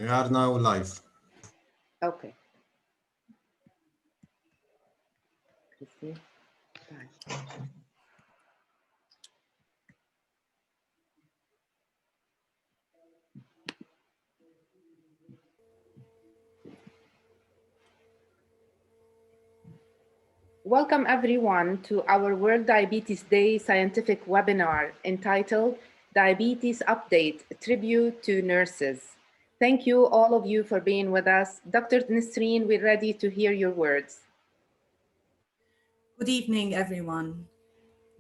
We are now live. Okay. Christine. Bye. Welcome everyone to our World Diabetes Day scientific webinar entitled Diabetes Update, Tribute to Nurses. Thank you all of you for being with us. Dr. Nisreen, we're ready to hear your words. Good evening, everyone.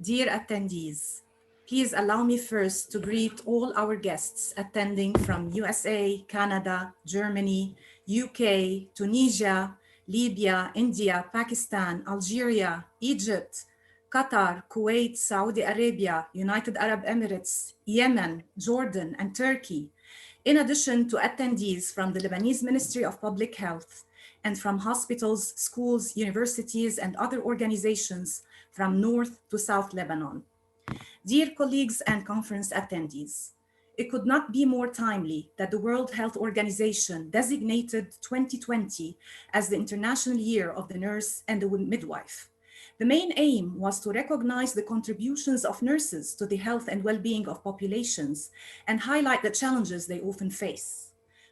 Dear attendees, please allow me first to greet all our guests attending from USA, Canada, Germany, UK, Tunisia, Libya, India, Pakistan, Algeria, Egypt, Qatar, Kuwait, Saudi Arabia, United Arab Emirates, Yemen, Jordan, and Turkey, in addition to attendees from the Lebanese Ministry of Public Health and from hospitals, schools, universities, and other organizations from North to South Lebanon. Dear colleagues and conference attendees, it could not be more timely that the World Health Organization designated 2020 as the International Year of the Nurse and the Midwife. The main aim was to recognize the contributions of nurses to the health and well-being of populations and highlight the challenges they often face.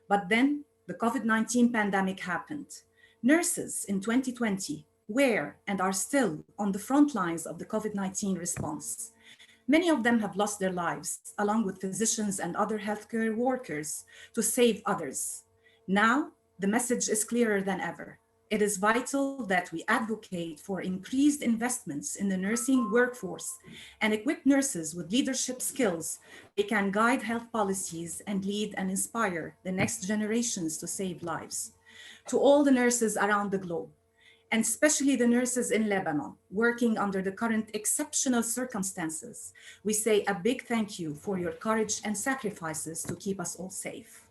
But then the COVID-19 pandemic happened. Nurses in 2020 were and are still on the front lines of the COVID-19 response. Many of them have lost their lives, along with physicians and other healthcare workers, to save others. Now, the message is clearer than ever. It is vital that we advocate for increased investments in the nursing workforce and equip nurses with leadership skills. They can guide health policies and lead and inspire the next generations to save lives. To all the nurses around the globe, and especially the nurses in Lebanon, working under the current exceptional circumstances, we say a big thank you for your courage and sacrifices to keep us all safe.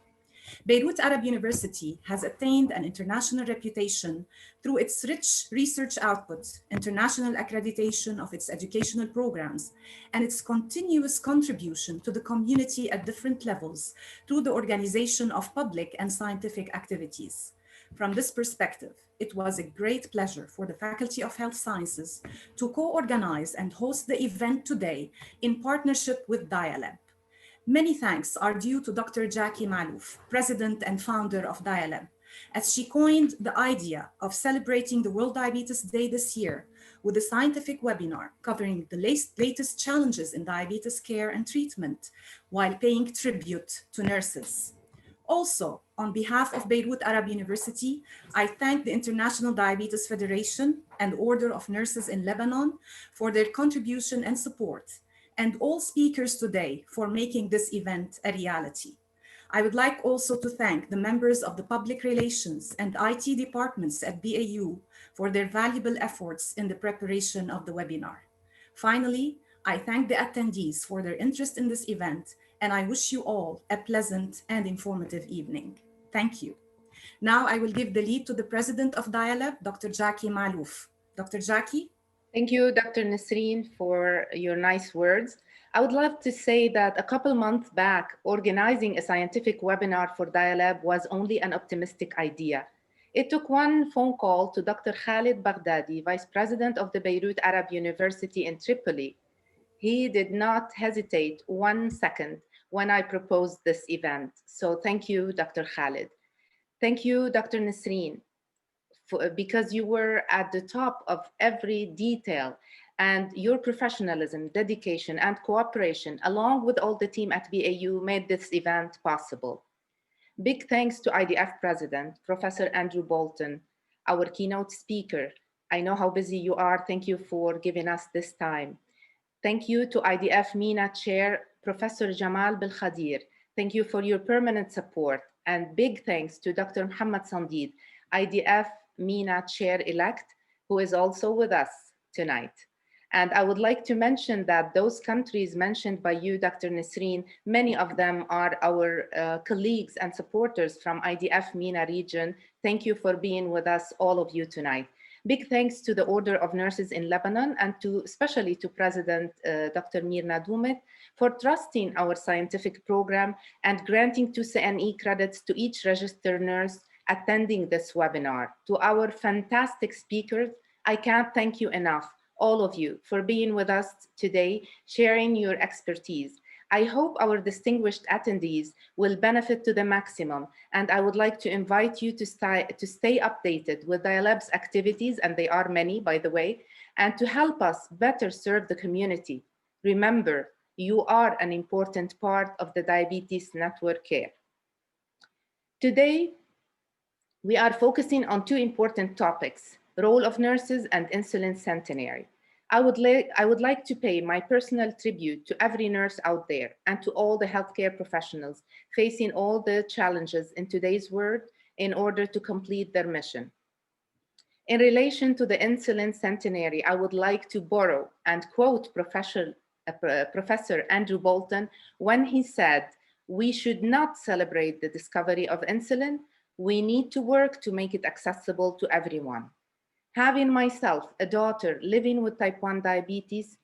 Beirut Arab University has attained an international reputation through its rich research output, international accreditation of its educational programs, and its continuous contribution to the community at different levels through the organization of public and scientific activities. From this perspective, it was a great pleasure for the Faculty of Health Sciences to co-organize and host the event today in partnership with Dialab. Many thanks are due to Dr. Jackie Malouf, President and founder of Dialab, as she coined the idea of celebrating the World Diabetes Day this year with a scientific webinar covering the latest challenges in diabetes care and treatment while paying tribute to nurses. Also, on behalf of Beirut Arab University, I thank the International Diabetes Federation and Order of Nurses in Lebanon for their contribution and support, and all speakers today for making this event a reality. I would like also to thank the members of the Public Relations and IT departments at BAU for their valuable efforts in the preparation of the webinar. Finally, I thank the attendees for their interest in this event, and I wish you all a pleasant and informative evening. Thank you. Now I will give the lead to the President of Dialab, Dr. Jackie Malouf. Dr. Jackie? Thank you, Dr. Nisreen, for your nice words. I would love to say that a couple months back, organizing a scientific webinar for Dialab was only an optimistic idea. It took one phone call to Dr. Khalid Baghdadi, Vice President of the Beirut Arab University in Tripoli. He did not hesitate 1 second when I proposed this event. So thank you, Dr. Khalid. Thank you, Dr. Nisreen, because you were at the top of every detail, and your professionalism, dedication, and cooperation, along with all the team at BAU, made this event possible. Big thanks to IDF President, Professor Andrew Bolton, our keynote speaker. I know how busy you are. Thank you for giving us this time. Thank you to IDF MENA Chair, Professor Jamal Belkhadir. Thank you for your permanent support. And big thanks to Dr. Mohammed Sandid, IDF MENA Chair-elect, who is also with us tonight. And I would like to mention that those countries mentioned by you, Dr. Nisreen, many of them are our colleagues and supporters from IDF MENA region. Thank you for being with us, all of you tonight. Big thanks to the Order of Nurses in Lebanon and especially to President Dr. Mirna Doumet for trusting our scientific program and granting 2 CNE credits to each registered nurse attending this webinar. To our fantastic speakers, I can't thank you enough, all of you, for being with us today, sharing your expertise. I hope our distinguished attendees will benefit to the maximum, and I would like to invite you to stay updated with Dialab's activities, and they are many, by the way, and to help us better serve the community. Remember, you are an important part of the Diabetes Network Care. Today, we are focusing on two important topics, role of nurses and insulin centenary. I would like to pay my personal tribute to every nurse out there and to all the healthcare professionals facing all the challenges in today's world in order to complete their mission. In relation to the insulin centenary, I would like to borrow and quote Professor Andrew Bolton when he said, "We should not celebrate the discovery of insulin. We need to work to make it accessible to everyone." Having myself a daughter living with type 1 diabetes,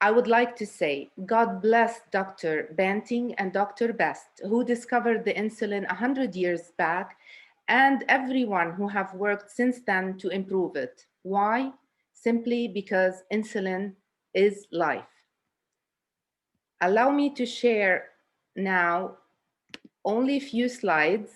I would like to say, God bless Dr. Banting and Dr. Best, who discovered the insulin 100 years back, and everyone who have worked since then to improve it. Why? Simply because insulin is life. Allow me to share now only a few slides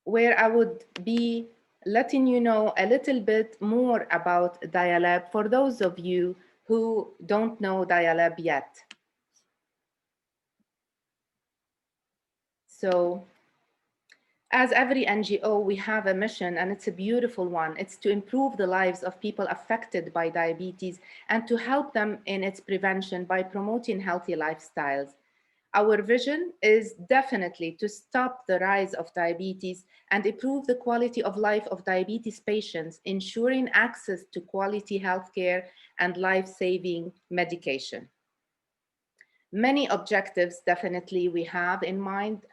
where I would be letting you know a little bit more about Dialab for those of you who don't know Dialab yet. So, as every NGO, we have a mission, and it's a beautiful one. It's to improve the lives of people affected by diabetes and to help them in its prevention by promoting healthy lifestyles. Our vision is definitely to stop the rise of diabetes and improve the quality of life of diabetes patients, ensuring access to quality healthcare and life-saving medication. Many objectives definitely we have in mind,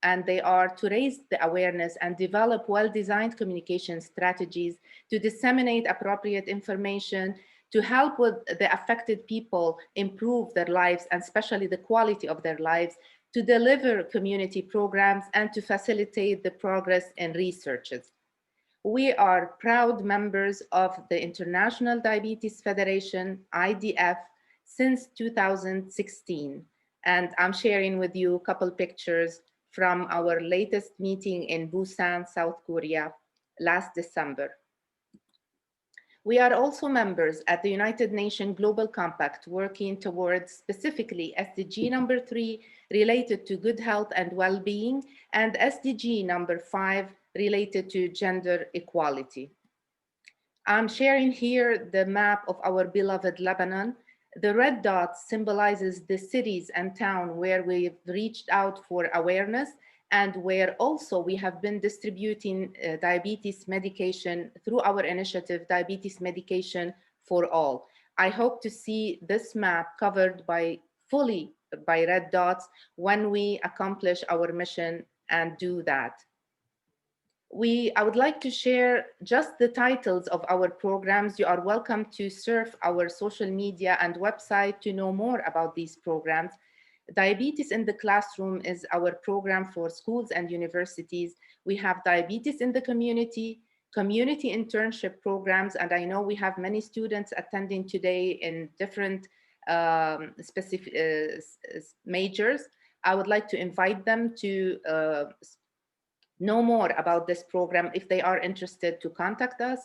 and they are to raise the awareness and develop well-designed communication strategies to disseminate appropriate information, to help with the affected people improve their lives and especially the quality of their lives, to deliver community programs, and to facilitate the progress in researches. We are proud members of the International Diabetes Federation, IDF, since 2016. And I'm sharing with you a couple pictures from our latest meeting in Busan, South Korea, last December. We are also members at the United Nations Global Compact, working towards specifically SDG number 3 related to good health and well-being, and SDG number 5 related to gender equality. I'm sharing here the map of our beloved Lebanon. The red dot symbolizes the cities and towns where we've reached out for awareness and where also we have been distributing diabetes medication through our initiative, Diabetes Medication for All. I hope to see this map covered fully by red dots when we accomplish our mission and do that. I would like to share just the titles of our programs. You are welcome to surf our social media and website to know more about these programs. Diabetes in the Classroom is our program for schools and universities. We have Diabetes in the Community, community internship programs, and I know we have many students attending today in different specific majors. I would like to invite them to know more about this program if they are interested to contact us.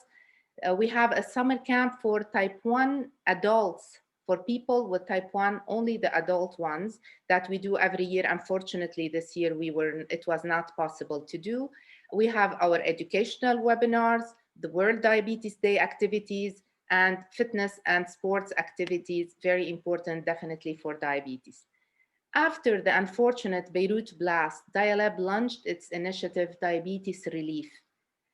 We have a summer camp for type 1 adults, for people with type 1, only the adult ones that we do every year. Unfortunately, this year it was not possible to do. We have our educational webinars, the World Diabetes Day activities, and fitness and sports activities, very important definitely for diabetes. After the unfortunate Beirut blast, Dialab launched its initiative, Diabetes Relief.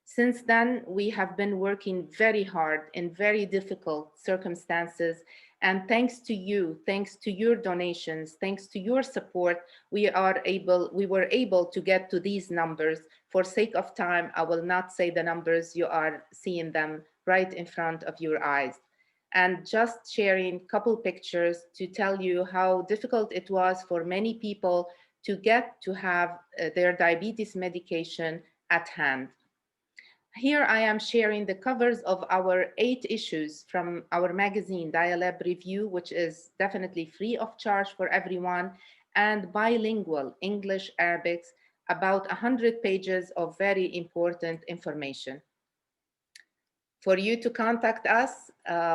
Since then, we have been working very hard in very difficult circumstances. And thanks to you, thanks to your donations, thanks to your support, we were able to get to these numbers. For sake of time, I will not say the numbers. You are seeing them right in front of your eyes. And just sharing a couple pictures to tell you how difficult it was for many people to get to have their diabetes medication at hand. Here I am sharing the covers of our 8 issues from our magazine, Dialab Review, which is definitely free of charge for everyone, and bilingual, English, Arabic, about 100 pages of very important information. For you to contact us,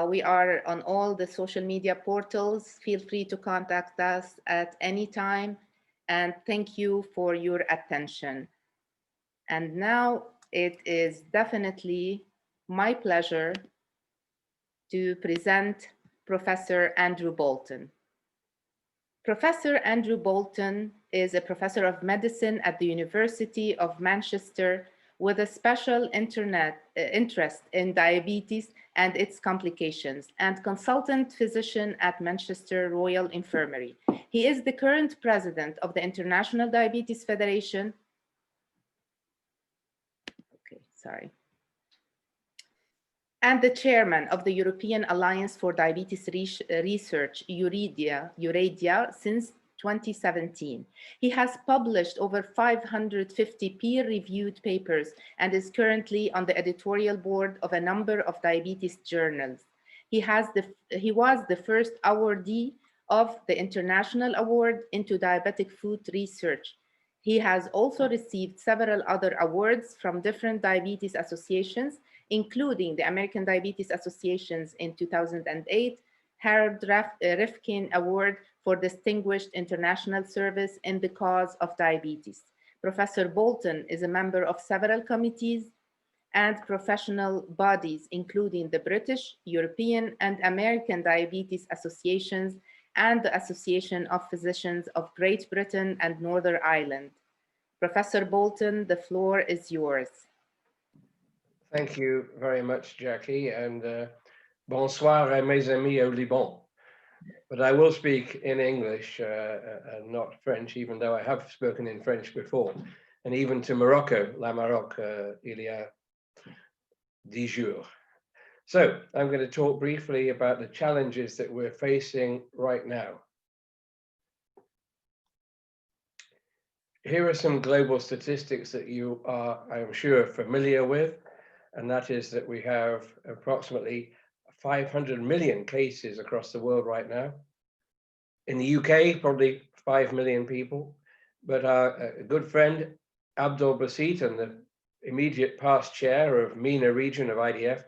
we are on all the social media portals. Feel free to contact us at any time. And thank you for your attention. And now it is definitely my pleasure to present Professor Andrew Bolton. Professor Andrew Bolton is a professor of medicine at the University of Manchester with a special interest in diabetes and its complications, and consultant physician at Manchester Royal Infirmary. He is the current president of the International Diabetes Federation. And the chairman of the European Alliance for Diabetes Research, EURADIA, since 2017. He has published over 550 peer-reviewed papers and is currently on the editorial board of a number of diabetes journals. He was the first awardee of the International Award into Diabetic Food Research. He has also received several other awards from different diabetes associations, including the American Diabetes Associations in 2008, Harold Rifkin Award for Distinguished International Service in the Cause of Diabetes. Professor Bolton is a member of several committees and professional bodies, including the British, European, and American Diabetes Associations and the Association of Physicians of Great Britain and Northern Ireland. Professor Bolton, the floor is yours. Thank you very much, Jackie, and bonsoir mes amis au Liban. But I will speak in English and not French, even though I have spoken in French before. And even to Morocco, La Maroc, il y a 10 jours. So I'm going to talk briefly about the challenges that we're facing right now. Here are some global statistics that you are, I'm sure, familiar with, and that is that we have approximately 500 million cases across the world right now. In the UK, probably 5 million people, but our good friend Abdul Basit, and the immediate past chair of MENA region of IDF,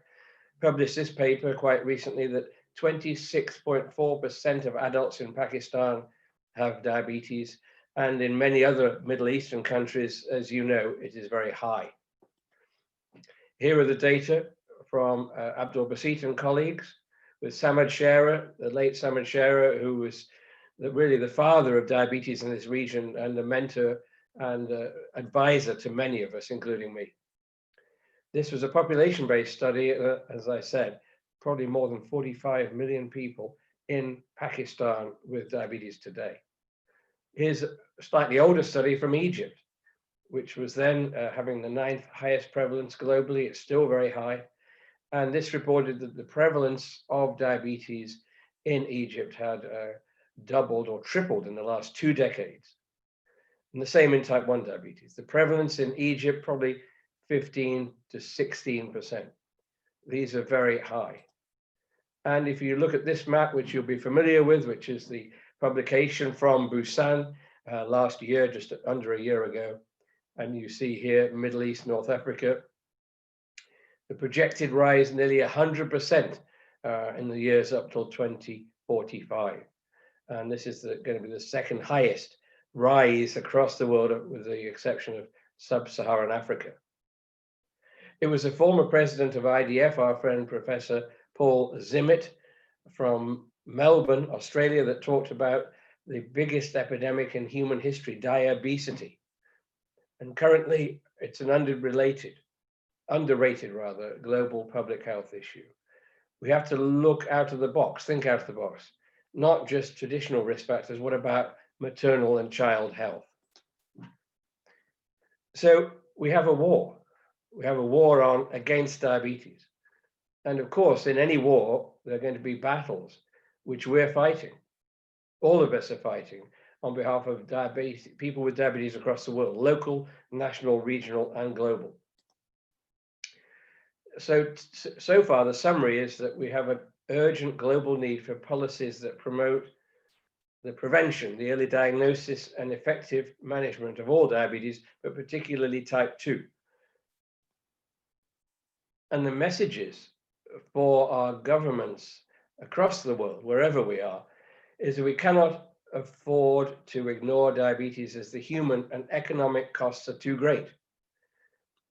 published this paper quite recently that 26.4% of adults in Pakistan have diabetes, and in many other Middle Eastern countries, as you know, it is very high. Here are the data from Abdul Basit and colleagues with Samad Shera, the late Samad Shera, who was really the father of diabetes in this region and a mentor and advisor to many of us, including me. This was a population-based study, as I said, probably more than 45 million people in Pakistan with diabetes today. Here's a slightly older study from Egypt, which was then having the 9th highest prevalence globally. It's still very high. And this reported that the prevalence of diabetes in Egypt had doubled or tripled in the last 2 decades. And the same in type 1 diabetes. The prevalence in Egypt, probably 15 to 16%. These are very high. And if you look at this map, which you'll be familiar with, which is the publication from Busan last year, just under a year ago, and you see here Middle East, North Africa, the projected rise nearly 100% in the years up till 2045. And this is going to be the second highest rise across the world, with the exception of sub-Saharan Africa. It was a former president of IDF, our friend Professor Paul Zimmet from Melbourne, Australia, that talked about the biggest epidemic in human history, diabesity. And currently it's an unrelated. underrated rather, global public health issue. We have to look out of the box, think out of the box, not just traditional risk factors. What about maternal and child health? So we have a war. We have a war on against diabetes. And of course, in any war, there are going to be battles which we're fighting. All of us are fighting on behalf of diabetes, people with diabetes across the world, local, national, regional, and global. So far, the summary is that we have an urgent global need for policies that promote the prevention, the early diagnosis, and effective management of all diabetes, but particularly type 2. And the messages for our governments across the world, wherever we are, is that we cannot afford to ignore diabetes as the human and economic costs are too great.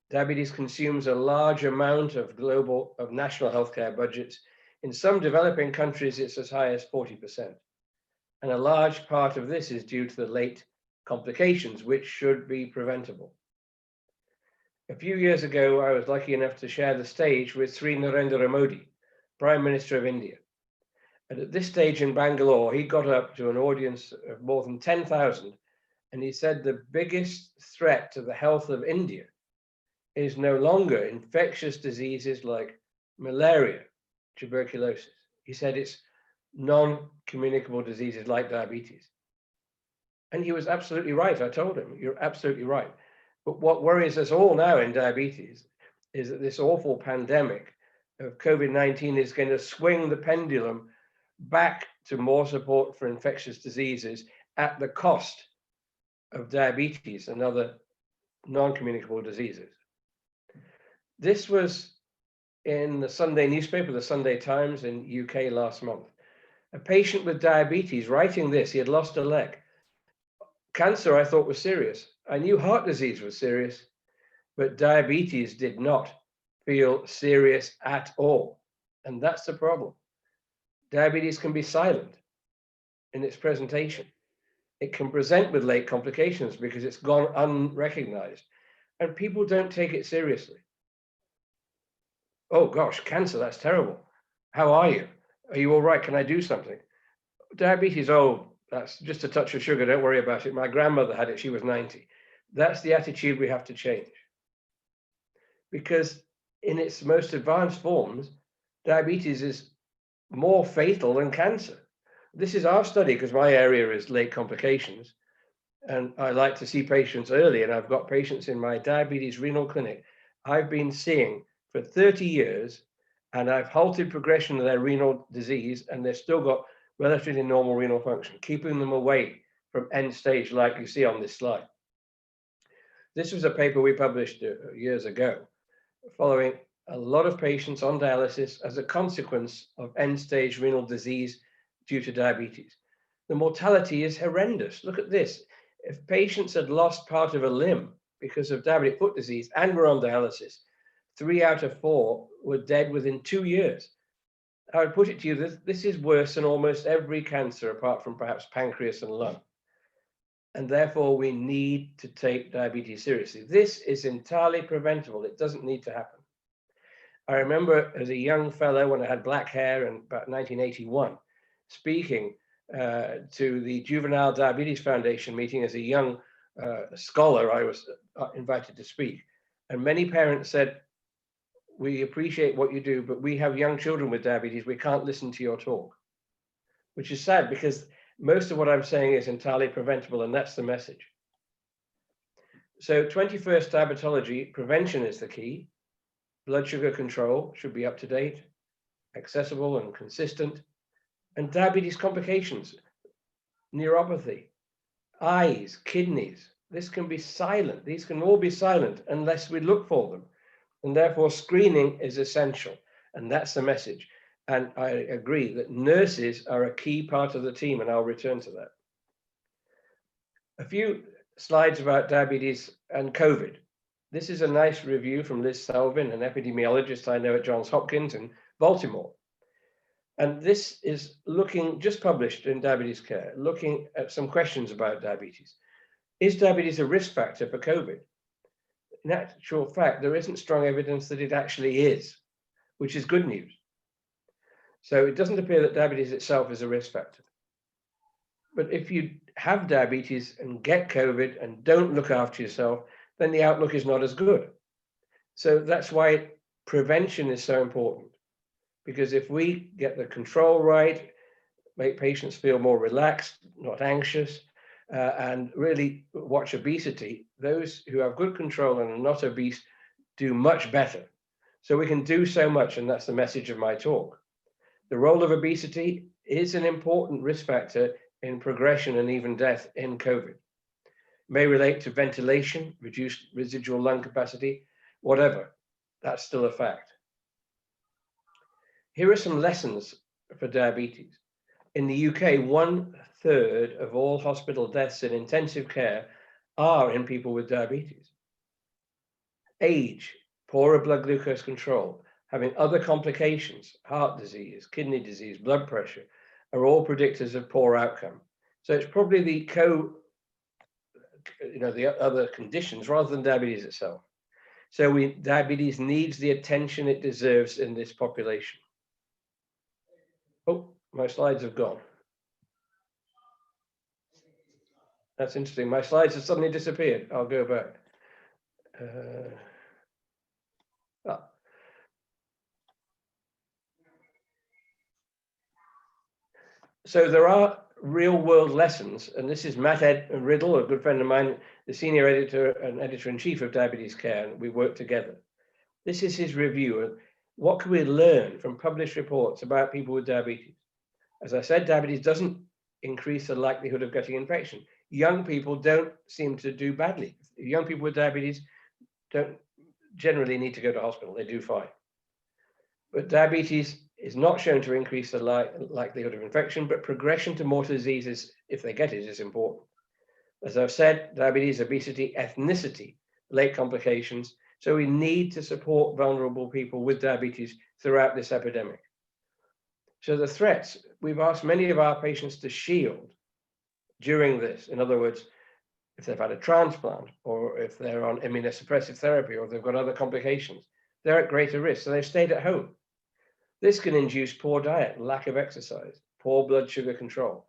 Diabetes consumes a large amount of national healthcare budgets. In some developing countries, it's as high as 40%. And a large part of this is due to the late complications, which should be preventable. A few years ago, I was lucky enough to share the stage with Sri Narendra Modi, Prime Minister of India. And at this stage in Bangalore, he got up to an audience of more than 10,000, and he said the biggest threat to the health of India is no longer infectious diseases like malaria, tuberculosis. He said it's non-communicable diseases like diabetes. And he was absolutely right. I told him, you're absolutely right. But what worries us all now in diabetes is that this awful pandemic of COVID-19 is going to swing the pendulum back to more support for infectious diseases at the cost of diabetes and other non-communicable diseases. This was in the Sunday newspaper, the Sunday Times in UK last month. A patient with diabetes writing this, he had lost a leg. Cancer I thought was serious. I knew heart disease was serious, but diabetes did not feel serious at all. And that's the problem. Diabetes can be silent in its presentation. It can present with late complications because it's gone unrecognized, and people don't take it seriously. Oh gosh, cancer, that's terrible. How are you? Are you all right? Can I do something? Diabetes, oh, that's just a touch of sugar, don't worry about it. My grandmother had it, she was 90. That's the attitude we have to change. Because in its most advanced forms, diabetes is more fatal than cancer. This is our study, because my area is late complications. And I like to see patients early, and I've got patients in my diabetes renal clinic I've been seeing for 30 years, and I've halted progression of their renal disease, and they've still got relatively normal renal function, keeping them away from end stage like you see on this slide. This was a paper we published years ago, following a lot of patients on dialysis as a consequence of end stage renal disease due to diabetes. The mortality is horrendous. Look at this. If patients had lost part of a limb because of diabetic foot disease and were on dialysis, 3 out of 4 were dead within 2 years. I would put it to you that this is worse than almost every cancer apart from perhaps pancreas and lung. And therefore we need to take diabetes seriously. This is entirely preventable. It doesn't need to happen. I remember as a young fellow when I had black hair in about 1981, speaking to the Juvenile Diabetes Foundation meeting as a young scholar. I was invited to speak. And many parents said, we appreciate what you do, but we have young children with diabetes. We can't listen to your talk, which is sad because most of what I'm saying is entirely preventable, and that's the message. So 21st diabetology, prevention is the key. Blood sugar control should be up to date, accessible and consistent. And diabetes complications, neuropathy, eyes, kidneys, this can be silent. These can all be silent unless we look for them. And therefore screening is essential. And that's the message. And I agree that nurses are a key part of the team, and I'll return to that. A few slides about diabetes and COVID. This is a nice review from Liz Selvin, an epidemiologist I know at Johns Hopkins in Baltimore. And this is looking, just published in Diabetes Care, looking at some questions about diabetes. Is diabetes a risk factor for COVID? in actual fact, there isn't strong evidence that it actually is, which is good news. So it doesn't appear that diabetes itself is a risk factor. But if you have diabetes and get COVID and don't look after yourself, then the outlook is not as good. So that's why prevention is so important. Because if we get the control right, make patients feel more relaxed, not anxious, and really watch obesity, those who have good control and are not obese do much better. So we can do so much, and that's the message of my talk. The role of obesity is an important risk factor in progression and even death in COVID. It may relate to ventilation, reduced residual lung capacity, whatever. That's still a fact. Here are some lessons for diabetes. In the UK, 1/3 of all hospital deaths in intensive care are in people with diabetes. Age, poorer blood glucose control, having other complications, heart disease, kidney disease, blood pressure, are all predictors of poor outcome. So it's probably the the other conditions rather than diabetes itself. So diabetes needs the attention it deserves in this population. Oh, my slides have gone. That's interesting. My slides have suddenly disappeared. I'll go back. So there are real world lessons, and this is Matt Riddle, a good friend of mine, the senior editor and editor-in-chief of Diabetes Care, and we work together. This is his review of what can we learn from published reports about people with diabetes. As I said, diabetes doesn't increase the likelihood of getting infection. Young people don't seem to do badly. Young people with diabetes don't generally need to go to hospital. They do fine. But diabetes is not shown to increase the likelihood of infection, but progression to more diseases, if they get it, is important. As I've said, diabetes, obesity, ethnicity, late complications. So we need to support vulnerable people with diabetes throughout this epidemic. So the threats, we've asked many of our patients to shield during this. In other words, if they've had a transplant or if they're on immunosuppressive therapy or they've got other complications, they're at greater risk. So they've stayed at home. This can induce poor diet, lack of exercise, poor blood sugar control.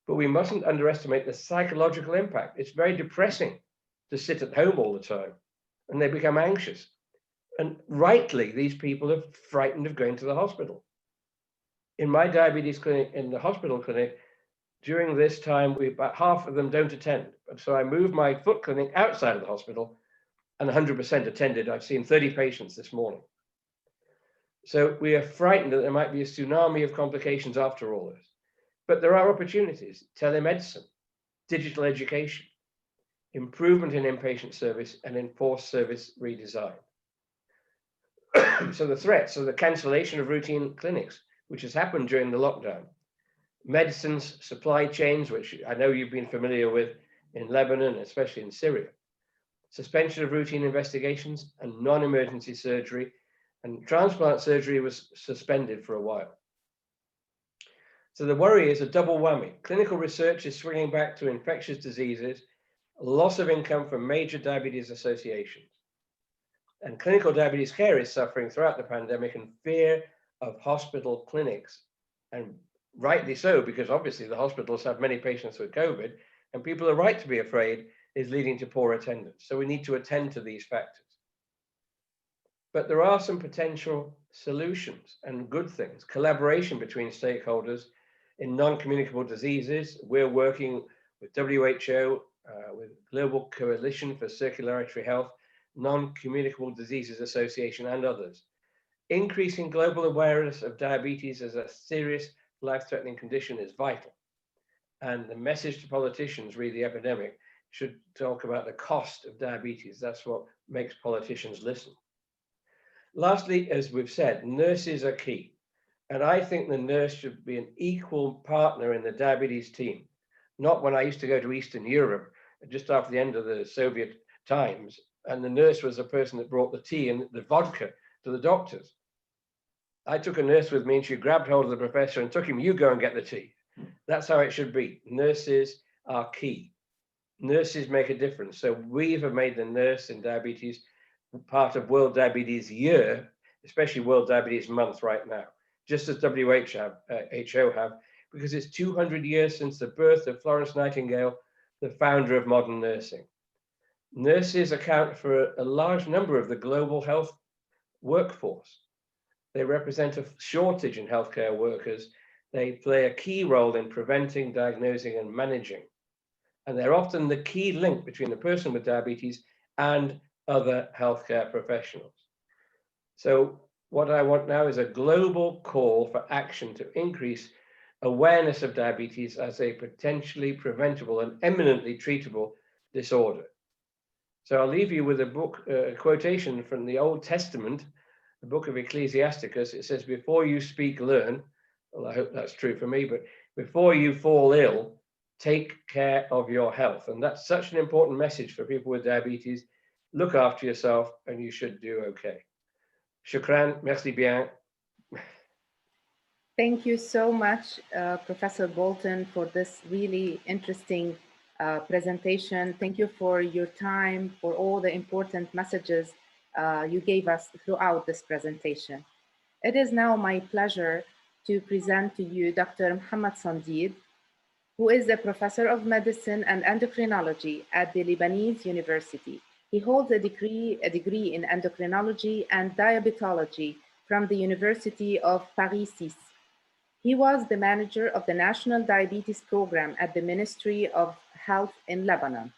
But we mustn't underestimate the psychological impact. It's very depressing to sit at home all the time, and they become anxious. And rightly, these people are frightened of going to the hospital. In my diabetes clinic, in the hospital clinic, during this time, about half of them don't attend. So I moved my foot clinic outside of the hospital, and 100% attended. I've seen 30 patients this morning. So we are frightened that there might be a tsunami of complications after all this. But there are opportunities: telemedicine, digital education, improvement in inpatient service, and enforced service redesign. So the threats are the cancellation of routine clinics, which has happened during the lockdown. Medicines, supply chains, which I know you've been familiar with in Lebanon, especially in Syria. Suspension of routine investigations and non-emergency surgery, and transplant surgery was suspended for a while. So the worry is a double whammy. Clinical research is swinging back to infectious diseases, loss of income from major diabetes associations. And clinical diabetes care is suffering throughout the pandemic, and fear of hospital clinics, and rightly so, because obviously the hospitals have many patients with COVID, and people are right to be afraid, is leading to poor attendance. So we need to attend to these factors. But there are some potential solutions and good things. Collaboration between stakeholders in non-communicable diseases. We're working with WHO, with Global Coalition for Circulatory Health, Non-Communicable Diseases Association, and others. Increasing global awareness of diabetes as a serious life-threatening condition is vital. And the message to politicians, read the epidemic, should talk about the cost of diabetes. That's what makes politicians listen. Lastly, as we've said, nurses are key. And I think the nurse should be an equal partner in the diabetes team. Not when I used to go to Eastern Europe, just after the end of the Soviet times, and the nurse was the person that brought the tea and the vodka to the doctors. I took a nurse with me and she grabbed hold of the professor and took him, you go and get the tea. That's how it should be. Nurses are key. Nurses make a difference. So we have made the nurse in diabetes part of World Diabetes Year, especially World Diabetes Month right now, just as WHO have, because it's 200 years since the birth of Florence Nightingale, the founder of modern nursing. Nurses account for a large number of the global health workforce. They represent a shortage in healthcare workers. They play a key role in preventing, diagnosing, and managing. And they're often the key link between the person with diabetes and other healthcare professionals. So what I want now is a global call for action to increase awareness of diabetes as a potentially preventable and eminently treatable disorder. So I'll leave you with a book, a quotation from the Old Testament, the book of Ecclesiasticus. It says, before you speak, learn. Well, I hope that's true for me, but before you fall ill, take care of your health. And that's such an important message for people with diabetes. Look after yourself and you should do okay. Shukran, merci bien. Thank you so much, Professor Bolton, for this really interesting presentation. Thank you for your time, for all the important messages you gave us throughout this presentation. It is now my pleasure to present to you Dr. Mohammed Sandid, who is a professor of medicine and endocrinology at the Lebanese University. He holds a degree in endocrinology and diabetology from the University of Paris 6. He was the manager of the National Diabetes Program at the Ministry of Health in Lebanon.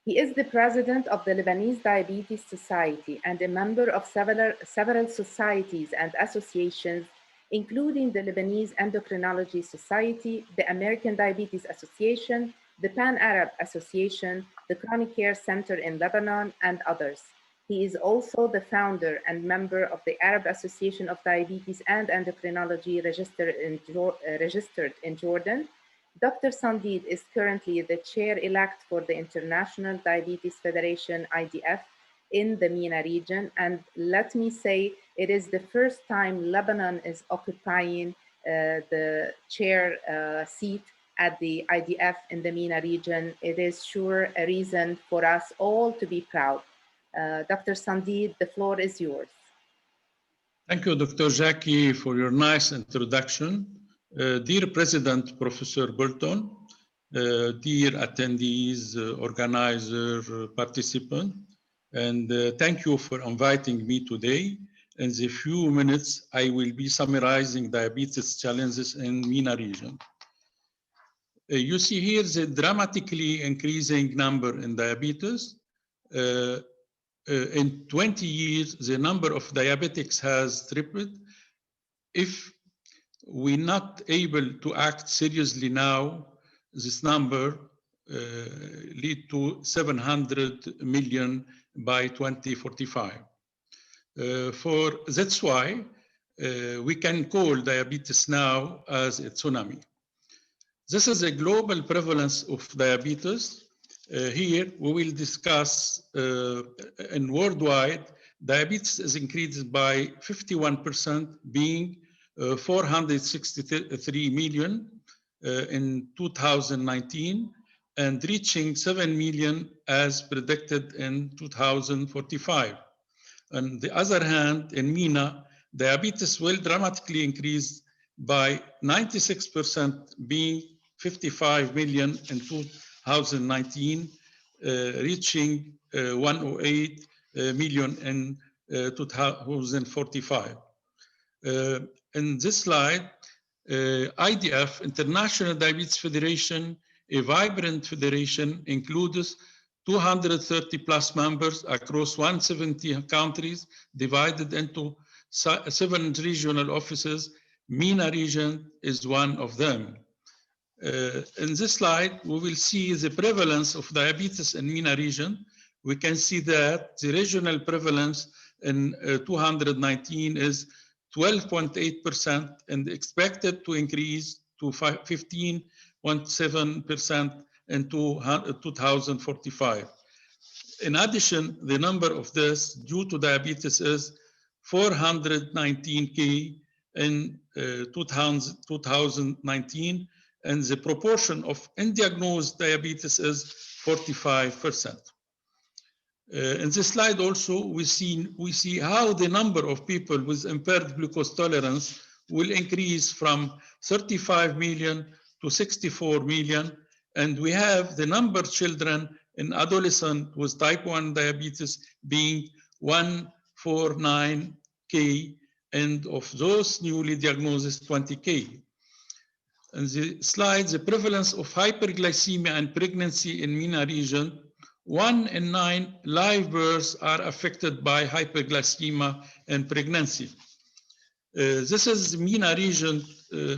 He is the president of the Lebanese Diabetes Society and a member of several societies and associations, including the Lebanese Endocrinology Society, the American Diabetes Association, the Pan-Arab Association, the Chronic Care Center in Lebanon, and others. He is also the founder and member of the Arab Association of Diabetes and Endocrinology registered in Jordan. Dr. Sandid is currently the chair-elect for the International Diabetes Federation, IDF, in the MENA region. And let me say, it is the first time Lebanon is occupying the chair seat at the IDF in the MENA region. It is sure a reason for us all to be proud. Dr. Sandid, the floor is yours. Thank you, Dr. Jackie, for your nice introduction. Dear President, Professor Bolton, dear attendees, organizer, participant, and thank you for inviting me today. In the few minutes, I will be summarizing diabetes challenges in MENA region. You see here the dramatically increasing number in diabetes. In 20 years, the number of diabetics has tripled. If we're not able to act seriously now, this number lead to 700 million by 2045. That's why we can call diabetes now as a tsunami. This is a global prevalence of diabetes. Here we will discuss in worldwide, diabetes is increased by 51%, being 463 million in 2019 and reaching 7 million as predicted in 2045. On the other hand, in MENA, diabetes will dramatically increase by 96%, being 55 million in 2019, reaching 108 million in 2045. In this slide, IDF, International Diabetes Federation, a vibrant federation, includes 230 plus members across 170 countries, divided into 7 regional offices. MENA region is one of them. In this slide, we will see the prevalence of diabetes in MENA region. We can see that the regional prevalence in 219 is 12.8% and expected to increase to 15.7% in 2045. In addition, the number of deaths due to diabetes is 419K in 2019, and the proportion of undiagnosed diabetes is 45%. In this slide also, we see how the number of people with impaired glucose tolerance will increase from 35 million to 64 million. And we have the number of children in adolescent with type 1 diabetes being 149K, and of those newly diagnosed, 20K. In the slide, the prevalence of hyperglycemia and pregnancy in MENA region, 1 in 9 live births are affected by hyperglycemia and pregnancy. This is the MENA region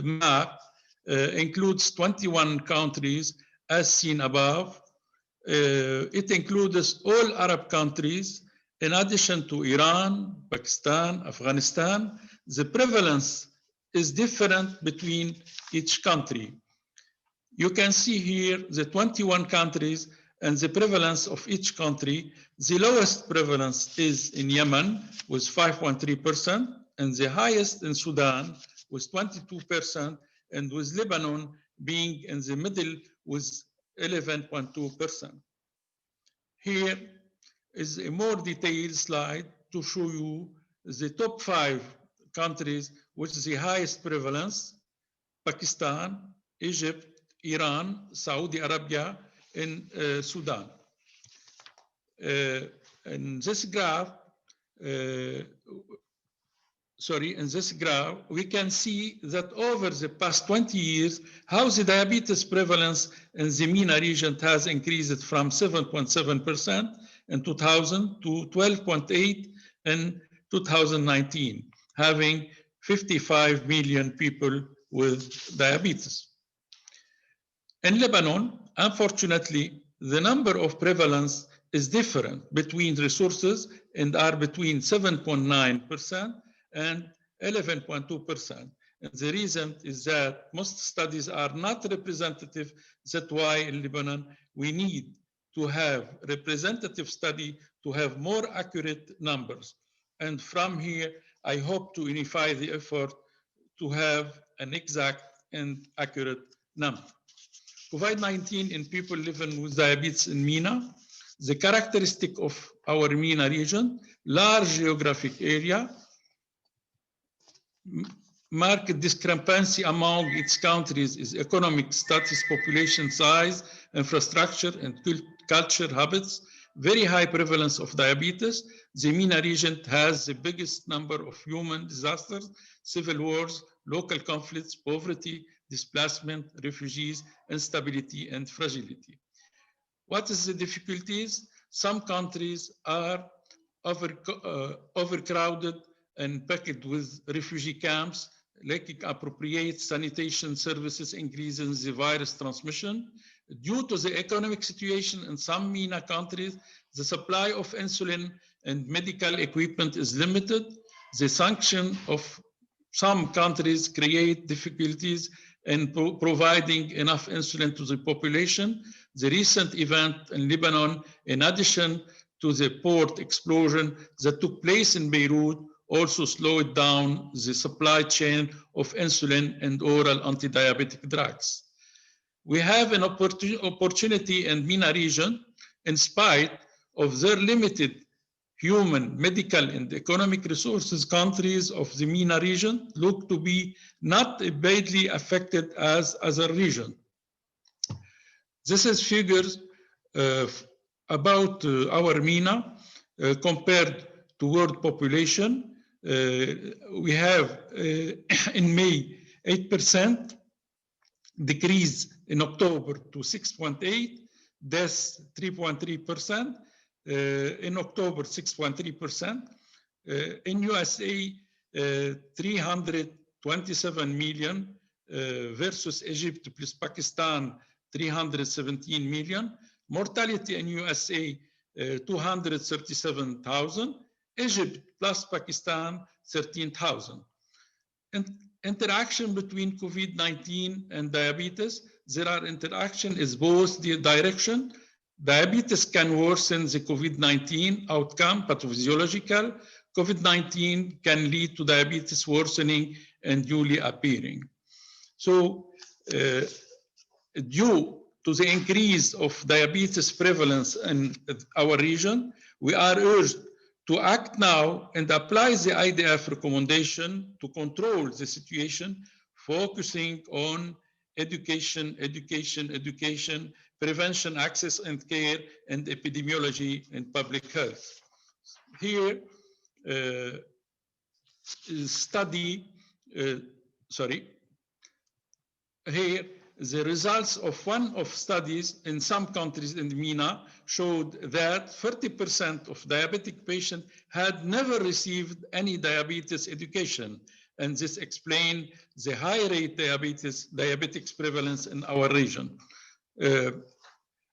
map, includes 21 countries as seen above. It includes all Arab countries, in addition to Iran, Pakistan, Afghanistan. The prevalence is different between each country. You can see here the 21 countries and the prevalence of each country. The lowest prevalence is in Yemen with 5.3%, and the highest in Sudan with 22%, and with Lebanon being in the middle with 11.2%. Here is a more detailed slide to show you the top 5 countries with the highest prevalence: Pakistan, Egypt, Iran, Saudi Arabia, and Sudan. In this graph, we can see that over the past 20 years, how the diabetes prevalence in the MENA region has increased from 7.7% in 2000 to 12.8% in 2019, having 55 million people with diabetes. In Lebanon, unfortunately, the number of prevalence is different between resources and are between 7.9% and 11.2%. And the reason is that most studies are not representative. That's why in Lebanon, we need to have representative study to have more accurate numbers. And from here, I hope to unify the effort to have an exact and accurate number. COVID-19 in people living with diabetes in MENA, the characteristic of our MENA region, large geographic area, marked discrepancy among its countries is economic status, population size, infrastructure, and culture habits, very high prevalence of diabetes. The MENA region has the biggest number of human disasters, civil wars, local conflicts, poverty, displacement, refugees, instability, and fragility. What is the difficulties? Some countries are overcrowded and packed with refugee camps, lacking appropriate sanitation services, increasing the virus transmission. Due to the economic situation in some MENA countries, the supply of insulin and medical equipment is limited. The sanction of some countries create difficulties in providing enough insulin to the population. The recent event in Lebanon, in addition to the port explosion that took place in Beirut, also slowed down the supply chain of insulin and oral anti-diabetic drugs. We have an opportunity in MENA region, in spite of their limited human, medical, and economic resources. Countries of the MENA region look to be not badly affected as other regions. This is figures about our MENA compared to world population. We have in May 8% decrease in October to 6.8, deaths 3.3%, in October 6.3%. In USA 327 million versus Egypt plus Pakistan 317 million. Mortality in USA 237,000. Egypt plus Pakistan, 13,000. Interaction between COVID-19 and diabetes, there are interaction is both the direction. Diabetes can worsen the COVID-19 outcome, pathophysiological. COVID-19 can lead to diabetes worsening and newly appearing. So due to the increase of diabetes prevalence in our region, We are urged to act now and apply the IDF recommendation to control the situation, focusing on education, prevention, access and care, and epidemiology and public health. Here, here, the results of one of studies in some countries in MENA showed that 30% of diabetic patients had never received any diabetes education. And this explained the high rate diabetics prevalence in our region.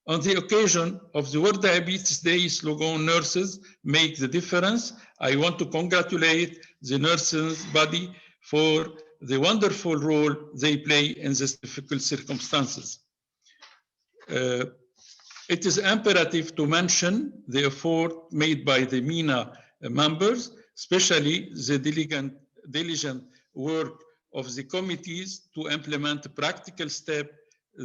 On the occasion of the World Diabetes Day, slogan "Nurses Make the Difference," I want to congratulate the nurses body for the wonderful role they play in these difficult circumstances. It is imperative to mention the effort made by the MENA members, especially the diligent work of the committees to implement practical steps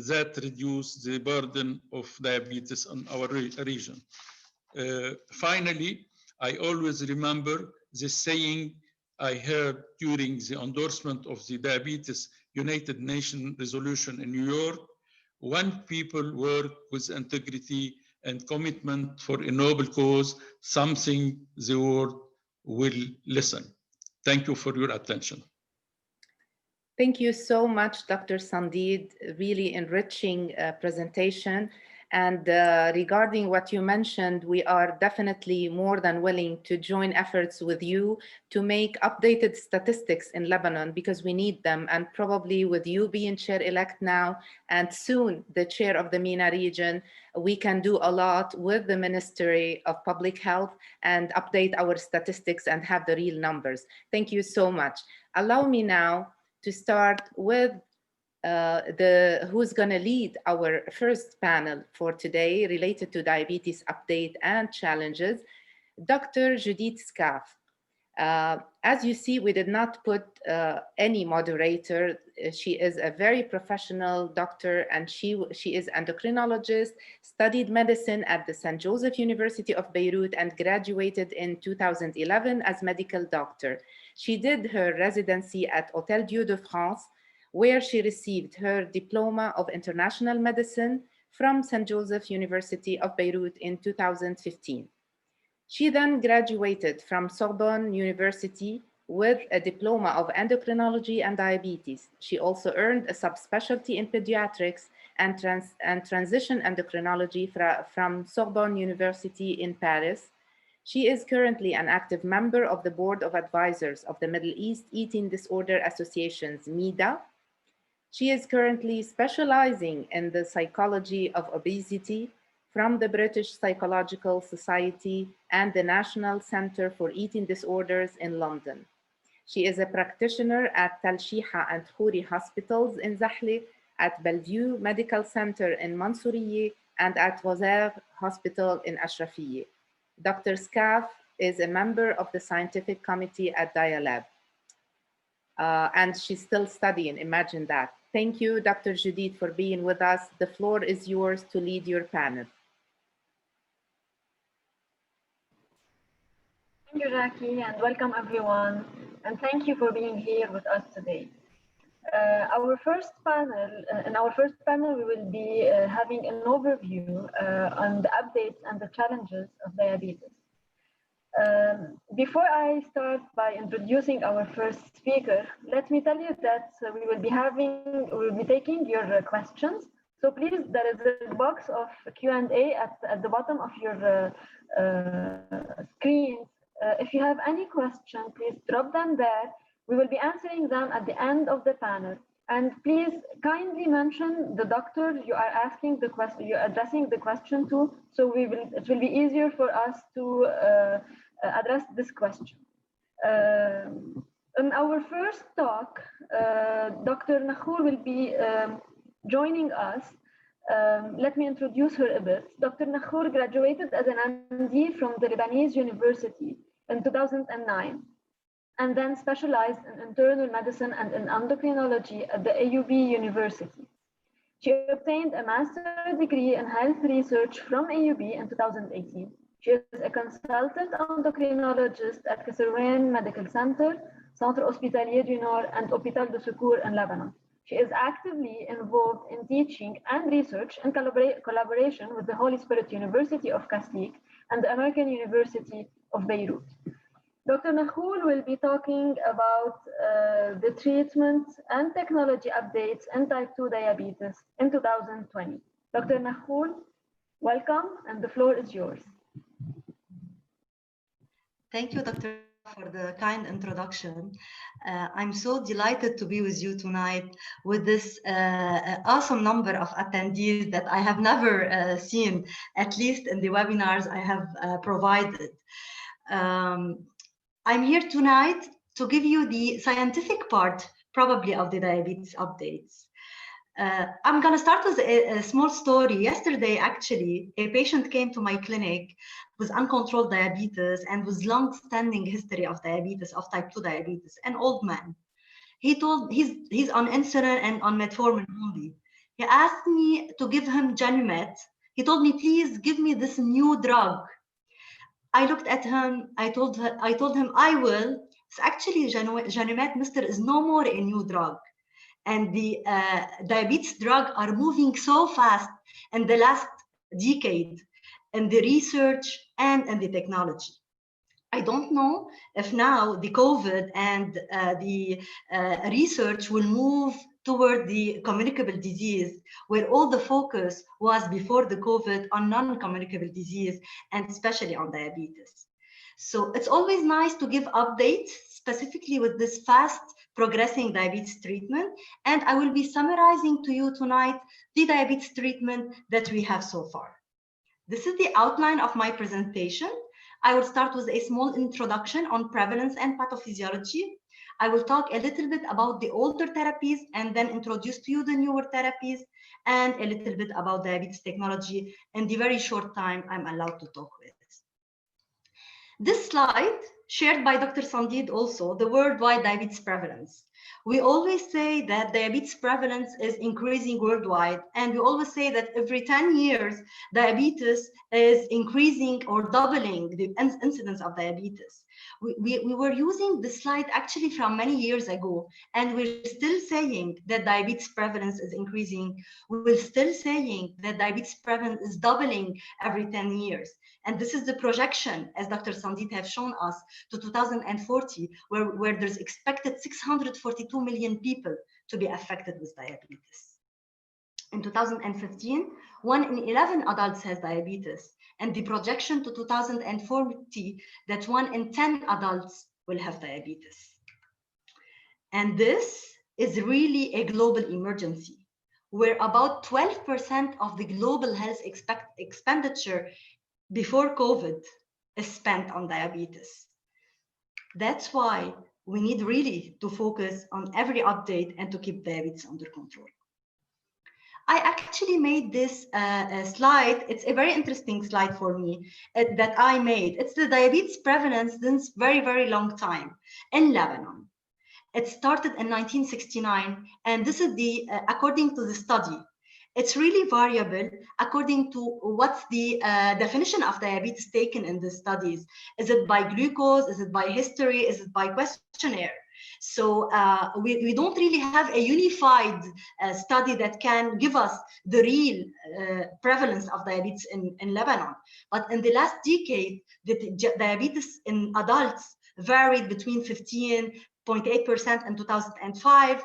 that reduce the burden of diabetes in our region. Finally, I always remember the saying I heard during the endorsement of the Diabetes United Nations resolution in New York: when people work with integrity and commitment for a noble cause, something the world will listen. Thank you for your attention. Thank you so much, Dr. Sandid. Really enriching presentation. And regarding what you mentioned, we are definitely more than willing to join efforts with you to make updated statistics in Lebanon, because we need them. And probably with you being chair-elect now and soon the chair of the MENA region, we can do a lot with the Ministry of Public Health and update our statistics and have the real numbers. Thank you so much. Allow me now to start with who's going to lead our first panel for today related to diabetes update and challenges, Dr. Judith Scaf. As you see, we did not put any moderator. She is a very professional doctor, and she is endocrinologist, studied medicine at the St. Joseph University of Beirut, and graduated in 2011 as medical doctor. She did her residency at Hôtel Dieu de France, where she received her diploma of international medicine from St. Joseph University of Beirut in 2015. She then graduated from Sorbonne University with a diploma of endocrinology and diabetes. She also earned a subspecialty in pediatrics and transition endocrinology from Sorbonne University in Paris. She is currently an active member of the Board of Advisors of the Middle East Eating Disorder Association's MEDA. She is currently specializing in the psychology of obesity from the British Psychological Society and the National Center for Eating Disorders in London. She is a practitioner at Tal Shiha and Khouri hospitals in Zahle, at Bellevue Medical Center in Mansouriye, and at Rosaire Hospital in Ashrafiyeh. Dr. Scaf is a member of the scientific committee at Dialab. And she's still studying, imagine that. Thank you, Dr. Judith, for being with us. The floor is yours to lead your panel. Thank you, Jackie, and welcome everyone. And thank you for being here with us today. In our first panel, we will be having an overview on the updates and the challenges of diabetes. Before I start by introducing our first speaker, let me tell you that we will be taking your questions. So please, there is a box of Q&A at the bottom of your screen. If you have any question, please drop them there. We will be answering them at the end of the panel. And please kindly mention the doctor you are asking the question, you're addressing the question to, so it will be easier for us to address this question. In our first talk, Dr. Nakhour will be joining us. Let me introduce her a bit. Dr. Nakhour graduated as an MD from the Lebanese University in 2009, and then specialized in internal medicine and in endocrinology at the AUB University. She obtained a master's degree in health research from AUB in 2018. She is a consultant endocrinologist at Kasserine Medical Center, Centre Hospitalier du Nord, and Hôpital de Secours in Lebanon. She is actively involved in teaching and research in collaboration with the Holy Spirit University of Kaslik and the American University of Beirut. Dr. Nakhoul will be talking about the treatment and technology updates in type 2 diabetes in 2020. Dr. Nakhoul, welcome, and the floor is yours. Thank you, Dr. for the kind introduction. I'm so delighted to be with you tonight with this awesome number of attendees that I have never seen, at least in the webinars I have provided. I'm here tonight to give you the scientific part, probably, of the diabetes updates. I'm going to start with a small story. Yesterday, actually, a patient came to my clinic with uncontrolled diabetes and with long-standing history of diabetes, of type 2 diabetes, an old man. He told he's on insulin and on metformin only. He asked me to give him Janumet. He told me, please give me this new drug. I looked at him, I told him I will. It's actually Janumet, mister, is no more a new drug. And the diabetes drugs are moving so fast in the last decade in the research and in the technology. I don't know if now the COVID and the research will move toward the communicable disease, where all the focus was before the COVID on non-communicable disease and especially on diabetes. So it's always nice to give updates, specifically with this fast progressing diabetes treatment. And I will be summarizing to you tonight the diabetes treatment that we have so far. This is the outline of my presentation. I will start with a small introduction on prevalence and pathophysiology. I will talk a little bit about the older therapies and then introduce to you the newer therapies and a little bit about diabetes technology in the very short time I'm allowed to talk with. This slide, shared by Dr. Sandid also, the worldwide diabetes prevalence. We always say that diabetes prevalence is increasing worldwide, and we always say that every 10 years, diabetes is increasing or doubling the incidence of diabetes. We were using this slide actually from many years ago, and we're still saying that diabetes prevalence is increasing. We're still saying that diabetes prevalence is doubling every 10 years. And this is the projection, as Dr. Sandid have shown us, to 2040, where there's expected 642 million people to be affected with diabetes. In 2015, 1 in 11 adults has diabetes, and the projection to 2040 that 1 in 10 adults will have diabetes. And this is really a global emergency, where about 12% of the global health expenditure before COVID is spent on diabetes. That's why we need really to focus on every update and to keep diabetes under control. I actually made this slide. It's a very interesting slide for me that I made. It's the diabetes prevalence since very, very long time in Lebanon. It started in 1969, and this is the according to the study. It's really variable according to what's the definition of diabetes taken in the studies. Is it by glucose? Is it by history? Is it by questionnaire? So we don't really have a unified study that can give us the real prevalence of diabetes in Lebanon. But in the last decade, the diabetes in adults varied between 15.8% in 2005,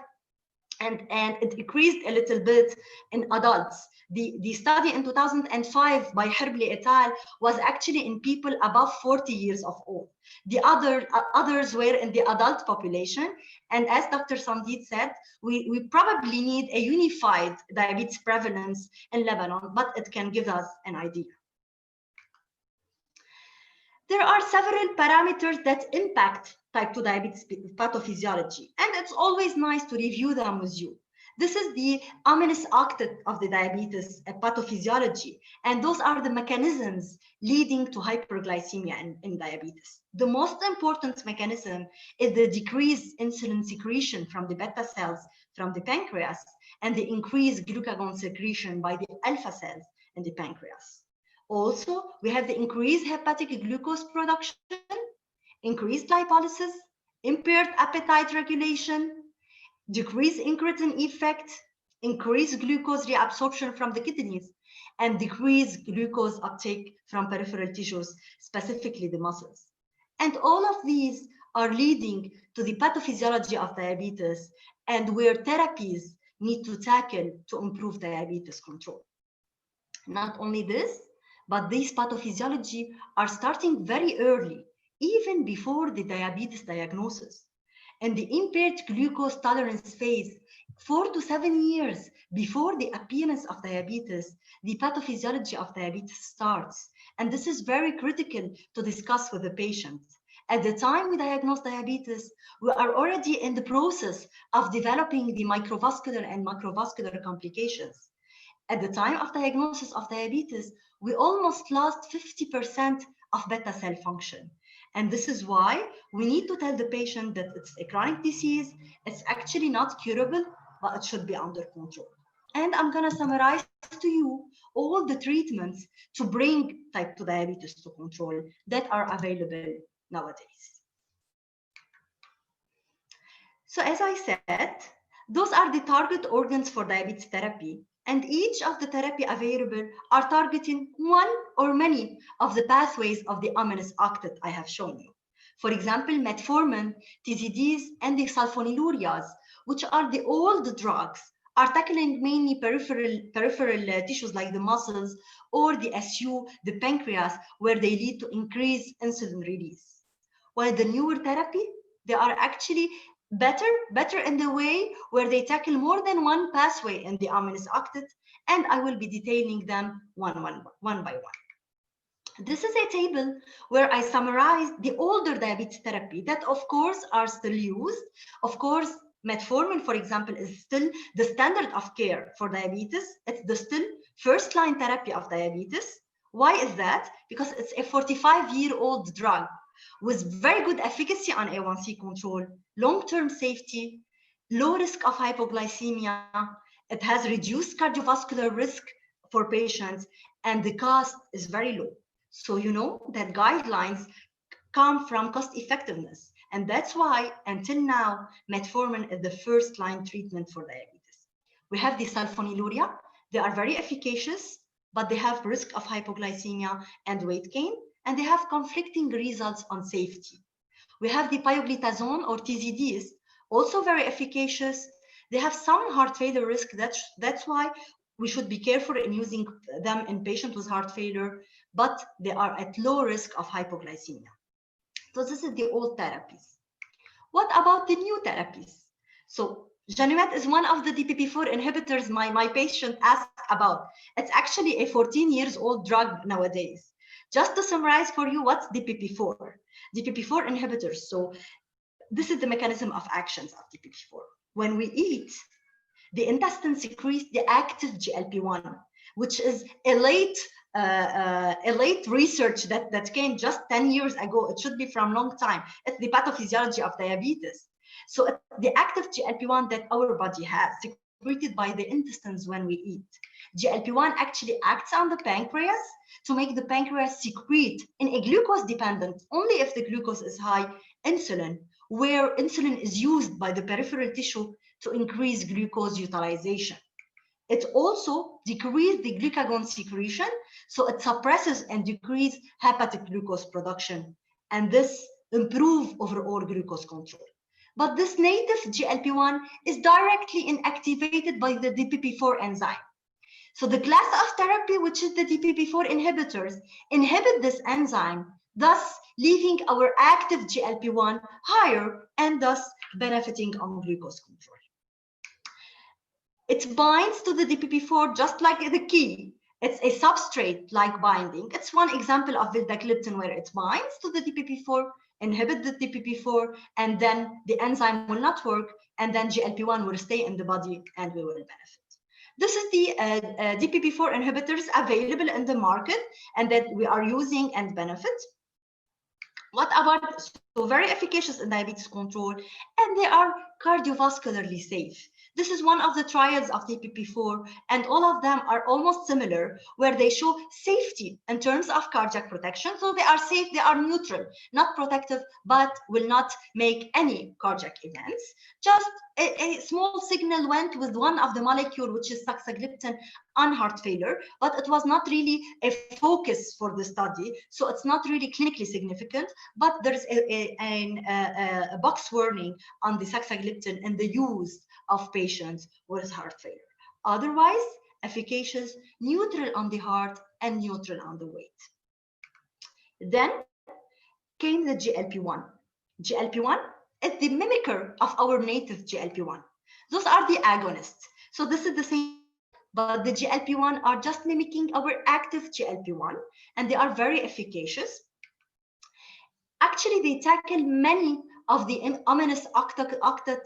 and it decreased a little bit in adults. The study in 2005 by Herbli et al. Was actually in people above 40 years of old. The others were in the adult population. And as Dr. Sandid said, we probably need a unified diabetes prevalence in Lebanon, but it can give us an idea. There are several parameters that impact type 2 diabetes pathophysiology, and it's always nice to review them with you. This is the ominous octet of the diabetes pathophysiology, and those are the mechanisms leading to hyperglycemia in diabetes. The most important mechanism is the decreased insulin secretion from the beta cells from the pancreas and the increased glucagon secretion by the alpha cells in the pancreas. Also, we have the increased hepatic glucose production, increased lipolysis, impaired appetite regulation, decreased incretin effect, increased glucose reabsorption from the kidneys, and decreased glucose uptake from peripheral tissues, specifically the muscles. And all of these are leading to the pathophysiology of diabetes and where therapies need to tackle to improve diabetes control. Not only this, but these pathophysiology are starting very early, even before the diabetes diagnosis. And the impaired glucose tolerance phase, 4 to 7 years before the appearance of diabetes, the pathophysiology of diabetes starts. And this is very critical to discuss with the patient. At the time we diagnose diabetes, we are already in the process of developing the microvascular and macrovascular complications. At the time of diagnosis of diabetes, we almost lost 50% of beta cell function. And this is why we need to tell the patient that it's a chronic disease, it's actually not curable, but it should be under control. And I'm gonna summarize to you all the treatments to bring type 2 diabetes to control that are available nowadays. So as I said, those are the target organs for diabetes therapy. And each of the therapy available are targeting one or many of the pathways of the amylase octet I have shown you. For example, metformin, TZDs, and the sulfonylureas, which are the old drugs, are tackling mainly peripheral tissues like the muscles or the SU, the pancreas, where they lead to increased insulin release. While the newer therapy, they are actually better in the way where they tackle more than one pathway in the amylase octet, and I will be detailing them one by one. This is a table where I summarize the older diabetes therapy that, of course, are still used. Of course, metformin, for example, is still the standard of care for diabetes. It's the still first-line therapy of diabetes. Why is that? Because it's a 45-year-old drug with very good efficacy on A1C control, long-term safety, low risk of hypoglycemia. It has reduced cardiovascular risk for patients, and the cost is very low. So you know that guidelines come from cost effectiveness. And that's why, until now, metformin is the first-line treatment for diabetes. We have the sulfonylurea. They are very efficacious, but they have risk of hypoglycemia and weight gain, and they have conflicting results on safety. We have the pioglitazone or TZDs, also very efficacious. They have some heart failure risk. That's why we should be careful in using them in patients with heart failure, but they are at low risk of hypoglycemia. So this is the old therapies. What about the new therapies? So Janumet is one of the DPP-4 inhibitors my patient asked about. It's actually a 14-year-old drug nowadays. Just to summarize for you, what's DPP-4? DPP-4 inhibitors. So this is the mechanism of actions of DPP-4. When we eat, the intestine secretes the active GLP-1, which is a late research that came just 10 years ago. It should be from long time. It's the pathophysiology of diabetes. So the active GLP-1 that our body has, secreted by the intestines when we eat. GLP-1 actually acts on the pancreas to make the pancreas secrete in a glucose dependent, only if the glucose is high, insulin, where insulin is used by the peripheral tissue to increase glucose utilization. It also decreases the glucagon secretion, so it suppresses and decreases hepatic glucose production, and this improves overall glucose control. But this native GLP-1 is directly inactivated by the DPP-4 enzyme. So the class of therapy, which is the DPP-4 inhibitors, inhibit this enzyme, thus leaving our active GLP-1 higher and thus benefiting on glucose control. It binds to the DPP-4 just like the key. It's a substrate-like binding. It's one example of vildagliptin where it binds to the DPP-4, inhibit the DPP-4, and then the enzyme will not work, and then GLP-1 will stay in the body and we will benefit. This is the DPP-4 inhibitors available in the market and that we are using and benefit. What about, very efficacious in diabetes control, and they are cardiovascularly safe. This is one of the trials of DPP-4, and all of them are almost similar, where they show safety in terms of cardiac protection. So they are safe, they are neutral, not protective, but will not make any cardiac events. Just a small signal went with one of the molecule, which is saxagliptin, on heart failure, but it was not really a focus for the study. So it's not really clinically significant, but there's a box warning on the saxagliptin in the use of patients with heart failure. Otherwise, efficacious, neutral on the heart and neutral on the weight. Then came the GLP-1. GLP-1 is the mimicker of our native GLP-1. Those are the agonists. So this is the same, but the GLP-1 are just mimicking our active GLP-1, and they are very efficacious. Actually, they tackle many of the ominous octet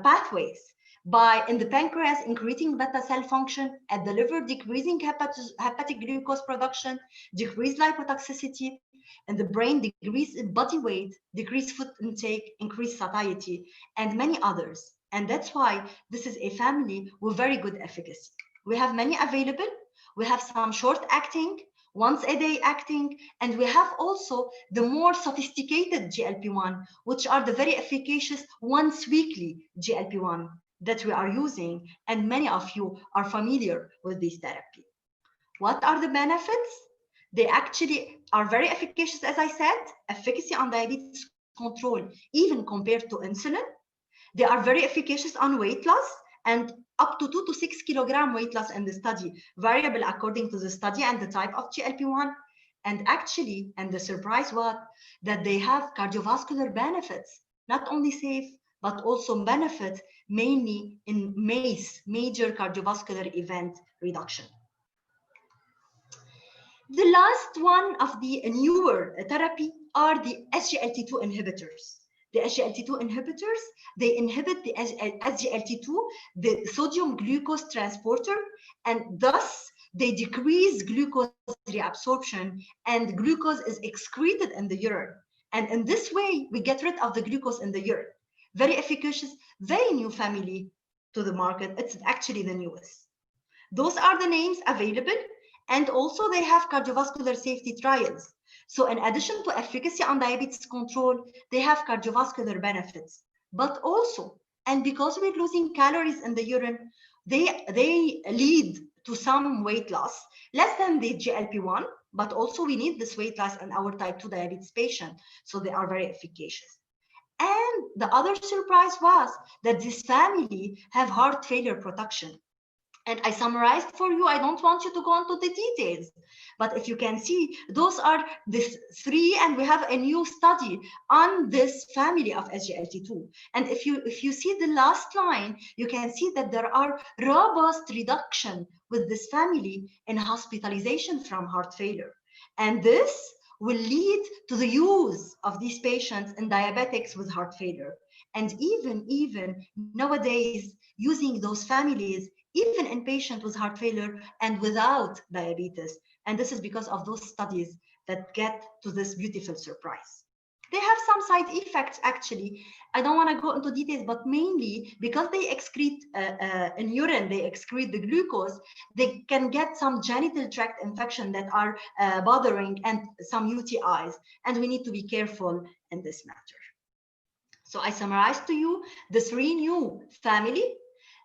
pathways by, in the pancreas, increasing beta cell function, at the liver, decreasing hepatic glucose production, decreased lipotoxicity, and the brain, decrease body weight, decrease food intake, increase satiety, and many others. And that's why this is a family with very good efficacy. We have many available. We have some short acting, once a day acting, and we have also the more sophisticated GLP-1, which are the very efficacious once weekly GLP-1 that we are using, and many of you are familiar with this therapy. What are the benefits? They actually are very efficacious, as I said, efficacy on diabetes control, even compared to insulin. They are very efficacious on weight loss, and up to 2 to 6 kilogram weight loss in the study, variable according to the study and the type of GLP-1. And actually, and the surprise was that they have cardiovascular benefits, not only safe, but also benefit mainly in MACE, major cardiovascular event reduction. The last one of the newer therapy are the SGLT2 inhibitors. The SGLT2 inhibitors, they inhibit the SGLT2, the sodium glucose transporter, and thus they decrease glucose reabsorption, and glucose is excreted in the urine. And in this way, we get rid of the glucose in the urine. Very efficacious, very new family to the market. It's actually the newest. Those are the names available. And also they have cardiovascular safety trials. So in addition to efficacy on diabetes control, they have cardiovascular benefits. But also, and because we're losing calories in the urine, they lead to some weight loss, less than the GLP-1, but also we need this weight loss in our type 2 diabetes patient. So they are very efficacious. And the other surprise was that this family have heart failure protection. And I summarized for you. I don't want you to go into the details, but if you can see, those are the three, and we have a new study on this family of SGLT2. And if you see the last line, you can see that there are robust reduction with this family in hospitalization from heart failure. And this will lead to the use of these patients in diabetics with heart failure. And even nowadays, using those families even in patients with heart failure and without diabetes. And this is because of those studies that get to this beautiful surprise. They have some side effects, actually. I don't want to go into details, but mainly because they excrete in urine, they excrete the glucose, they can get some genital tract infection that are bothering, and some UTIs. And we need to be careful in this matter. So I summarized to you the three new family.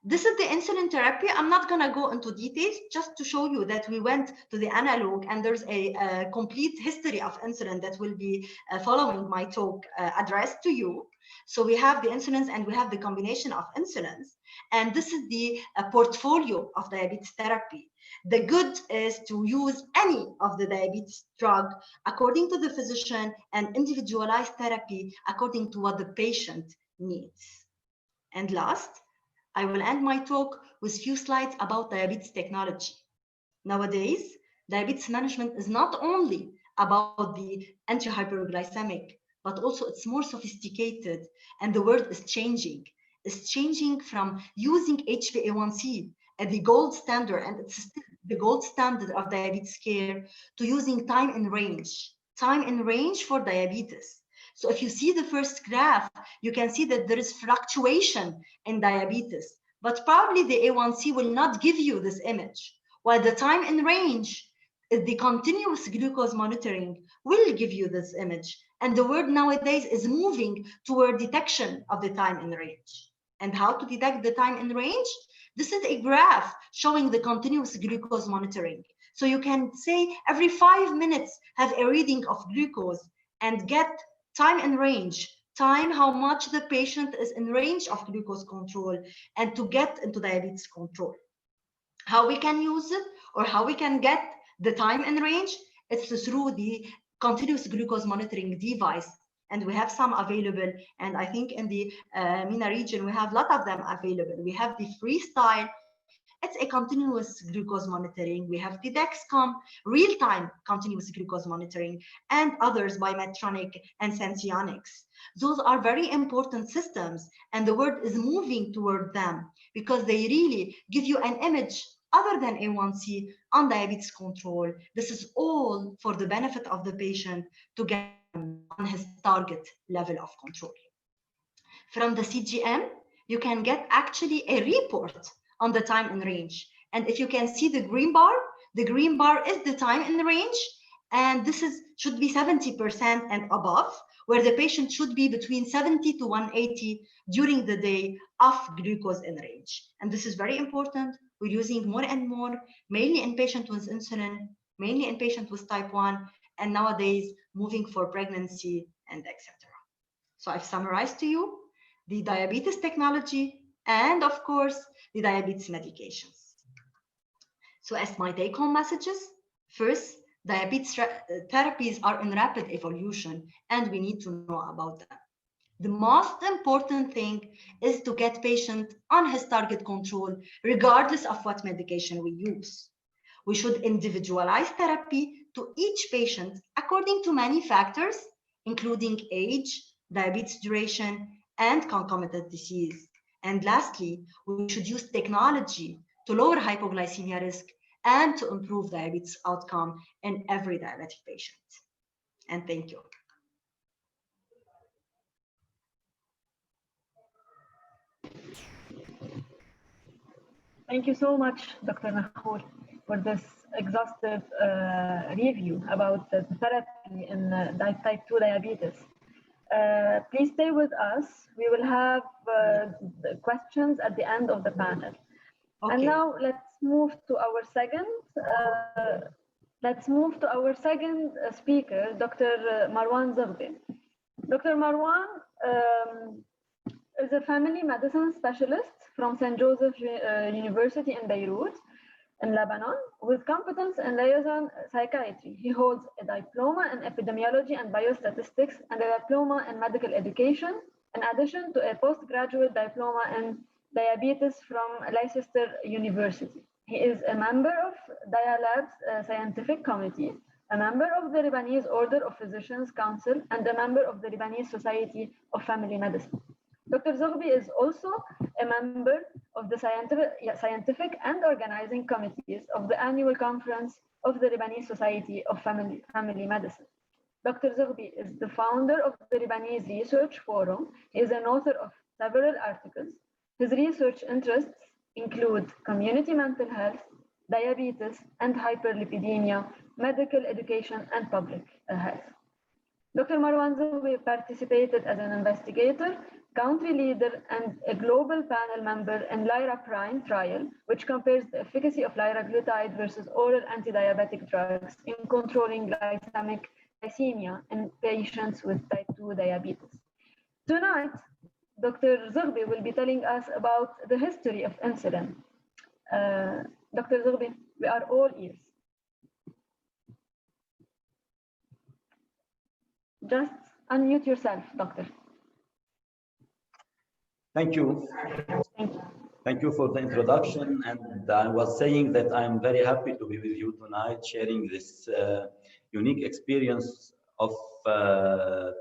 This is the insulin therapy. I'm not going to go into details, just to show you that we went to the analog, and there's a complete history of insulin that will be following my talk addressed to you. So we have the insulins and we have the combination of insulins. And this is the portfolio of diabetes therapy. The good is to use any of the diabetes drug according to the physician, and individualized therapy according to what the patient needs. And last, I will end my talk with a few slides about diabetes technology. Nowadays, diabetes management is not only about the anti-hyperglycemic, but also it's more sophisticated, and the world is changing. It's changing from using HbA1c as the gold standard, and it's still the gold standard of diabetes care, to using time in range for diabetes. So if you see the first graph, you can see that there is fluctuation in diabetes, but probably the A1C will not give you this image, while the time in range, the continuous glucose monitoring will give you this image. And the world nowadays is moving toward detection of the time in range. And how to detect the time in range? This is a graph showing the continuous glucose monitoring. So you can say every 5 minutes have a reading of glucose and get time in range, time how much the patient is in range of glucose control, and to get into diabetes control. How we can use it or how we can get the time in range? It's through the continuous glucose monitoring device. And we have some available. And I think in the MENA region, we have a lot of them available. We have the Freestyle. It's a continuous glucose monitoring. We have the Dexcom, real-time continuous glucose monitoring, and others by Medtronic and Senseonics. Those are very important systems, and the world is moving toward them because they really give you an image other than A1C on diabetes control. This is all for the benefit of the patient to get on his target level of control. From the CGM, you can get actually a report on the time in range. And if you can see the green bar is the time in range. And this should be 70% and above, where the patient should be between 70 to 180 during the day of glucose in range. And this is very important. We're using more and more, mainly in patients with insulin, mainly in patients with type 1, and nowadays moving for pregnancy and etc. So I've summarized to you the diabetes technology and of course the diabetes medications. So as my take-home messages, first, diabetes therapies are in rapid evolution and we need to know about them. The most important thing is to get patient on his target control, regardless of what medication we use. We should individualize therapy to each patient according to many factors, including age, diabetes duration, and concomitant disease. And lastly, we should use technology to lower hypoglycemia risk and to improve diabetes outcome in every diabetic patient. And thank you. Thank you so much, Dr. Nakhour, for this exhaustive review about the therapy in type 2 diabetes. Please stay with us. We will have questions at the end of the panel. Okay. And now let's move to our second speaker, Dr. Marwan Zaghbi. Dr. Marwan is a family medicine specialist from St. Joseph University in Beirut, in Lebanon, with competence in liaison psychiatry. He holds a diploma in epidemiology and biostatistics and a diploma in medical education, in addition to a postgraduate diploma in diabetes from Leicester University. He is a member of Dialab's scientific committee, a member of the Lebanese Order of Physicians Council, and a member of the Lebanese Society of Family Medicine. Dr. Zaghbi is also a member of the scientific and organizing committees of the annual conference of the Lebanese Society of Family Medicine. Dr. Zaghbi is the founder of the Lebanese Research Forum. He is an author of several articles. His research interests include community mental health, diabetes and hyperlipidemia, medical education, and public health. Dr. Marwan Zaghbi participated as an investigator, country leader, and a global panel member in Lyra Prime trial, which compares the efficacy of liraglutide versus oral anti-diabetic drugs in controlling glycemia in patients with type 2 diabetes. Tonight, Dr. Zaghbi will be telling us about the history of insulin. Dr. Zaghbi, we are all ears. Just unmute yourself, doctor. Thank you. Thank you for the introduction. And I was saying that I'm very happy to be with you tonight, sharing this unique experience of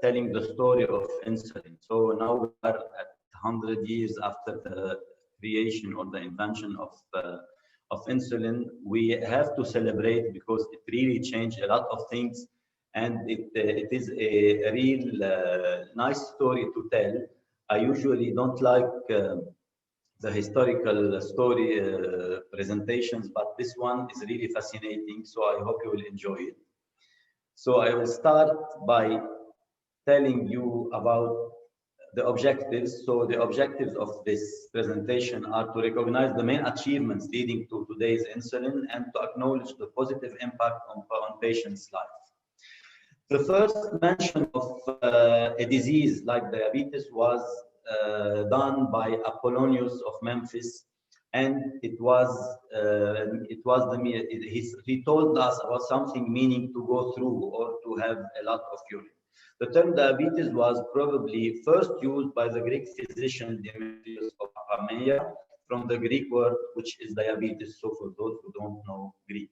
telling the story of insulin. So now we are at 100 years after the creation or the invention of insulin. We have to celebrate because it really changed a lot of things and it is a real nice story to tell. I usually don't like the historical story presentations, but this one is really fascinating, so I hope you will enjoy it. So I will start by telling you about the objectives. So the objectives of this presentation are to recognize the main achievements leading to today's insulin and to acknowledge the positive impact on patients' life. The first mention of a disease like diabetes was done by Apollonius of Memphis, and he told us about something meaning to go through or to have a lot of urine. The term diabetes was probably first used by the Greek physician Demetrius of Apamea from the Greek word which is diabetes, so for those who don't know Greek.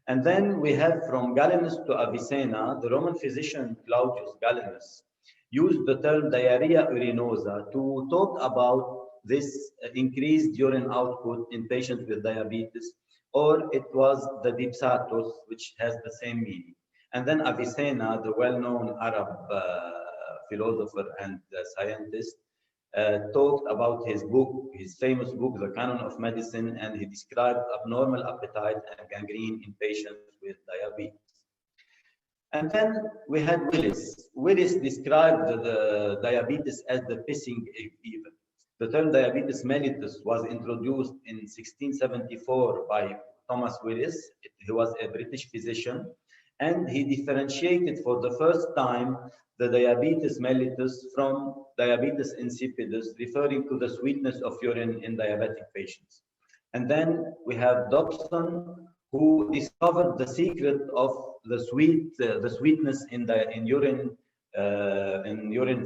And then we have from Galenus to Avicenna, the Roman physician Claudius Galenus used the term diarrhea urinosa to talk about this increased urine output in patients with diabetes, or it was the dipsatus, which has the same meaning. And then Avicenna, the well-known Arab philosopher and scientist, talked about his book, his famous book, The Canon of Medicine, and he described abnormal appetite and gangrene in patients with diabetes. And then we had Willis. Willis described the diabetes as the pissing evil. The term diabetes mellitus was introduced in 1674 by Thomas Willis. He was a British physician, and he differentiated for the first time the diabetes mellitus from diabetes insipidus, referring to the sweetness of urine in diabetic patients. And then we have Dobson, who discovered the secret of the sweetness in urine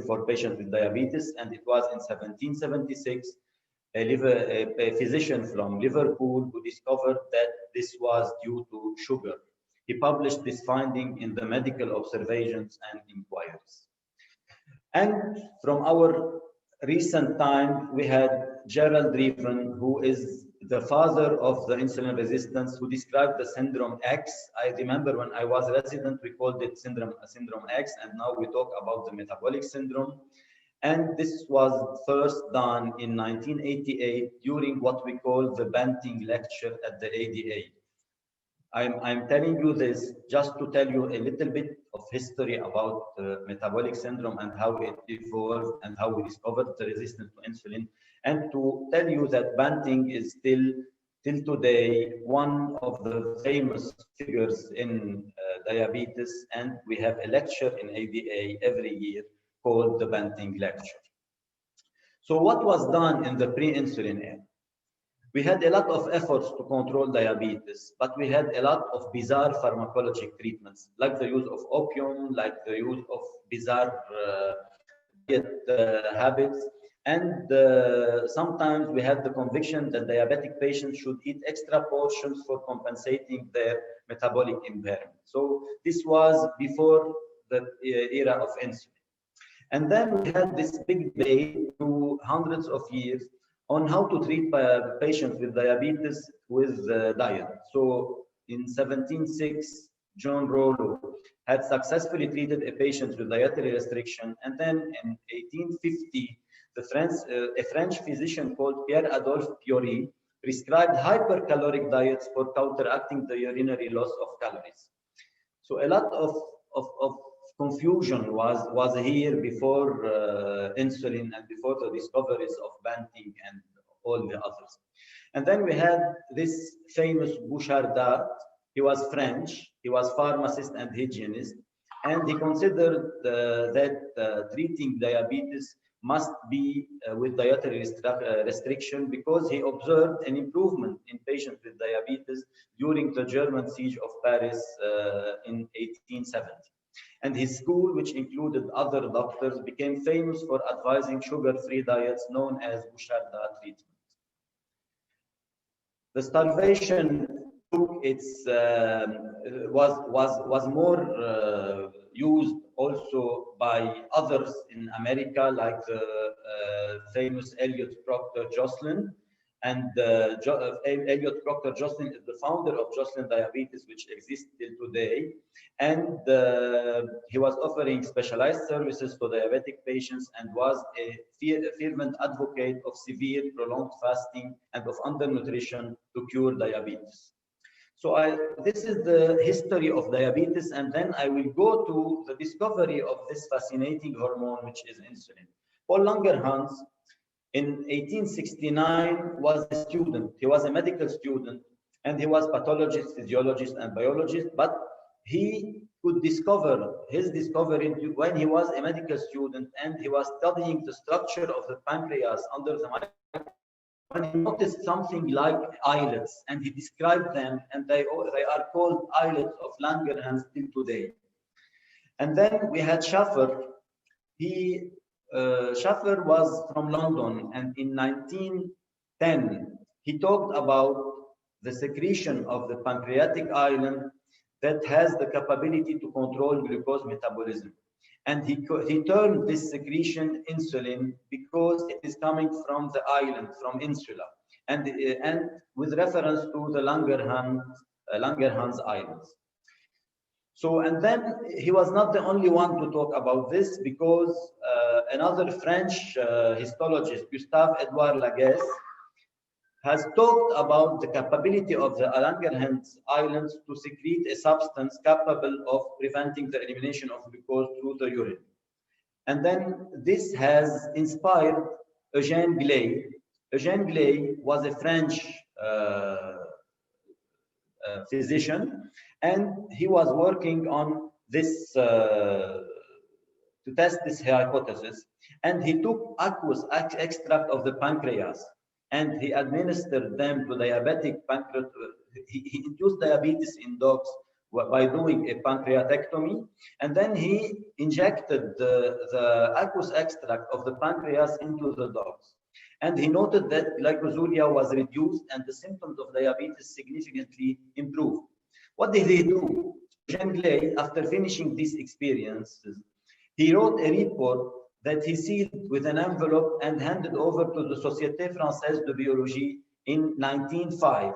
for patients with diabetes, and it was in 1776 a physician from Liverpool who discovered that this was due to sugar. He published this finding in the Medical Observations and Inquiries. And from our recent time, we had Gerald Reaven, who is the father of the insulin resistance, who described the syndrome X. I remember when I was a resident, we called it syndrome X, and now we talk about the metabolic syndrome. And this was first done in 1988 during what we call the Banting lecture at the ADA. I'm telling you this just to tell you a little bit of history about metabolic syndrome and how it evolved and how we discovered the resistance to insulin, and to tell you that Banting is still till today one of the famous figures in diabetes, and we have a lecture in ADA every year called the Banting lecture. So what was done in the pre-insulin era? We had a lot of efforts to control diabetes, but we had a lot of bizarre pharmacologic treatments, like the use of opium, like the use of bizarre diet habits. And sometimes we had the conviction that diabetic patients should eat extra portions for compensating their metabolic impairment. So this was before the era of insulin. And then we had this big debate through hundreds of years on how to treat patients with diabetes with diet. So in 1706, John Rollo had successfully treated a patient with dietary restriction. And then in 1850, a French physician called Pierre-Adolphe Piori prescribed hypercaloric diets for counteracting the urinary loss of calories. So a lot of confusion was here before insulin and before the discoveries of Banting and all the others. And then we had this famous Bouchardart. He was French, he was pharmacist and hygienist, and he considered that treating diabetes must be with dietary restriction, because he observed an improvement in patients with diabetes during the German siege of Paris in 1870. And his school, which included other doctors, became famous for advising sugar-free diets known as Bouchardart treatment. The starvation took its was more used also by others in America, like the famous Elliot Proctor Jocelyn, And Elliot Proctor-Joslin is the founder of Joslin Diabetes, which exists till today. And he was offering specialized services to diabetic patients and was a fervent advocate of severe prolonged fasting and of undernutrition to cure diabetes. So this is the history of diabetes, and then I will go to the discovery of this fascinating hormone, which is insulin. Paul Langerhans in 1869 was a student. He was a medical student, and he was pathologist, physiologist, and biologist, but he could discover his discovery when he was a medical student, and he was studying the structure of the pancreas under the microscope. When he noticed something like islets, and he described them, and they are called islets of Langerhans till today. And then we had Schaffer. Schaffer was from London, and in 1910, he talked about the secretion of the pancreatic island that has the capability to control glucose metabolism. And he termed this secretion insulin because it is coming from the island, from insula, and with reference to the Langerhans Islands. So, and then he was not the only one to talk about this, because another French histologist, Gustave Edouard Laguesse, has talked about the capability of the Langerhans Islands to secrete a substance capable of preventing the elimination of glucose through the urine. And then this has inspired Eugène Gley. Eugène Gley was a French physician, and he was working on this to test this hypothesis. And he took aqueous extract of the pancreas, and he administered them to diabetic pancreas. He induced diabetes in dogs by doing a pancreatectomy, and then he injected the aqueous extract of the pancreas into the dogs. And he noted that glycosuria was reduced and the symptoms of diabetes significantly improved. What did he do? Eugène Gley, after finishing these experiences, he wrote a report that he sealed with an envelope and handed over to the Société Française de Biologie in 1905.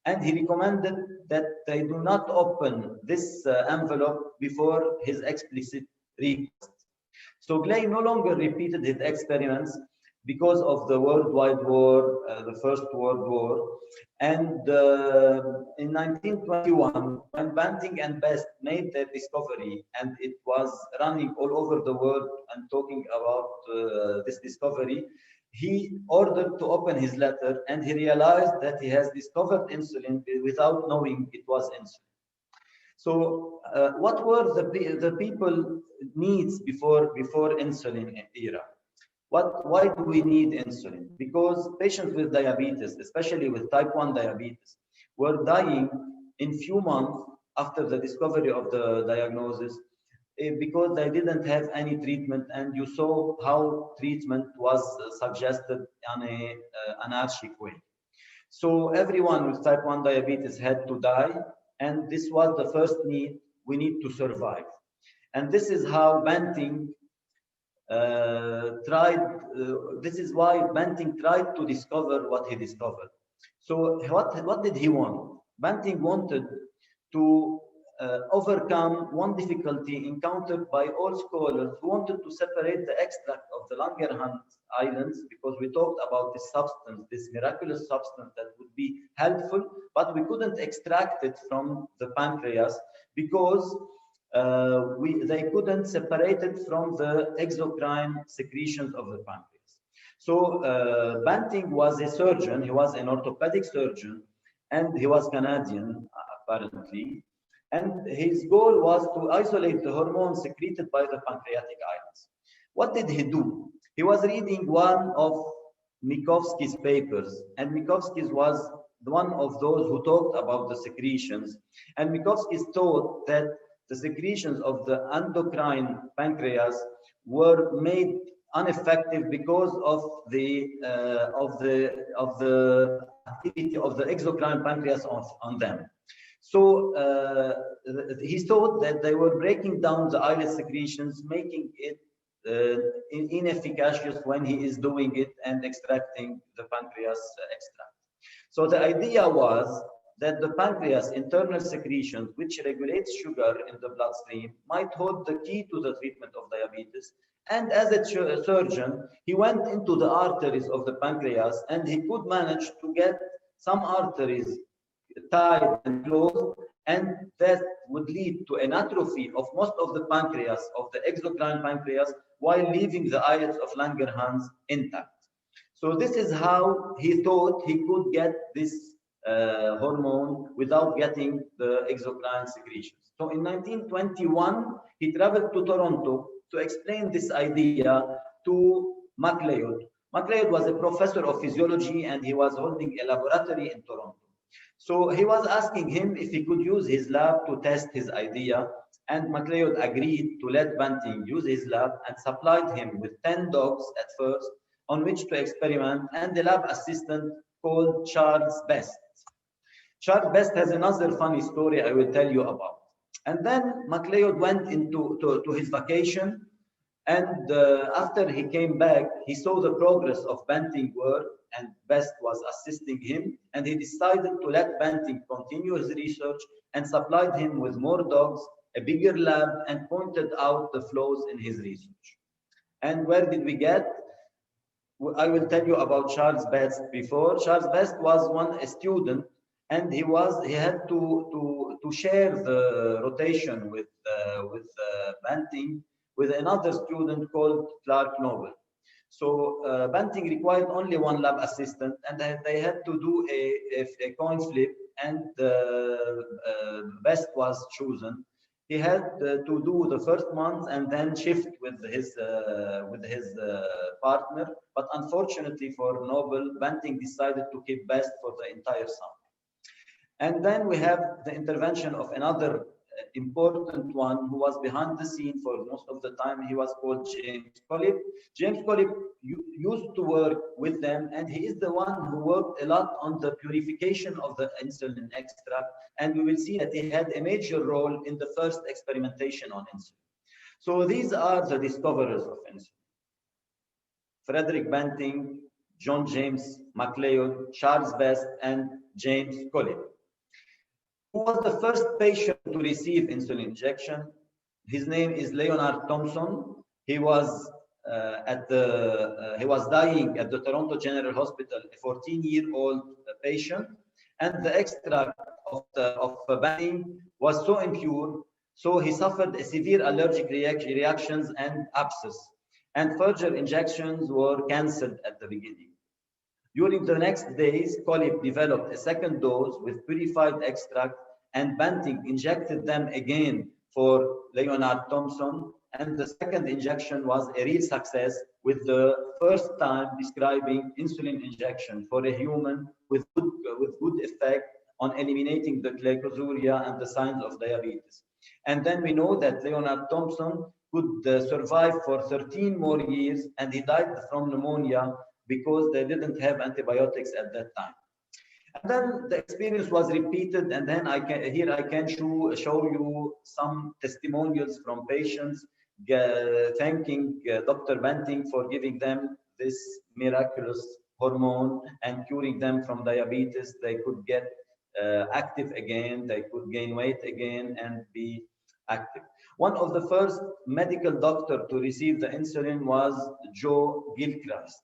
And he recommended that they do not open this envelope before his explicit request. So Gley no longer repeated his experiments because of the World Wide War, the First World War. And in 1921, when Banting and Best made their discovery, and it was running all over the world and talking about this discovery, he ordered to open his letter, and he realized that he has discovered insulin without knowing it was insulin. So what were the people needs before insulin era? Why do we need insulin? Because patients with diabetes, especially with type 1 diabetes, were dying in few months after the discovery of the diagnosis, because they didn't have any treatment, and you saw how treatment was suggested in an anarchic way. So everyone with type 1 diabetes had to die, and this was the first need. We need to survive. And this is how Banting this is why Banting tried to discover what he discovered. So what did he want? Banting wanted to overcome one difficulty encountered by all scholars who wanted to separate the extract of the Langerhans Islands, because we talked about this substance, this miraculous substance that would be helpful, but we couldn't extract it from the pancreas because they couldn't separate it from the exocrine secretions of the pancreas. So Banting was a surgeon. He was an orthopedic surgeon, and he was Canadian, apparently. And his goal was to isolate the hormones secreted by the pancreatic islands. What did he do? He was reading one of Minkowski's papers, and Minkowski was one of those who talked about the secretions. And Minkowski thought that the secretions of the endocrine pancreas were made ineffective because of the activity of the exocrine pancreas on them. So he thought that they were breaking down the islet secretions, making it inefficacious when he is doing it and extracting the pancreas extract. So the idea was that the pancreas internal secretions, which regulates sugar in the bloodstream, might hold the key to the treatment of diabetes. And as a surgeon, he went into the arteries of the pancreas and he could manage to get some arteries tied and closed, and that would lead to an atrophy of most of the pancreas, of the exocrine pancreas, while leaving the islets of Langerhans intact. So this is how he thought he could get this hormone without getting the exocrine secretions. So in 1921, he traveled to Toronto to explain this idea to MacLeod. MacLeod was a professor of physiology and he was holding a laboratory in Toronto. So he was asking him if he could use his lab to test his idea, and MacLeod agreed to let Banting use his lab and supplied him with 10 dogs at first on which to experiment, and the lab assistant called Charles Best. Charles Best has another funny story I will tell you about. And then MacLeod went into his vacation, and after he came back, he saw the progress of Banting work, and Best was assisting him, and he decided to let Banting continue his research and supplied him with more dogs, a bigger lab, and pointed out the flaws in his research. And where did we get? I will tell you about Charles Best before. Charles Best was a student, and he had to share the rotation with Banting with another student called Clark Noble. So Banting required only one lab assistant, and they had to do a coin flip, and Best was chosen. He had to do the first month and then shift with his partner. But unfortunately for Noble, Banting decided to keep Best for the entire summer. And then we have the intervention of another important one who was behind the scene for most of the time. He was called James Collip. James Collip used to work with them, and he is the one who worked a lot on the purification of the insulin extract, and we will see that he had a major role in the first experimentation on insulin. So these are the discoverers of insulin: Frederick Banting, John James MacLeod, Charles Best, and James Collip. Who was the first patient to receive insulin injection? His name is Leonard Thompson. He was dying at the Toronto General Hospital, a 14-year-old patient, and the extract of Banting was so impure, so he suffered a severe allergic reactions and abscess, and further injections were cancelled at the beginning. During the next days, Collip developed a second dose with purified extract, and Banting injected them again for Leonard Thompson, and the second injection was a real success, with the first time describing insulin injection for a human with good effect on eliminating the glycosuria and the signs of diabetes. And then we know that Leonard Thompson could survive for 13 more years, and he died from pneumonia because they didn't have antibiotics at that time. And then the experience was repeated, and then I can show you some testimonials from patients thanking Dr. Banting for giving them this miraculous hormone and curing them from diabetes. They could get active again, they could gain weight again and be active. One of the first medical doctors to receive the insulin was Joe Gilchrist,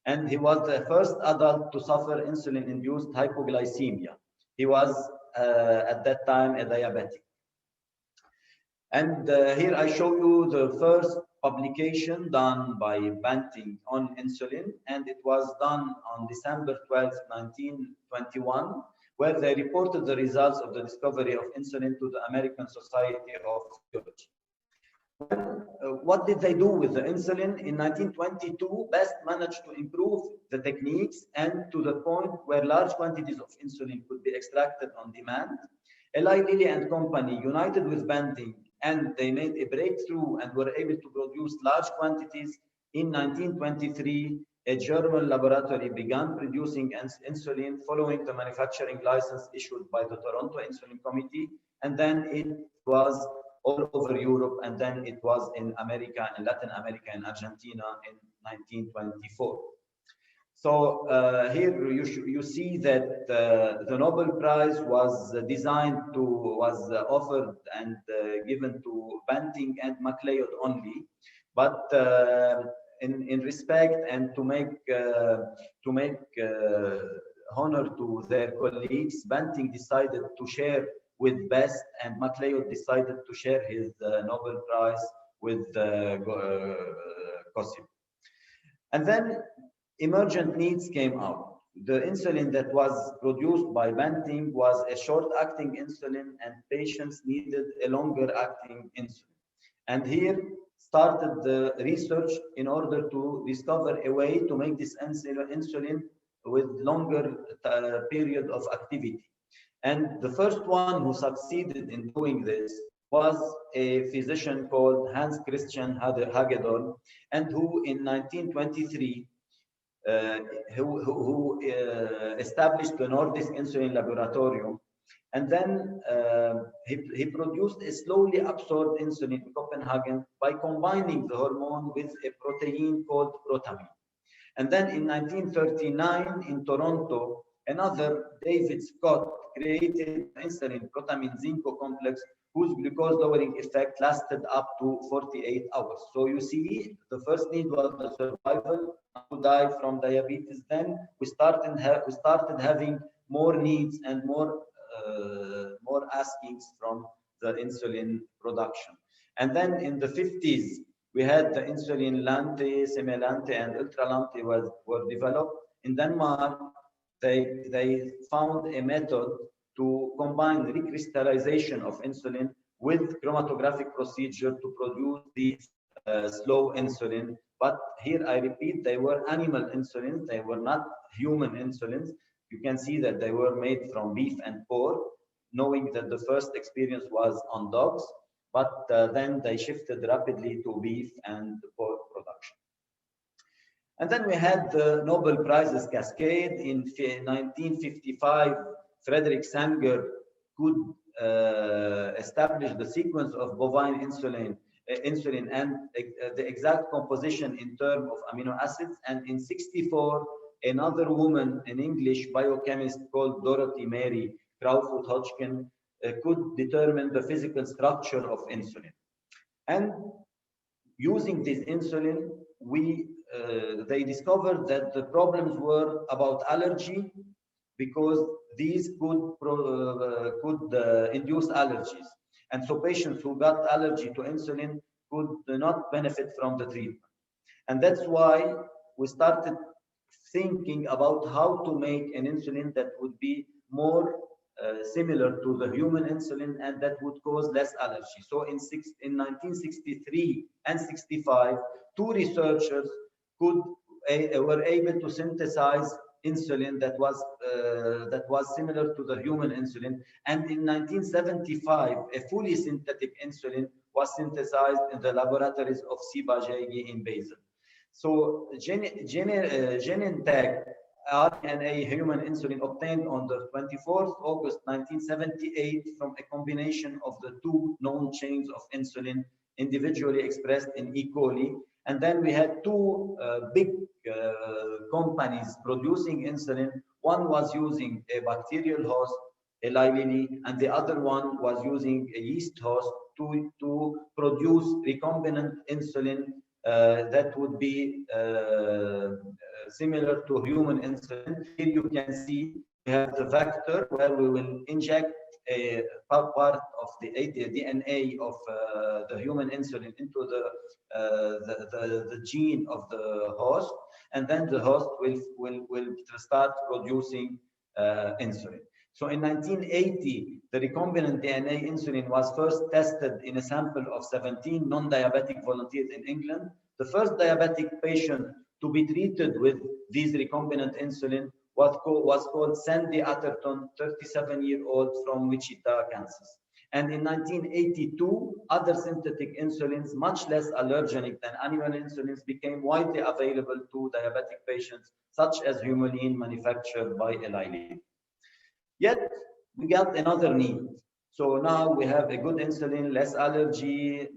and he was the first adult to suffer insulin-induced hypoglycemia. He was at that time a diabetic. And here I show you the first publication done by Banting on insulin, and it was done on December 12, 1921, where they reported the results of the discovery of insulin to the American Society of Physiology. What did they do with the insulin? In 1922, Best managed to improve the techniques, and to the point where large quantities of insulin could be extracted on demand. Eli Lilly and Company united with Banting, and they made a breakthrough and were able to produce large quantities. In 1923, a German laboratory began producing insulin following the manufacturing license issued by the Toronto Insulin Committee, and then it was all over Europe, and then it was in America, in Latin America, in Argentina in 1924. So here you see that the Nobel Prize was offered and given to Banting and MacLeod only, but in respect and to make honor to their colleagues, Banting decided to share with Best, and MacLeod decided to share his Nobel Prize with Kossip. And then emergent needs came out. The insulin that was produced by Banting was a short-acting insulin, and patients needed a longer-acting insulin. And here started the research in order to discover a way to make this insulin with longer period of activity. And the first one who succeeded in doing this was a physician called Hans Christian Hagedorn, and who in 1923 established the Nordisk Insulin Laboratorium. And then he produced a slowly absorbed insulin in Copenhagen by combining the hormone with a protein called protamine. And then in 1939 in Toronto, another David Scott created insulin protamine zinco complex, whose glucose lowering effect lasted up to 48 hours. So you see, the first need was the survival to die from diabetes. Then we started having more needs and more askings from the insulin production. And then in the 50s, we had the insulin Lante, Semilante, and Ultralante were developed. In Denmark, they found a method to combine recrystallization of insulin with chromatographic procedure to produce these slow insulin. But here I repeat, they were animal insulins, they were not human insulins. You can see that they were made from beef and pork, knowing that the first experience was on dogs, but then they shifted rapidly to beef and pork production. And then we had the Nobel Prizes cascade. In 1955, Frederick Sanger could establish the sequence of bovine insulin and the exact composition in terms of amino acids. And in 64, another woman, an English biochemist called Dorothy Mary Crowfoot Hodgkin, could determine the physical structure of insulin. And using this insulin, they discovered that the problems were about allergy, because these could induce allergies. And so patients who got allergy to insulin could not benefit from the treatment. And that's why we started thinking about how to make an insulin that would be more similar to the human insulin and that would cause less allergy. So in 1963 and 65, two researchers were able to synthesize insulin that was similar to the human insulin. And in 1975, a fully synthetic insulin was synthesized in the laboratories of Ciba-Geigy in Basel. So Genentech RNA human insulin obtained on the 24th August 1978 from a combination of the two known chains of insulin individually expressed in E. coli. And then we had two big companies producing insulin. One was using a bacterial host, Eli Lilly, and the other one was using a yeast host to produce recombinant insulin that would be similar to human insulin. Here you can see we have the vector where we will inject a part of the DNA of the human insulin into the gene of the host, and then the host will start producing insulin. So in 1980, the recombinant DNA insulin was first tested in a sample of 17 non-diabetic volunteers in England. The first diabetic patient to be treated with these recombinant insulin was called Sandy Atherton, 37-year-old from Wichita, Kansas. And in 1982, other synthetic insulins, much less allergenic than animal insulins, became widely available to diabetic patients, such as Humulin, manufactured by Eli Lilly. Yet, we got another need. So now we have a good insulin, less allergy,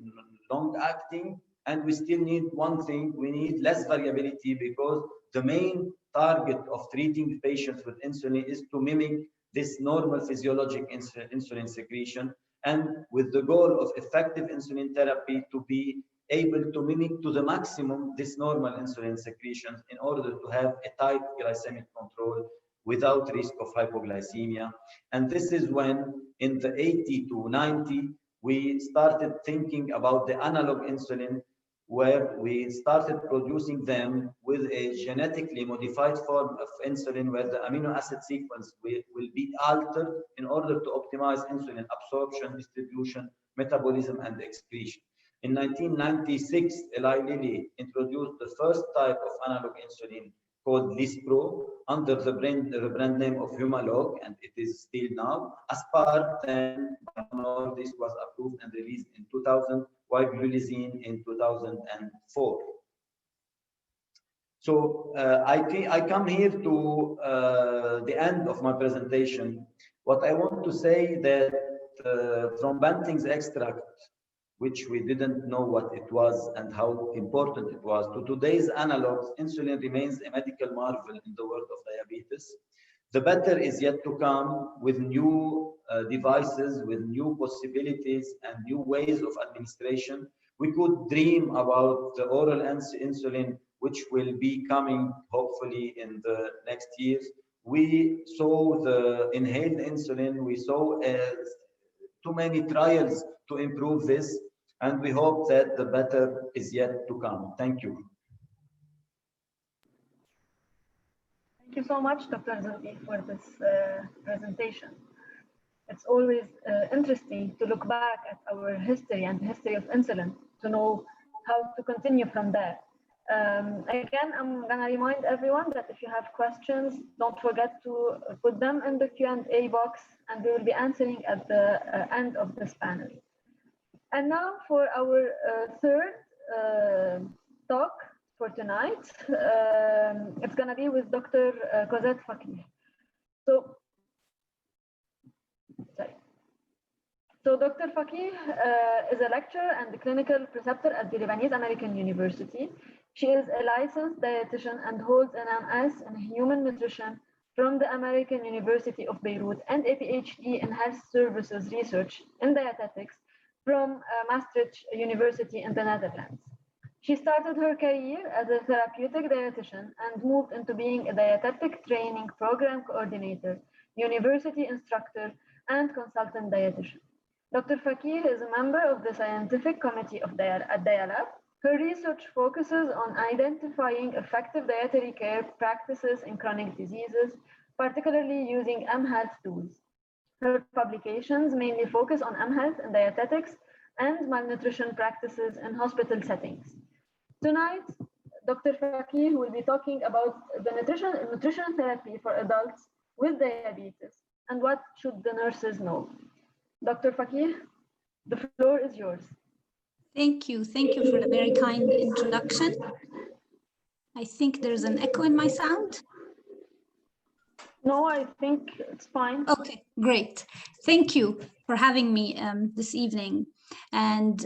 long-acting, and we still need one thing. We need less variability, because the main target of treating patients with insulin is to mimic this normal physiologic insulin secretion, and with the goal of effective insulin therapy to be able to mimic to the maximum this normal insulin secretion in order to have a tight glycemic control without risk of hypoglycemia. And this is when in the 80 to 90, we started thinking about the analog insulin, where we started producing them with a genetically modified form of insulin where the amino acid sequence will be altered in order to optimize insulin absorption, distribution, metabolism, and excretion. In 1996, Eli Lilly introduced the first type of analog insulin called Lispro under the brand name of Humalog, and it is still now. Aspart then this was approved and released in 2000, while Glulisine in 2004. So I come here to the end of my presentation. What I want to say that from Banting's extract, which we didn't know what it was and how important it was, to today's analogs, insulin remains a medical marvel in the world of diabetes. The better is yet to come with new devices, with new possibilities and new ways of administration. We could dream about the oral insulin, which will be coming hopefully in the next years. We saw the inhaled insulin, we saw too many trials to improve this, and we hope that the better is yet to come. Thank you. Thank you so much, Dr. Zerbi, for this presentation. It's always interesting to look back at our history and the history of insulin to know how to continue from there. Again, I'm gonna remind everyone that if you have questions, don't forget to put them in the Q&A box, and we will be answering at the end of this panel. And now for our third talk for tonight, it's gonna be with Dr. Cosette Fakih. So Dr. Fakih is a lecturer and a clinical preceptor at the Lebanese American University. She is a licensed dietitian and holds an MS in human nutrition from the American University of Beirut and a PhD in health services research in dietetics from Maastricht University in the Netherlands. She started her career as a therapeutic dietitian and moved into being a dietetic training program coordinator, university instructor, and consultant dietitian. Dr. Fakih is a member of the scientific committee of at Dialab. Her research focuses on identifying effective dietary care practices in chronic diseases, particularly using mHealth tools. Her publications mainly focus on mHealth and dietetics and malnutrition practices in hospital settings. Tonight, Dr. Fakih will be talking about the nutrition therapy for adults with diabetes and what should the nurses know. Dr. Fakih, the floor is yours. Thank you. Thank you for the very kind introduction. I think there's an echo in my sound. No, I think it's fine. Okay, great. Thank you for having me this evening. And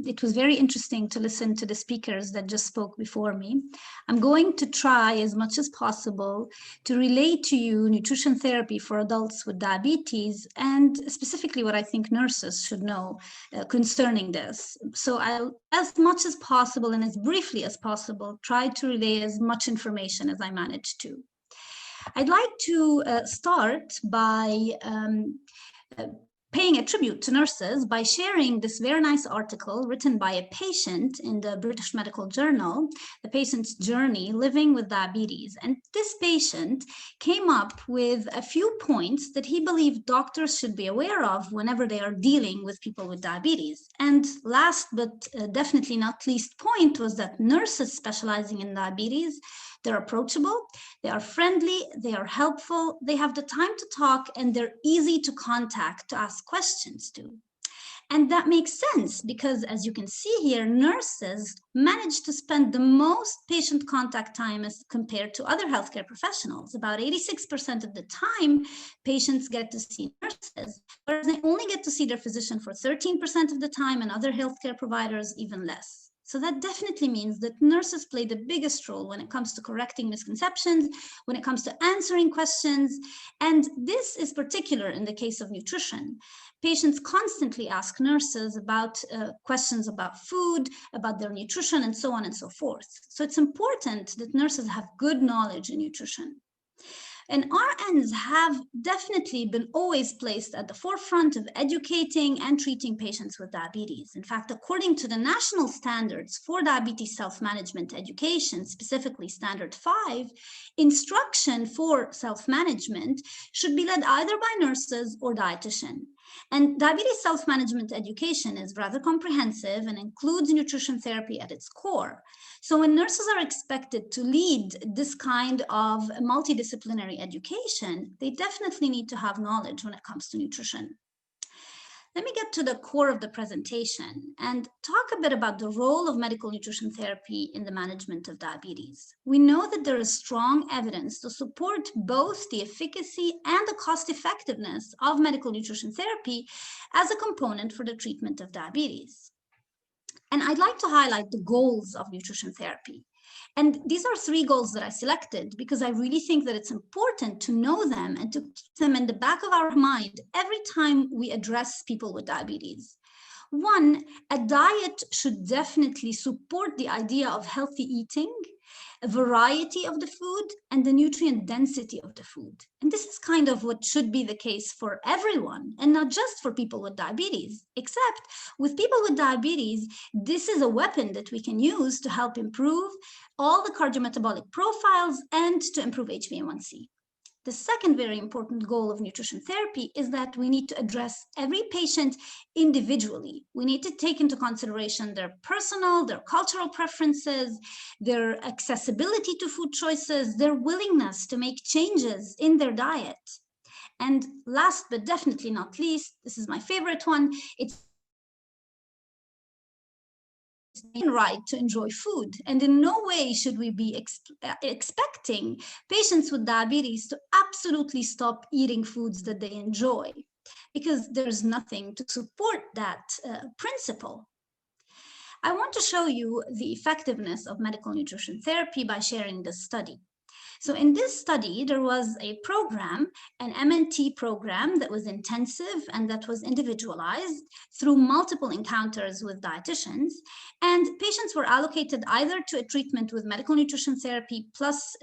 it was very interesting to listen to the speakers that just spoke before me. I'm going to try as much as possible to relate to you nutrition therapy for adults with diabetes and specifically what I think nurses should know concerning this. So I'll, as much as possible and as briefly as possible, try to relay as much information as I manage to. I'd like to start by paying a tribute to nurses by sharing this very nice article written by a patient in the British Medical Journal, the patient's journey living with diabetes. And this patient came up with a few points that he believed doctors should be aware of whenever they are dealing with people with diabetes. And last but definitely not least point was that nurses specializing in diabetes, they're approachable, they are friendly, they are helpful, they have the time to talk, and they're easy to contact to ask questions to. And that makes sense because, as you can see here, nurses manage to spend the most patient contact time as compared to other healthcare professionals. About 86% of the time, patients get to see nurses, whereas they only get to see their physician for 13% of the time, and other healthcare providers even less. So that definitely means that nurses play the biggest role when it comes to correcting misconceptions, when it comes to answering questions. And this is particular in the case of nutrition. Patients constantly ask nurses about questions about food, about their nutrition, and so on and so forth. So it's important that nurses have good knowledge in nutrition. And RNs have definitely been always placed at the forefront of educating and treating patients with diabetes. In fact, according to the national standards for diabetes self-management education, specifically Standard 5, instruction for self-management should be led either by nurses or dietitian. And diabetes self-management education is rather comprehensive and includes nutrition therapy at its core. So when nurses are expected to lead this kind of multidisciplinary education, they definitely need to have knowledge when it comes to nutrition. Let me get to the core of the presentation and talk a bit about the role of medical nutrition therapy in the management of diabetes. We know that there is strong evidence to support both the efficacy and the cost effectiveness of medical nutrition therapy as a component for the treatment of diabetes. And I'd like to highlight the goals of nutrition therapy. And these are 3 goals that I selected because I really think that it's important to know them and to keep them in the back of our mind every time we address people with diabetes. 1, a diet should definitely support the idea of healthy eating, a variety of the food, and the nutrient density of the food. And this is kind of what should be the case for everyone, and not just for people with diabetes, except with people with diabetes, this is a weapon that we can use to help improve all the cardiometabolic profiles and to improve HbA1c. The second very important goal of nutrition therapy is that we need to address every patient individually. We need to take into consideration their personal, their cultural preferences, their accessibility to food choices, their willingness to make changes in their diet. And last but definitely not least, this is my favorite one, it's right to enjoy food, and in no way should we be expecting patients with diabetes to absolutely stop eating foods that they enjoy, because there's nothing to support that principle. I want to show you the effectiveness of medical nutrition therapy by sharing this study. So in this study, there was a program, an MNT program that was intensive and that was individualized through multiple encounters with dietitians. And patients were allocated either to a treatment with medical nutrition therapy plus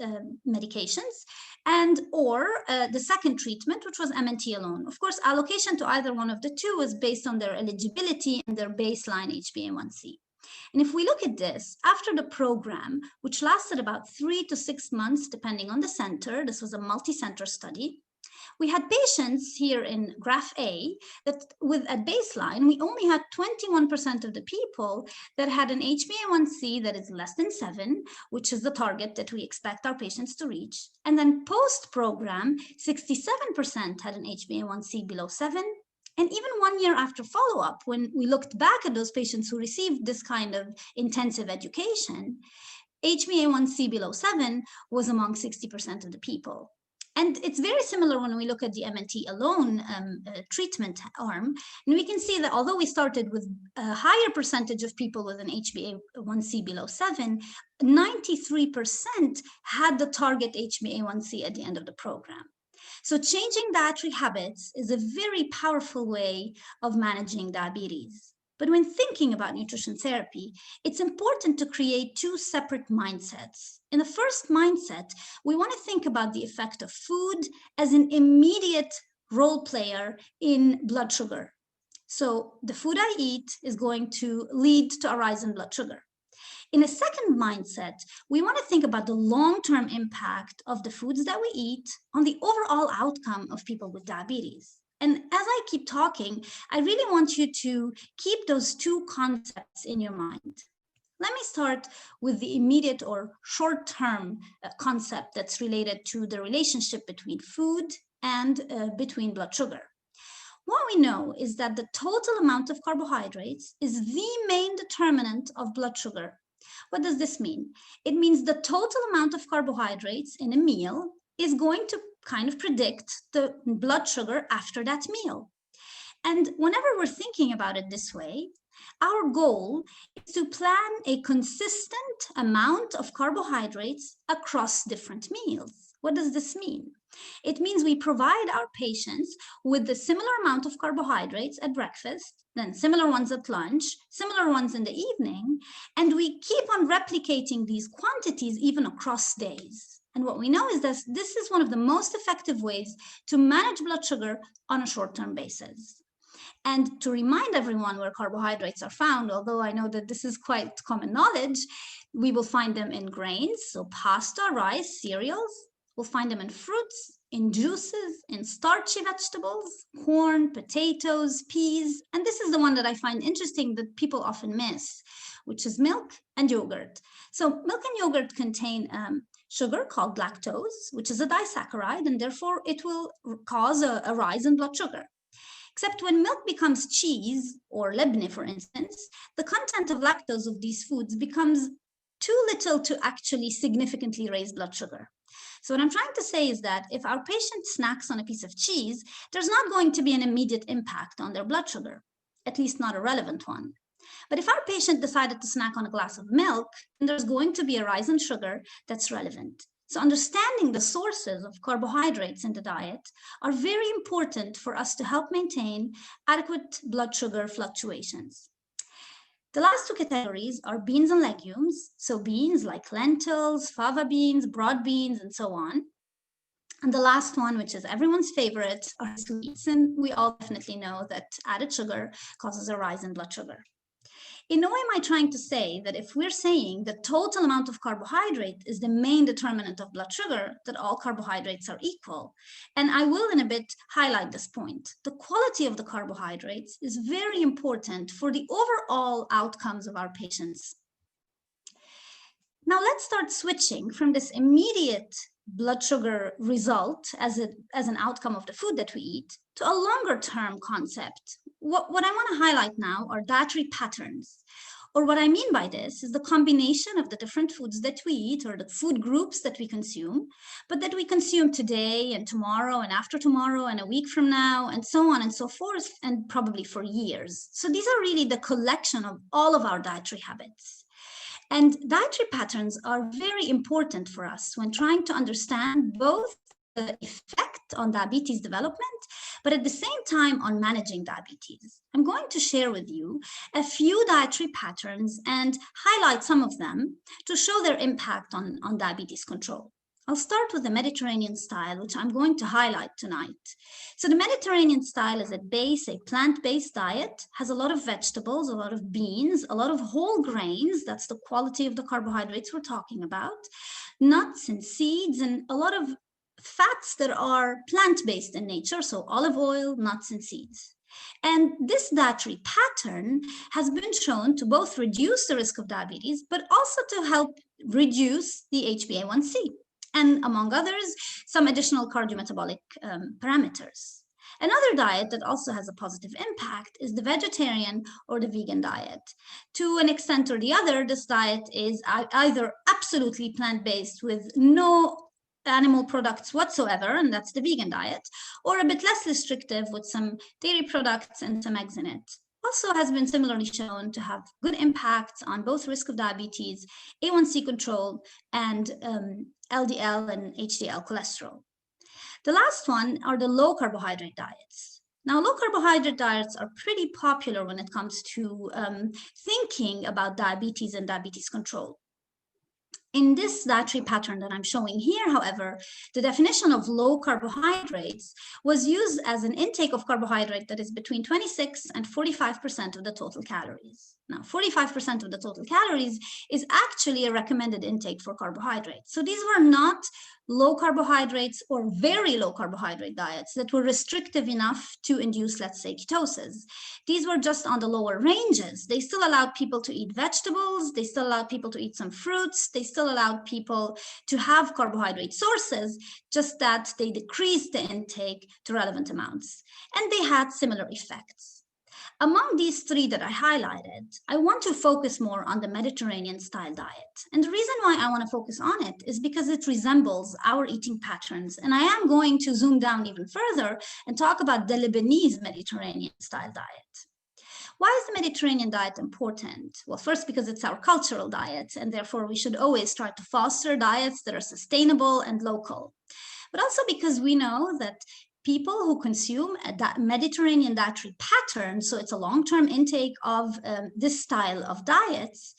medications, and or the second treatment, which was MNT alone. Of course, allocation to either one of the two was based on their eligibility and their baseline HbA1c. And if we look at this, after the program, which lasted about 3 to 6 months, depending on the center, this was a multi-center study, we had patients here in graph A that with a baseline, we only had 21% of the people that had an HbA1c that is less than 7, which is the target that we expect our patients to reach. And then post-program, 67% had an HbA1c below 7. And even 1 year after follow-up, when we looked back at those patients who received this kind of intensive education, HbA1c below 7 was among 60% of the people. And it's very similar when we look at the MNT alone treatment arm. And we can see that although we started with a higher percentage of people with an HbA1c below 7, 93% had the target HbA1c at the end of the program. So changing dietary habits is a very powerful way of managing diabetes. But when thinking about nutrition therapy, it's important to create 2 separate mindsets. In the first mindset, we want to think about the effect of food as an immediate role player in blood sugar. So the food I eat is going to lead to a rise in blood sugar. In a second mindset, we want to think about the long-term impact of the foods that we eat on the overall outcome of people with diabetes. And as I keep talking, I really want you to keep those 2 concepts in your mind. Let me start with the immediate or short-term concept that's related to the relationship between food and between blood sugar. What we know is that the total amount of carbohydrates is the main determinant of blood sugar. What does this mean? It means the total amount of carbohydrates in a meal is going to kind of predict the blood sugar after that meal. And whenever we're thinking about it this way, Our goal is to plan a consistent amount of carbohydrates across different meals. What does this mean? It means we provide our patients with the similar amount of carbohydrates at breakfast, then similar ones at lunch, similar ones in the evening, and we keep on replicating these quantities even across days. And what we know is that this is one of the most effective ways to manage blood sugar on a short-term basis. And to remind everyone where carbohydrates are found, although I know that this is quite common knowledge, we will find them in grains, so pasta, rice, cereals. We'll find them in fruits, in juices, in starchy vegetables, corn, potatoes, peas. And this is the one that I find interesting that people often miss, which is milk and yogurt. So milk and yogurt contain sugar called lactose, which is a disaccharide, and therefore it will cause a rise in blood sugar. Except when milk becomes cheese or lebne, for instance, the content of lactose of these foods becomes too little to actually significantly raise blood sugar. So what I'm trying to say is that if our patient snacks on a piece of cheese, there's not going to be an immediate impact on their blood sugar, at least not a relevant one. But if our patient decided to snack on a glass of milk, then there's going to be a rise in sugar that's relevant. So understanding the sources of carbohydrates in the diet are very important for us to help maintain adequate blood sugar fluctuations. The last two categories are beans and legumes. So beans like lentils, fava beans, broad beans, and so on. And the last one, which is everyone's favorite, are sweets. And we all definitely know that added sugar causes a rise in blood sugar. In no way am I trying to say that if we're saying the total amount of carbohydrate is the main determinant of blood sugar, that all carbohydrates are equal. And I will in a bit highlight this point. The quality of the carbohydrates is very important for the overall outcomes of our patients. Now let's start switching from this immediate blood sugar result as an outcome of the food that we eat to a longer term concept. What I want to highlight now are dietary patterns. Or what I mean by this is the combination of the different foods that we eat or the food groups that we consume, but that we consume today and tomorrow and after tomorrow and a week from now and so on and so forth, and probably for years. So these are really the collection of all of our dietary habits. And dietary patterns are very important for us when trying to understand both the effect on diabetes development, but at the same time on managing diabetes. I'm going to share with you a few dietary patterns and highlight some of them to show their impact on diabetes control. I'll start with the Mediterranean style, which I'm going to highlight tonight. So the Mediterranean style is at base a plant-based diet, has a lot of vegetables, a lot of beans, a lot of whole grains, that's the quality of the carbohydrates we're talking about, nuts and seeds, and a lot of fats that are plant-based in nature, so olive oil, nuts, and seeds. And this dietary pattern has been shown to both reduce the risk of diabetes, but also to help reduce the HbA1c, and among others, some additional cardiometabolic parameters. Another diet that also has a positive impact is the vegetarian or the vegan diet. To an extent or the other, this diet is either absolutely plant-based with no animal products whatsoever, and that's the vegan diet, or a bit less restrictive with some dairy products and some eggs in it. Also has been similarly shown to have good impacts on both risk of diabetes, A1C control, and LDL and HDL cholesterol. The last one are the low carbohydrate diets. Now, low carbohydrate diets are pretty popular when it comes to thinking about diabetes and diabetes control. In this dietary pattern that I'm showing here, however, the definition of low carbohydrates was used as an intake of carbohydrate that is between 26 and 45% of the total calories. Now, 45% of the total calories is actually a recommended intake for carbohydrates. So these were not low carbohydrates or very low carbohydrate diets that were restrictive enough to induce, let's say, ketosis. These were just on the lower ranges. They still allowed people to eat vegetables. They still allowed people to eat some fruits. They still allowed people to have carbohydrate sources, just that they decreased the intake to relevant amounts. And they had similar effects. Among these three that I highlighted, I want to focus more on the Mediterranean style diet. And the reason why I want to focus on it is because it resembles our eating patterns. And I am going to zoom down even further and talk about the Lebanese Mediterranean style diet. Why is the Mediterranean diet important? Well, first, because it's our cultural diet, and therefore we should always try to foster diets that are sustainable and local. But also because we know that people who consume a Mediterranean dietary pattern, so it's a long-term intake of this style of diets,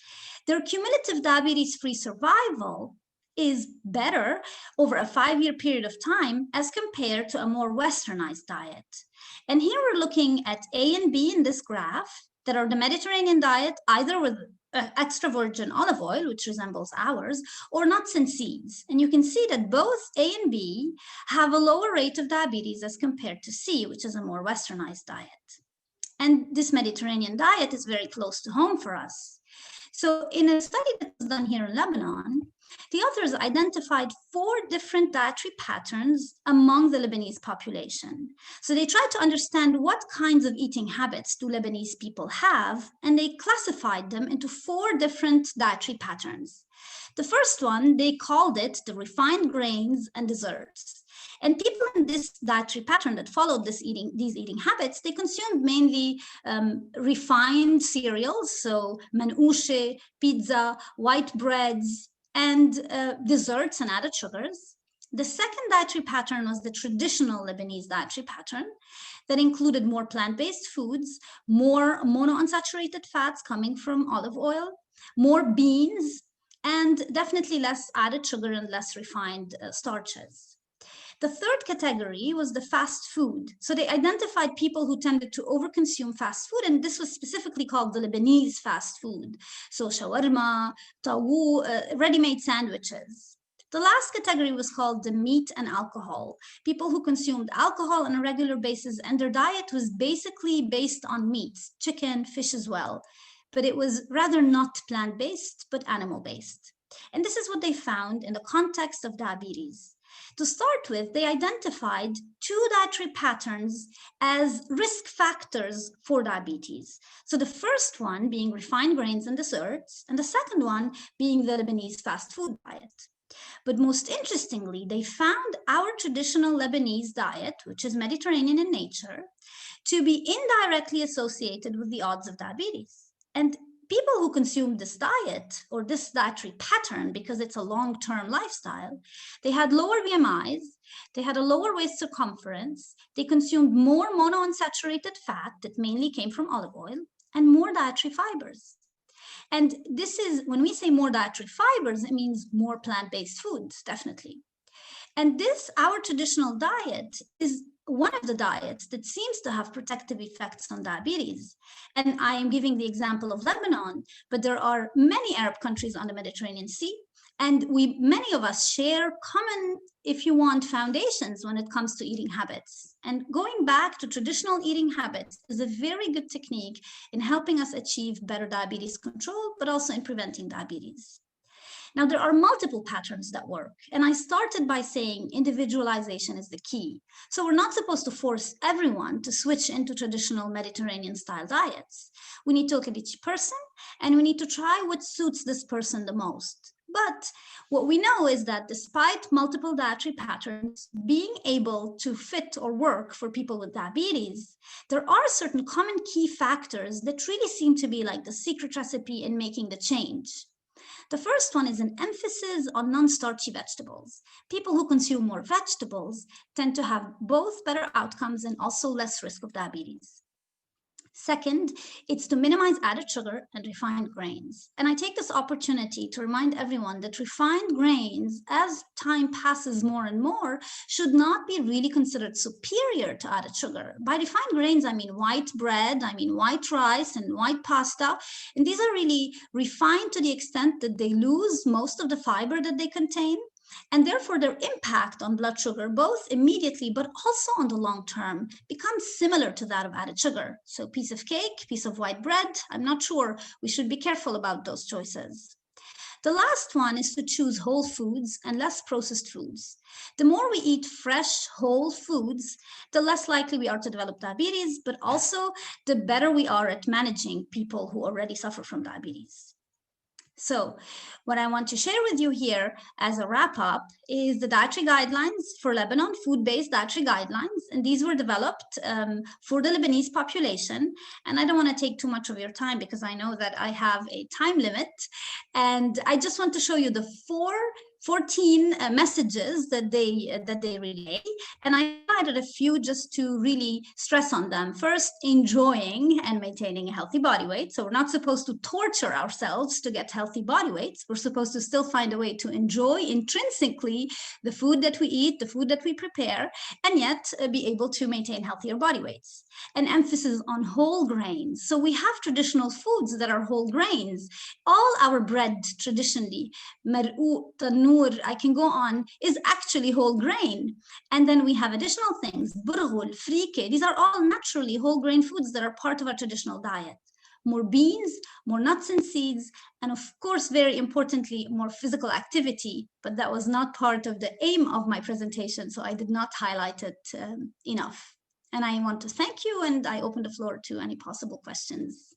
their cumulative diabetes-free survival is better over a 5-year period of time as compared to a more westernized diet. And here we're looking at A and B in this graph that are the Mediterranean diet, either with extra virgin olive oil, which resembles ours, or nuts and seeds. And you can see that both A and B have a lower rate of diabetes as compared to C, which is a more westernized diet. And this Mediterranean diet is very close to home for us. So in a study that was done here in Lebanon, the authors identified 4 different dietary patterns among the Lebanese population. So they tried to understand what kinds of eating habits do Lebanese people have, and they classified them into 4 different dietary patterns. The first one, they called it the refined grains and desserts. And people in this dietary pattern that followed these eating habits, they consumed mainly refined cereals, so manouche, pizza, white breads, and desserts and added sugars. The second dietary pattern was the traditional Lebanese dietary pattern that included more plant-based foods, more monounsaturated fats coming from olive oil, more beans, and definitely less added sugar and less refined starches. The third category was the fast food. So they identified people who tended to overconsume fast food, and this was specifically called the Lebanese fast food. So shawarma, tawu, ready-made sandwiches. The last category was called the meat and alcohol. People who consumed alcohol on a regular basis, and their diet was basically based on meats, chicken, fish as well. But it was rather not plant-based, but animal-based. And this is what they found in the context of diabetes. To start with, they identified 2 dietary patterns as risk factors for diabetes. So the first one being refined grains and desserts, and the second one being the Lebanese fast food diet. But most interestingly, they found our traditional Lebanese diet, which is Mediterranean in nature, to be indirectly associated with the odds of diabetes. And people who consume this diet or this dietary pattern, because it's a long-term lifestyle, they had lower BMIs, they had a lower waist circumference, they consumed more monounsaturated fat that mainly came from olive oil, and more dietary fibers. And this is, when we say more dietary fibers, it means more plant-based foods, definitely. And this, our traditional diet, is one of the diets that seems to have protective effects on diabetes. And I am giving the example of Lebanon, but there are many Arab countries on the Mediterranean Sea, and many of us share common, if you want, foundations when it comes to eating habits. And going back to traditional eating habits is a very good technique in helping us achieve better diabetes control, but also in preventing diabetes. Now, there are multiple patterns that work, and I started by saying individualization is the key. So we're not supposed to force everyone to switch into traditional Mediterranean style diets. We need to look at each person, and we need to try what suits this person the most. But what we know is that despite multiple dietary patterns being able to fit or work for people with diabetes, there are certain common key factors that really seem to be like the secret recipe in making the change. The first one is an emphasis on non-starchy vegetables. People who consume more vegetables tend to have both better outcomes and also less risk of diabetes. Second, it's to minimize added sugar and refined grains. And I take this opportunity to remind everyone that refined grains, as time passes more and more, should not be really considered superior to added sugar. By refined grains, I mean white bread, I mean white rice and white pasta. And these are really refined to the extent that they lose most of the fiber that they contain. And therefore, their impact on blood sugar, both immediately but also on the long term, becomes similar to that of added sugar. So piece of cake, piece of white bread, I'm not sure. We should be careful about those choices. The last one is to choose whole foods and less processed foods. The more we eat fresh, whole foods, the less likely we are to develop diabetes, but also the better we are at managing people who already suffer from diabetes. So what I want to share with you here as a wrap up is the dietary guidelines for Lebanon, food-based dietary guidelines. And these were developed for the Lebanese population. And I don't want to take too much of your time because I know that I have a time limit. And I just want to show you the 14 messages that they relay, and I added a few just to really stress on them. First, enjoying and maintaining a healthy body weight. So we're not supposed to torture ourselves to get healthy body weights. We're supposed to still find a way to enjoy intrinsically the food that we eat, the food that we prepare, and yet be able to maintain healthier body weights. An emphasis on whole grains. So we have traditional foods that are whole grains. All our bread traditionally, mar'ou, tanur, I can go on, is actually whole grain. And then we have additional things, burghul, frike. These are all naturally whole grain foods that are part of our traditional diet. More beans, more nuts and seeds, and of course, very importantly, more physical activity. But that was not part of the aim of my presentation, so I did not highlight it enough. And I want to thank you, and I open the floor to any possible questions.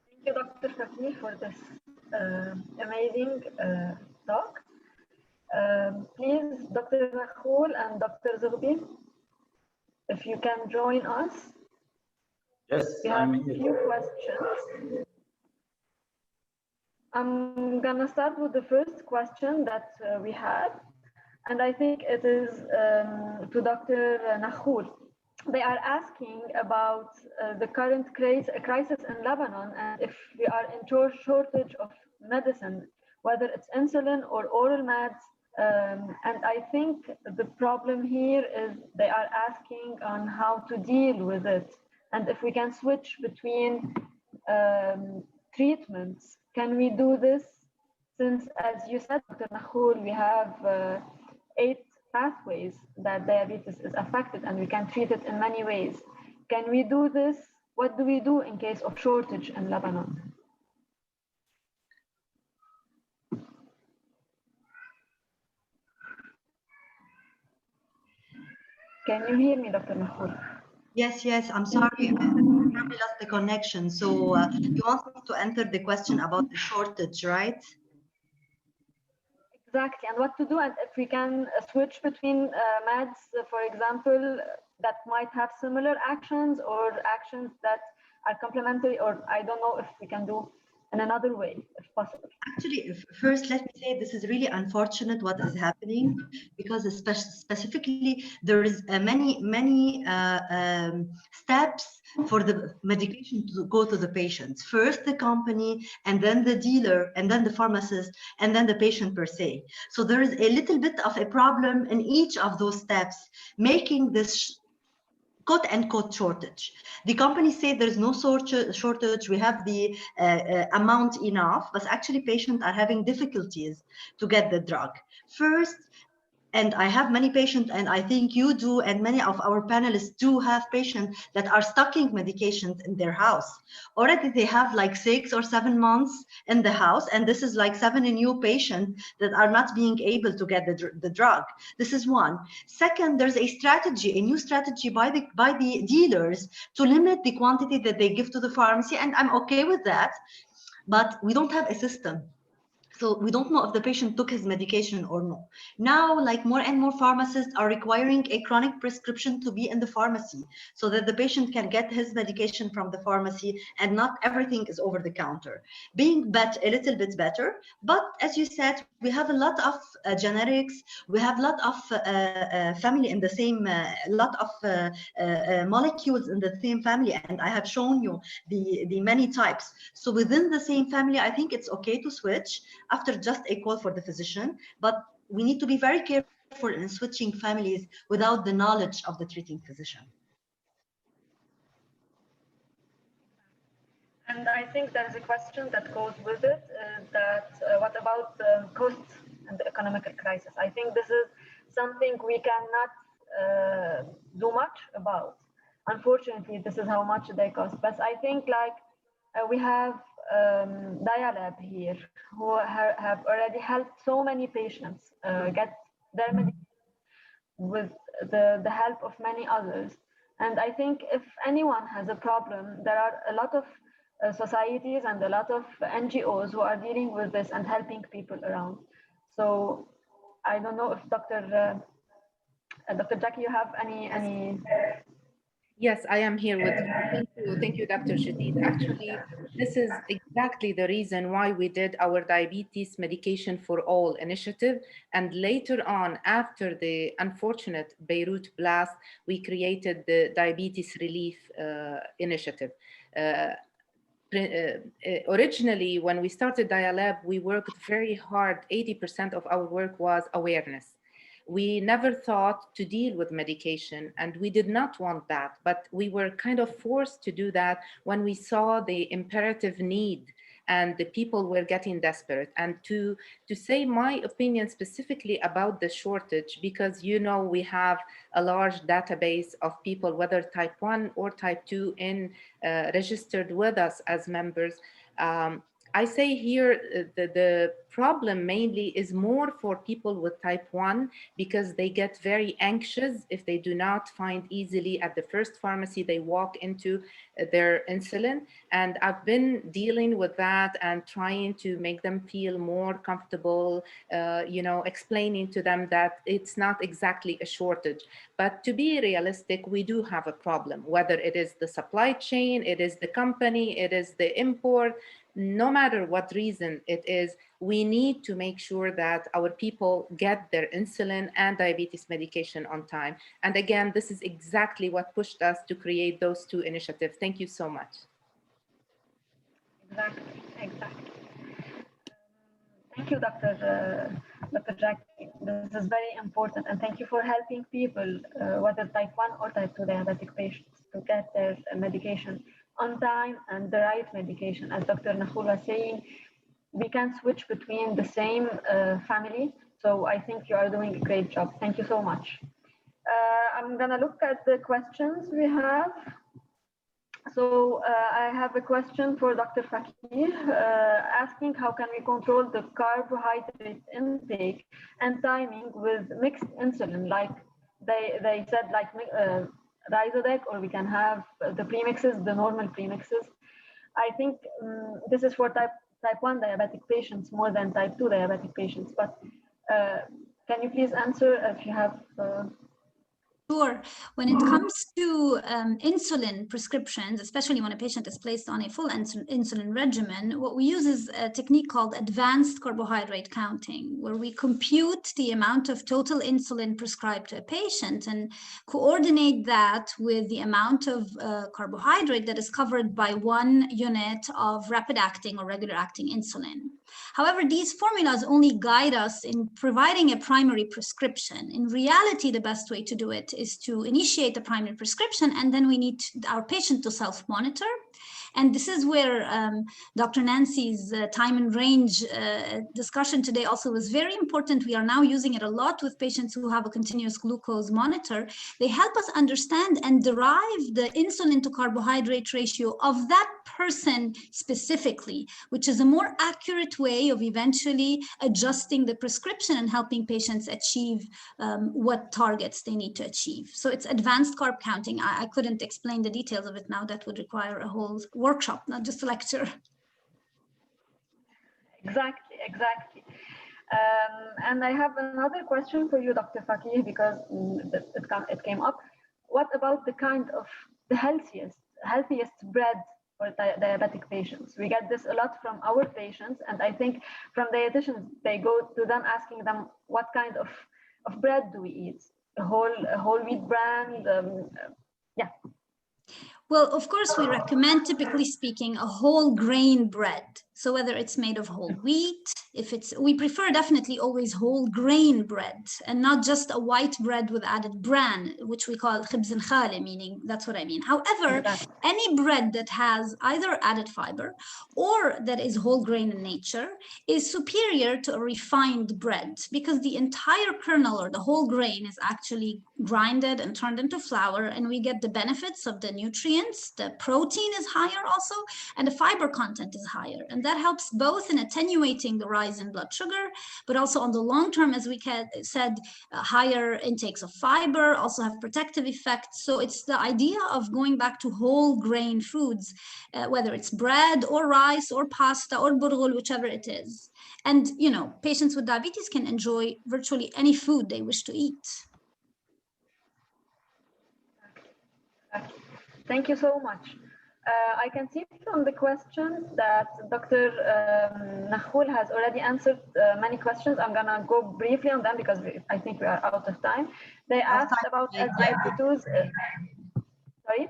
Thank you, Dr. Fatih, for this amazing talk. Please, Dr. Nakhoul and Dr. Zughbi, if you can join us. Yes, we have a few questions. I'm gonna start with the first question that we have, and I think it is to Dr. Nakhoul. They are asking about the current crisis in Lebanon, and if we are in shortage of medicine, whether it's insulin or oral meds. And I think the problem here is they are asking on how to deal with it. And if we can switch between treatments, can we do this? Since, as you said, Dr. Nakhoul, we have 8 pathways that diabetes is affected, and we can treat it in many ways. Can we do this? What do we do in case of shortage in Lebanon? Can you hear me, Dr. Nakhoul? Yes, I'm sorry. I probably lost the connection. So you want me to enter the question about the shortage, right? Exactly, and what to do, and if we can switch between meds, for example, that might have similar actions or actions that are complementary, or I don't know if we can do in another way, if possible. Actually, first, let me say this is really unfortunate what is happening, because specifically there is many steps for the medication to go to the patients. First the company, and then the dealer, and then the pharmacist, and then the patient per se. So there is a little bit of a problem in each of those steps, making this quote-unquote shortage. The company say there's no shortage, we have the amount enough, but actually patients are having difficulties to get the drug. First, and I have many patients, and I think you do, and many of our panelists do have patients that are stocking medications in their house. Already they have like 6 or 7 months in the house, and this is like 7 new patients that are not being able to get the drug. This is one. Second, there's a strategy, a new strategy by the dealers to limit the quantity that they give to the pharmacy, and I'm okay with that, but we don't have a system. So we don't know if the patient took his medication or no. Now, like more and more pharmacists are requiring a chronic prescription to be in the pharmacy so that the patient can get his medication from the pharmacy and not everything is over the counter. Being a little bit better, but as you said, we have a lot of generics, we have a lot of family in the same, lot of molecules in the same family, and I have shown you the many types. So within the same family, I think it's okay to switch after just a call for the physician, but we need to be very careful in switching families without the knowledge of the treating physician. And I think there's a question that goes with it, what about the costs and the economical crisis? I think this is something we cannot do much about. Unfortunately, this is how much they cost. But I think we have Dialab here, who have already helped so many patients get their medication with the help of many others. And I think if anyone has a problem, there are a lot of societies and a lot of NGOs who are dealing with this and helping people around. So I don't know if Dr. Jackie, you have any? Yes, I am here with you. Thank you, Dr. Shadid. Actually, this is exactly the reason why we did our Diabetes Medication for All initiative. And later on, after the unfortunate Beirut blast, we created the Diabetes Relief Initiative. Originally, when we started Dialab, we worked very hard. 80% of our work was awareness. We never thought to deal with medication, and we did not want that, but we were kind of forced to do that when we saw the imperative need and the people were getting desperate. And to say my opinion specifically about the shortage, because you know we have a large database of people, whether type 1 or type 2, registered with us as members. I say here the problem mainly is more for people with type 1 because they get very anxious if they do not find easily at the first pharmacy they walk into their insulin. And I've been dealing with that and trying to make them feel more comfortable, explaining to them that it's not exactly a shortage. But to be realistic, we do have a problem, whether it is the supply chain, it is the company, it is the import. No matter what reason it is, we need to make sure that our people get their insulin and diabetes medication on time. And again, this is exactly what pushed us to create those two initiatives. Thank you so much. Exactly. Thank you, Dr. Jackie. This is very important. And thank you for helping people, whether type 1 or type 2 diabetic patients, to get their medication on time and the right medication. As Dr. Nakhour was saying, we can switch between the same family. So I think you are doing a great job. Thank you so much. I'm gonna look at the questions we have. So I have a question for Dr. Fakih, asking how can we control the carbohydrate intake and timing with mixed insulin, like they said, like Ryzodec, or we can have the premixes, the normal premixes. I think this is for type 1 diabetic patients more than type 2 diabetic patients, but can you please answer if you have? Sure. When it comes to insulin prescriptions, especially when a patient is placed on a full insulin regimen, what we use is a technique called advanced carbohydrate counting, where we compute the amount of total insulin prescribed to a patient and coordinate that with the amount of carbohydrate that is covered by 1 unit of rapid acting or regular acting insulin. However, these formulas only guide us in providing a primary prescription. In reality, the best way to do it is to initiate the primary prescription, and then we need our patient to self-monitor. And this is where Dr. Nancy's time and range discussion today also was very important. We are now using it a lot with patients who have a continuous glucose monitor. They help us understand and derive the insulin to carbohydrate ratio of that person specifically, which is a more accurate way of eventually adjusting the prescription and helping patients achieve what targets they need to achieve. So it's advanced carb counting. I couldn't explain the details of it now. That would require a whole workshop, not just a lecture. Exactly. And I have another question for you, Dr. Fakih, because it came up. What about the kind of the healthiest bread for diabetic patients? We get this a lot from our patients, and I think from dietitians, they go to them asking them, what kind of bread do we eat? A whole wheat brand? Yeah. Well, of course, we recommend, typically speaking, a whole grain bread. So whether it's made of whole wheat, we prefer definitely always whole grain bread and not just a white bread with added bran, which we call khibz al-khali, meaning that's what I mean. However, any bread that has either added fiber or that is whole grain in nature is superior to a refined bread because the entire kernel or the whole grain is actually grinded and turned into flour, and we get the benefits of the nutrients. The protein is higher also, and the fiber content is higher. And that helps both in attenuating the rise in blood sugar, but also on the long term, as we said, higher intakes of fiber also have protective effects. So it's the idea of going back to whole grain foods, whether it's bread or rice or pasta or burghul, whichever it is. And, you know, patients with diabetes can enjoy virtually any food they wish to eat. Thank you so much. I can see from the questions that Dr. Nakhoul has already answered many questions. I'm gonna go briefly on them because I think we are out of time. They asked about SGLT2s. Sorry?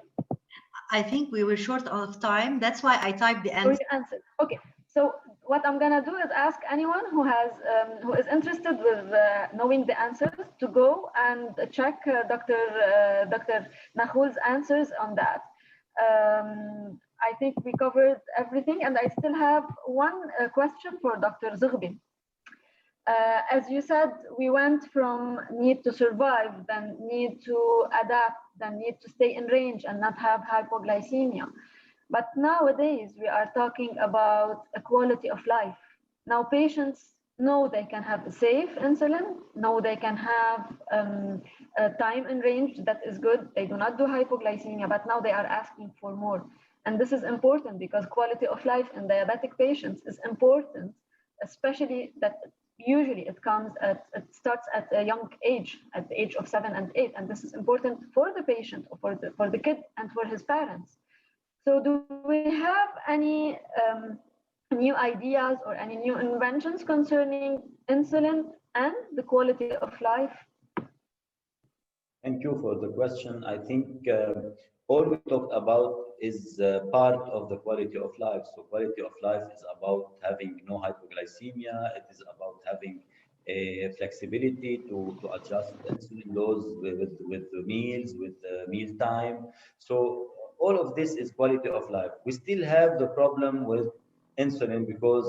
I think we were short of time. That's why I typed the answer. Okay. So what I'm gonna do is ask anyone who is interested with knowing the answers to go and check Dr. Nakhoul's answers on that. I think we covered everything, and I still have one question for Dr. Zughbi. As you said, we went from need to survive, then need to adapt, then need to stay in range and not have hypoglycemia. But nowadays, we are talking about a quality of life. Now, patients know they can have a safe insulin, know they can have a time in range that is good. They do not do hypoglycemia, but now they are asking for more. And this is important because quality of life in diabetic patients is important, especially that usually it starts at a young age, at the age of 7 and 8. And this is important for the patient, for the kid and for his parents. So do we have any new ideas or any new inventions concerning insulin and the quality of life? Thank you for the question. I think all we talked about is part of the quality of life. So quality of life is about having no hypoglycemia. It is about having a flexibility to adjust insulin dose with the meals, with the meal time. So all of this is quality of life. We still have the problem with insulin because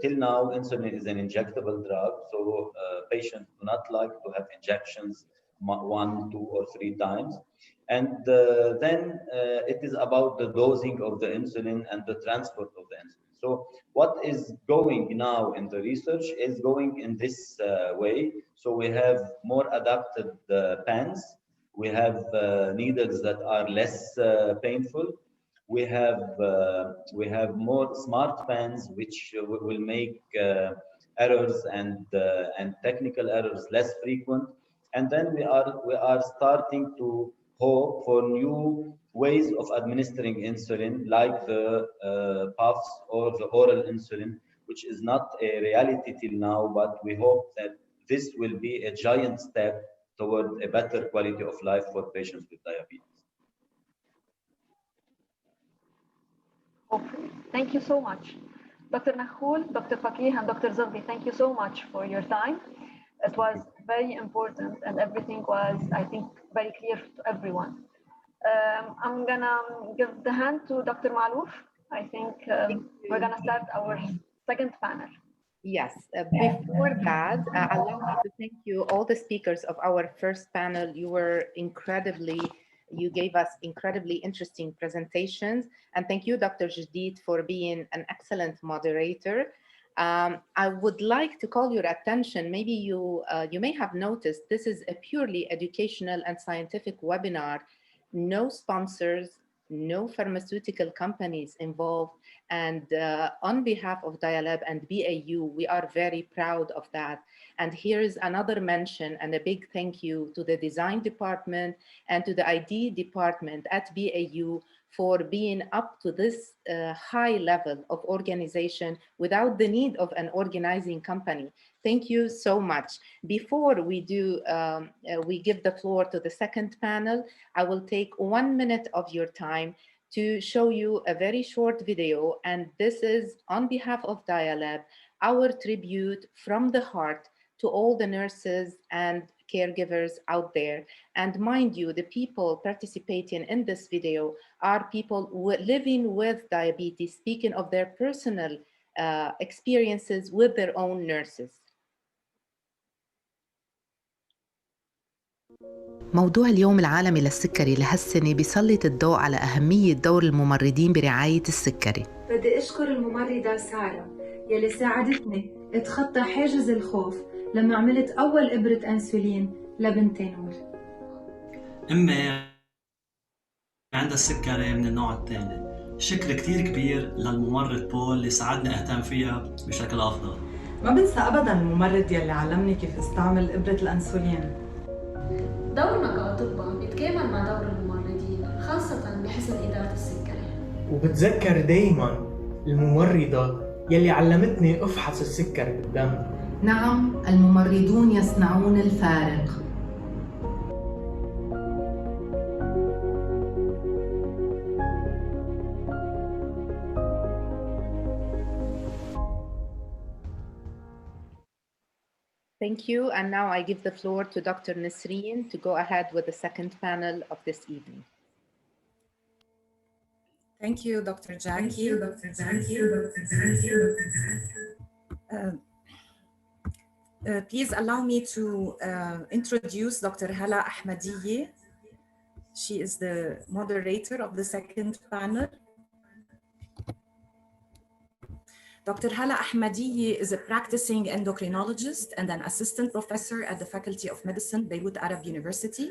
till now insulin is an injectable drug. So patients do not like to have injections 1, 2, or 3 times. And then it is about the dosing of the insulin and the transport of the insulin. So what is going now in the research is going in this way. So we have more adapted pens. We have needles that are less painful. We have more smart pens, which will make errors and technical errors less frequent. And then we are starting to hope for new ways of administering insulin, like the puffs or the oral insulin, which is not a reality till now, but we hope that this will be a giant step toward a better quality of life for patients with diabetes. Hopefully. Thank you so much. Dr. Nakhoul, Dr. Fakih, and Dr. Zughbi, thank you so much for your time. It was very important and everything was, I think, very clear to everyone. I'm gonna give the hand to Dr. Malouf. I think we're gonna start our second panel. Yes, before that, allow me to thank you, all the speakers of our first panel. You gave us incredibly interesting presentations. And thank you, Dr. Jadid, for being an excellent moderator. I would like to call your attention, maybe you may have noticed, this is a purely educational and scientific webinar, no sponsors, no pharmaceutical companies involved. And on behalf of Dialab and BAU, we are very proud of that. And here's another mention and a big thank you to the design department and to the ID department at BAU for being up to this high level of organization without the need of an organizing company. Thank you so much. Before we give the floor to the second panel, I will take 1 minute of your time to show you a very short video. And this is on behalf of Dialab, our tribute from the heart to all the nurses and caregivers out there. And mind you, the people participating in this video are people living with diabetes, speaking of their personal experiences with their own nurses. موضوع اليوم العالمي للسكري لهالسنة بيسلط الضوء على أهمية دور الممرضين برعاية السكري. بدي أشكر الممرضة سارة يلي ساعدتني أتخطى حاجز الخوف لما عملت أول إبرة أنسولين لبنتي نور. أمي عندها السكري من النوع الثاني. شكر كتير كبير للممرض بول اللي ساعدني أهتم فيها بشكل أفضل. ما بنسى أبداً الممرض يلي علمني كيف استعمل إبرة الأنسولين. دورنا كأطباء بيتكامل مع دور الممرضين خاصة بحسن إدارة السكري. وبتذكر دايماً الممرضة يلي علمتني أفحص السكر بالدم. نعم، الممرضون يصنعون الفارق. Thank you. And now I give the floor to Dr. Nisreen to go ahead with the second panel of this evening. Thank you, Dr. Jackie. Please allow me to introduce Dr. Hala Ahmadiye. She is the moderator of the second panel. Dr. Hala Ahmadiye is a practicing endocrinologist and an assistant professor at the Faculty of Medicine, Beirut Arab University.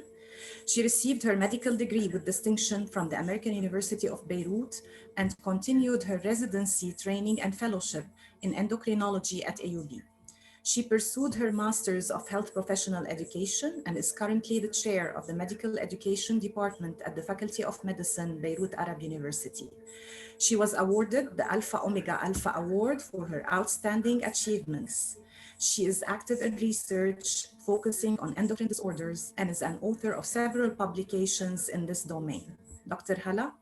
She received her medical degree with distinction from the American University of Beirut and continued her residency training and fellowship in endocrinology at AUB. She pursued her Master's of Health Professional Education and is currently the chair of the Medical Education Department at the Faculty of Medicine, Beirut Arab University. She was awarded the Alpha Omega Alpha Award for her outstanding achievements. She is active in research focusing on endocrine disorders and is an author of several publications in this domain. Dr. Hala?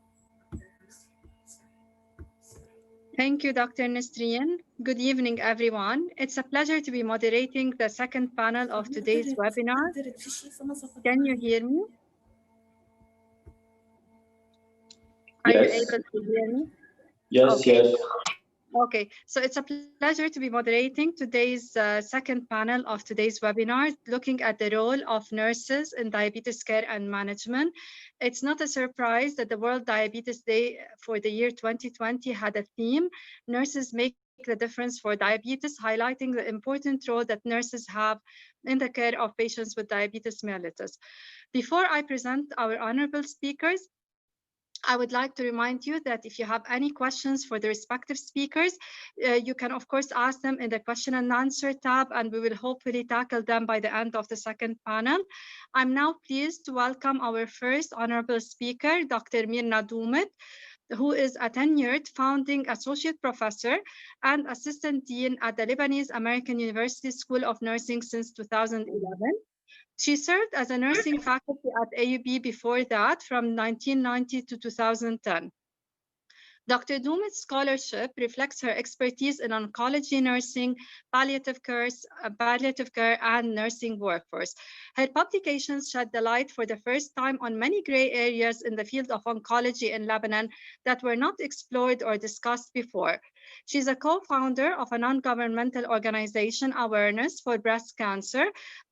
Thank you, Dr. Nisreen. Good evening, everyone. It's a pleasure to be moderating the second panel of today's webinar. Can you hear me? Are you able to hear me? Yes, okay. yes. Okay, so it's a pleasure to be moderating today's second panel of today's webinar, looking at the role of nurses in diabetes care and management. It's not a surprise that the World Diabetes Day for the year 2020 had a theme, Nurses Make the Difference for Diabetes, highlighting the important role that nurses have in the care of patients with diabetes mellitus. Before I present our honorable speakers, I would like to remind you that if you have any questions for the respective speakers, you can of course ask them in the question and answer tab, and we will hopefully tackle them by the end of the second panel. I'm now pleased to welcome our first honorable speaker, Dr. Mirna Doumet, who is a tenured founding associate professor and assistant dean at the Lebanese American University School of Nursing since 2011. She served as a nursing faculty at AUB before that from 1990 to 2010. Dr. Doumet's scholarship reflects her expertise in oncology nursing, palliative care, and nursing workforce. Her publications shed the light for the first time on many gray areas in the field of oncology in Lebanon that were not explored or discussed before. She's a co-founder of a non-governmental organization, Awareness for Breast Cancer,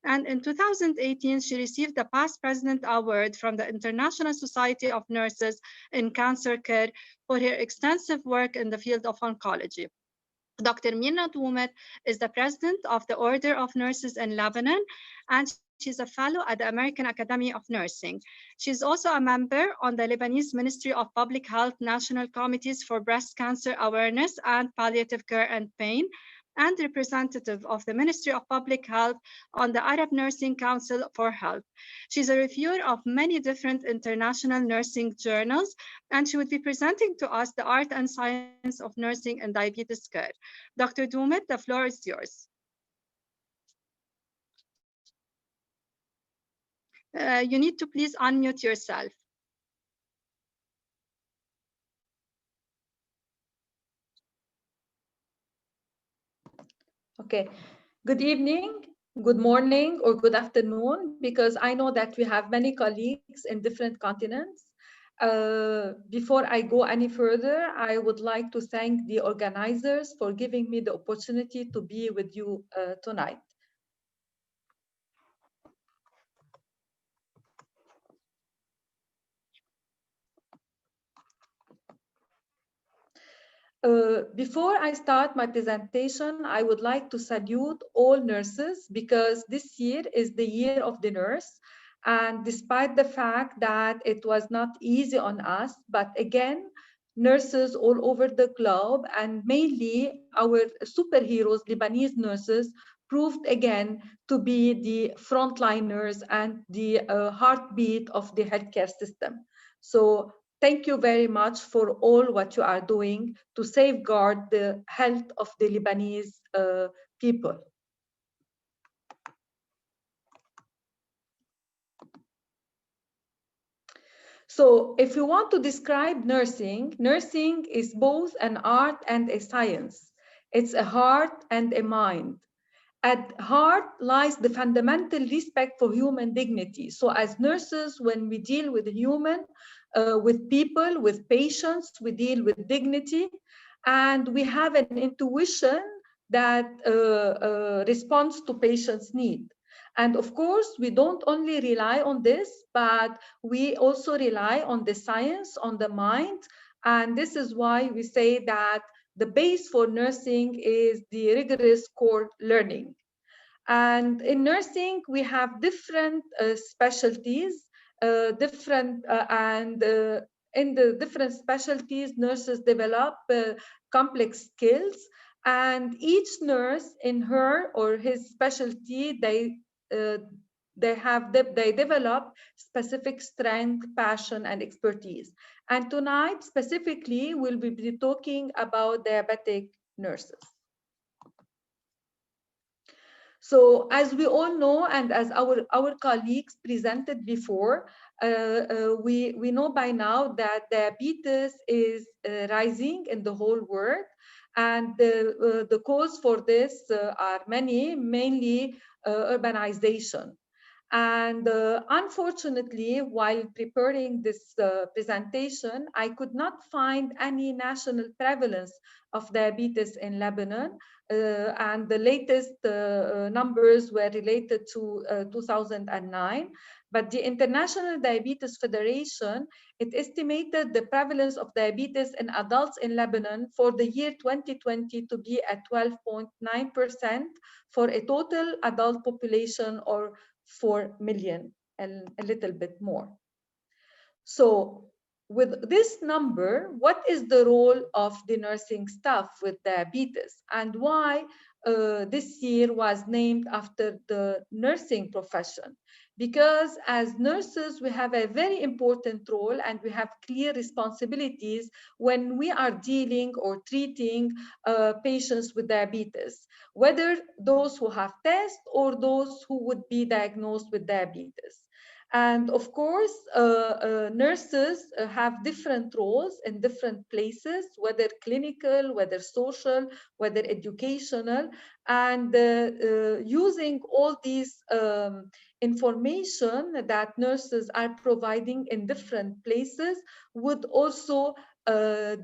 and in 2018, she received the Past President Award from the International Society of Nurses in Cancer Care for her extensive work in the field of oncology. Dr. Mirna Doumet is the president of the Order of Nurses in Lebanon, and she's a fellow at the American Academy of Nursing. She's also a member on the Lebanese Ministry of Public Health National Committees for Breast Cancer Awareness and Palliative Care and Pain, and representative of the Ministry of Public Health on the Arab Nursing Council for Health. She's a reviewer of many different international nursing journals, and she would be presenting to us the art and science of nursing and diabetes care. Dr. Doumet, the floor is yours. You need to please unmute yourself. Okay, good evening, good morning, or good afternoon, because I know that we have many colleagues in different continents. Before I go any further, I would like to thank the organizers for giving me the opportunity to be with you tonight. Before I start my presentation, I would like to salute all nurses because this year is the year of the nurse. And despite the fact that it was not easy on us, but again, nurses all over the globe and mainly our superheroes, Lebanese nurses, proved again to be the frontliners and the heartbeat of the healthcare system. So thank you very much for all what you are doing to safeguard the health of the Lebanese people. So if you want to describe nursing, nursing is both an art and a science. It's a heart and a mind. At heart lies the fundamental respect for human dignity. So as nurses, when we deal with human, with people, with patients, we deal with dignity, and we have an intuition that responds to patients' need. And of course, we don't only rely on this, but we also rely on the science, on the mind. And this is why we say that the base for nursing is the rigorous core learning. And in nursing, we have different specialties, in the different specialties, nurses develop complex skills, and each nurse in her or his specialty, they develop specific strength, passion, and expertise. And tonight, specifically, we'll be talking about diabetic nurses. So as we all know, and as our colleagues presented before, we know by now that diabetes is rising in the whole world. And the cause for this are many, mainly urbanization. And unfortunately, while preparing this presentation, I could not find any national prevalence of diabetes in Lebanon. And the latest numbers were related to 2009. But the International Diabetes Federation, it estimated the prevalence of diabetes in adults in Lebanon for the year 2020 to be at 12.9% for a total adult population or 4 million and a little bit more. So with this number, what is the role of the nursing staff with diabetes, and why this year was named after the nursing profession? Because as nurses, we have a very important role and we have clear responsibilities when we are dealing or treating patients with diabetes, whether those who have tests or those who would be diagnosed with diabetes. And of course, nurses have different roles in different places, whether clinical, whether social, whether educational, and using all these information that nurses are providing in different places would also help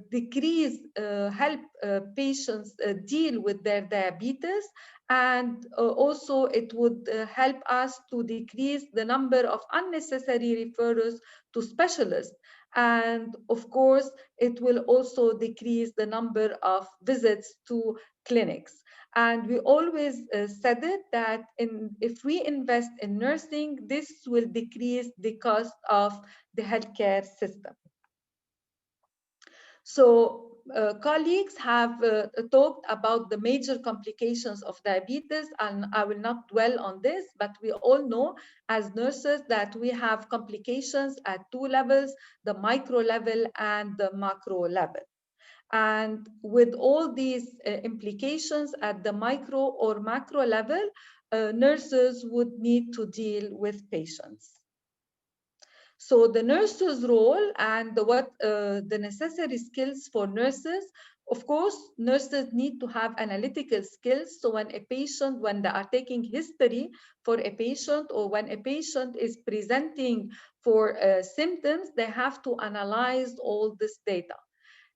patients deal with their diabetes, and also it would help us to decrease the number of unnecessary referrals to specialists. And of course, it will also decrease the number of visits to clinics. And we always said it that if we invest in nursing, this will decrease the cost of the healthcare system. So colleagues have talked about the major complications of diabetes, and I will not dwell on this, but we all know as nurses that we have complications at two levels, the micro level and the macro level. And with all these implications at the micro or macro level, nurses would need to deal with patients. So the nurse's role and the necessary skills for nurses, of course, nurses need to have analytical skills. So when they are taking history for a patient, or when a patient is presenting for symptoms, they have to analyze all this data.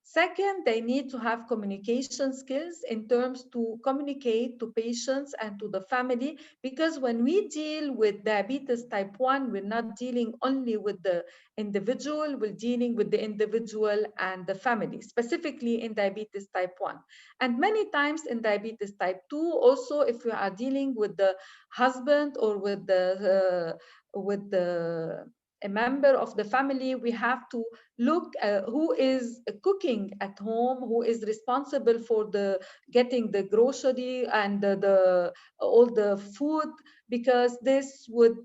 Second, they need to have communication skills in terms to communicate to patients and to the family, because when we deal with diabetes type 1, we're not dealing only with the individual, we're dealing with the individual and the family, specifically in diabetes type 1. And many times in diabetes type 2, also if you are dealing with the husband or with a member of the family, we have to look who is cooking at home, who is responsible for getting the grocery and all the food, because this would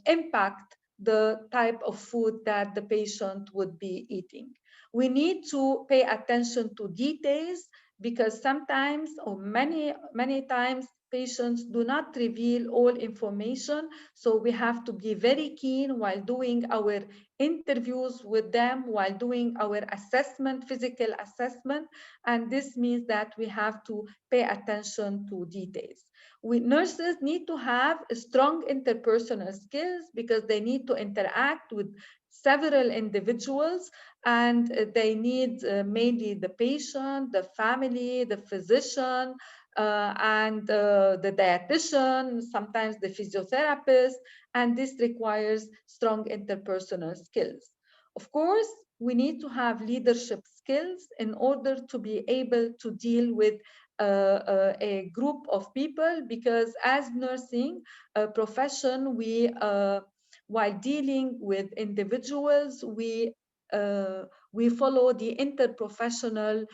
impact the type of food that the patient would be eating. We need to pay attention to details, because sometimes or many times patients do not reveal all information. So we have to be very keen while doing our interviews with them, while doing our assessment, physical assessment. And this means that we have to pay attention to details. Nurses need to have strong interpersonal skills, because they need to interact with several individuals, and they need mainly the patient, the family, the physician, and the dietitian, sometimes the physiotherapist, and this requires strong interpersonal skills. Of course, we need to have leadership skills in order to be able to deal with a group of people, because as nursing profession, while dealing with individuals, we follow the interprofessional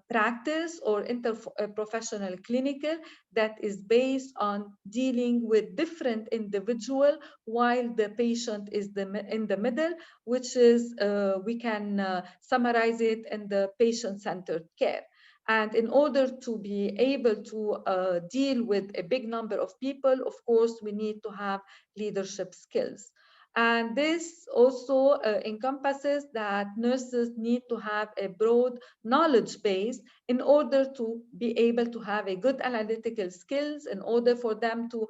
practice or interprofessional clinical that is based on dealing with different individuals, while the patient is in the middle, which is we can summarize it in the patient-centered care. And in order to be able to deal with a big number of people, of course, we need to have leadership skills. And this also encompasses that nurses need to have a broad knowledge base in order to be able to have a good analytical skills, in order for them to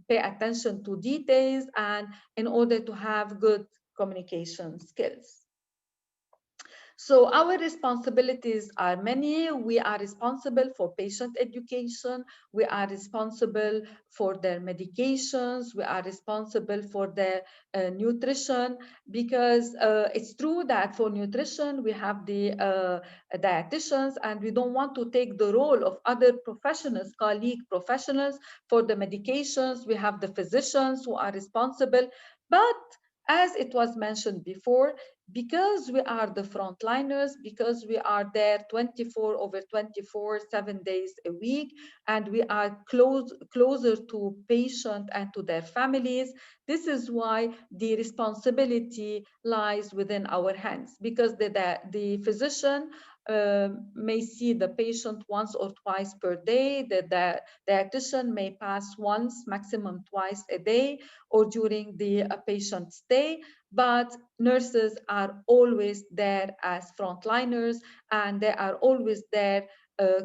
pay attention to details, and in order to have good communication skills. So our responsibilities are many. We are responsible for patient education. We are responsible for their medications. We are responsible for their nutrition, because it's true that for nutrition, we have the dietitians, and we don't want to take the role of other professionals, colleague professionals. For the medications, we have the physicians who are responsible. But as it was mentioned before, because we are the frontliners, because we are there 24/24, 7 days a week, and we are closer to patient and to their families, this is why the responsibility lies within our hands, because the physician may see the patient once or twice per day. The dietitian may pass once, maximum twice a day, or during the patient stay. But nurses are always there as frontliners, and they are always there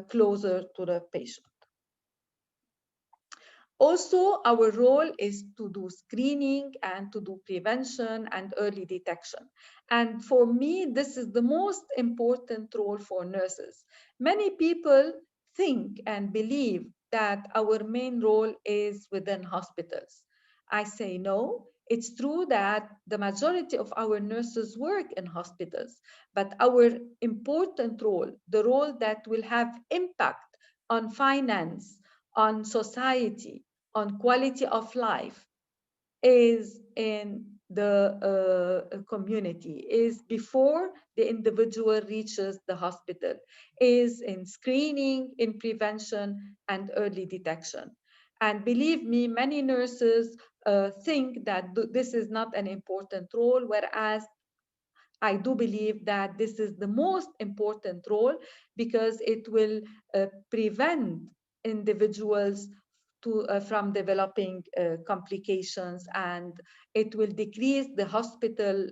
closer to the patient. Also, our role is to do screening and to do prevention and early detection. And for me, this is the most important role for nurses. Many people think and believe that our main role is within hospitals. I say no. It's true that the majority of our nurses work in hospitals, but our important role, the role that will have impact on finance, on society, on quality of life, is in the community, is before the individual reaches the hospital, is in screening, in prevention, and early detection. And believe me, many nurses think that this is not an important role, whereas I do believe that this is the most important role, because it will prevent individuals from developing complications, and it will decrease the hospital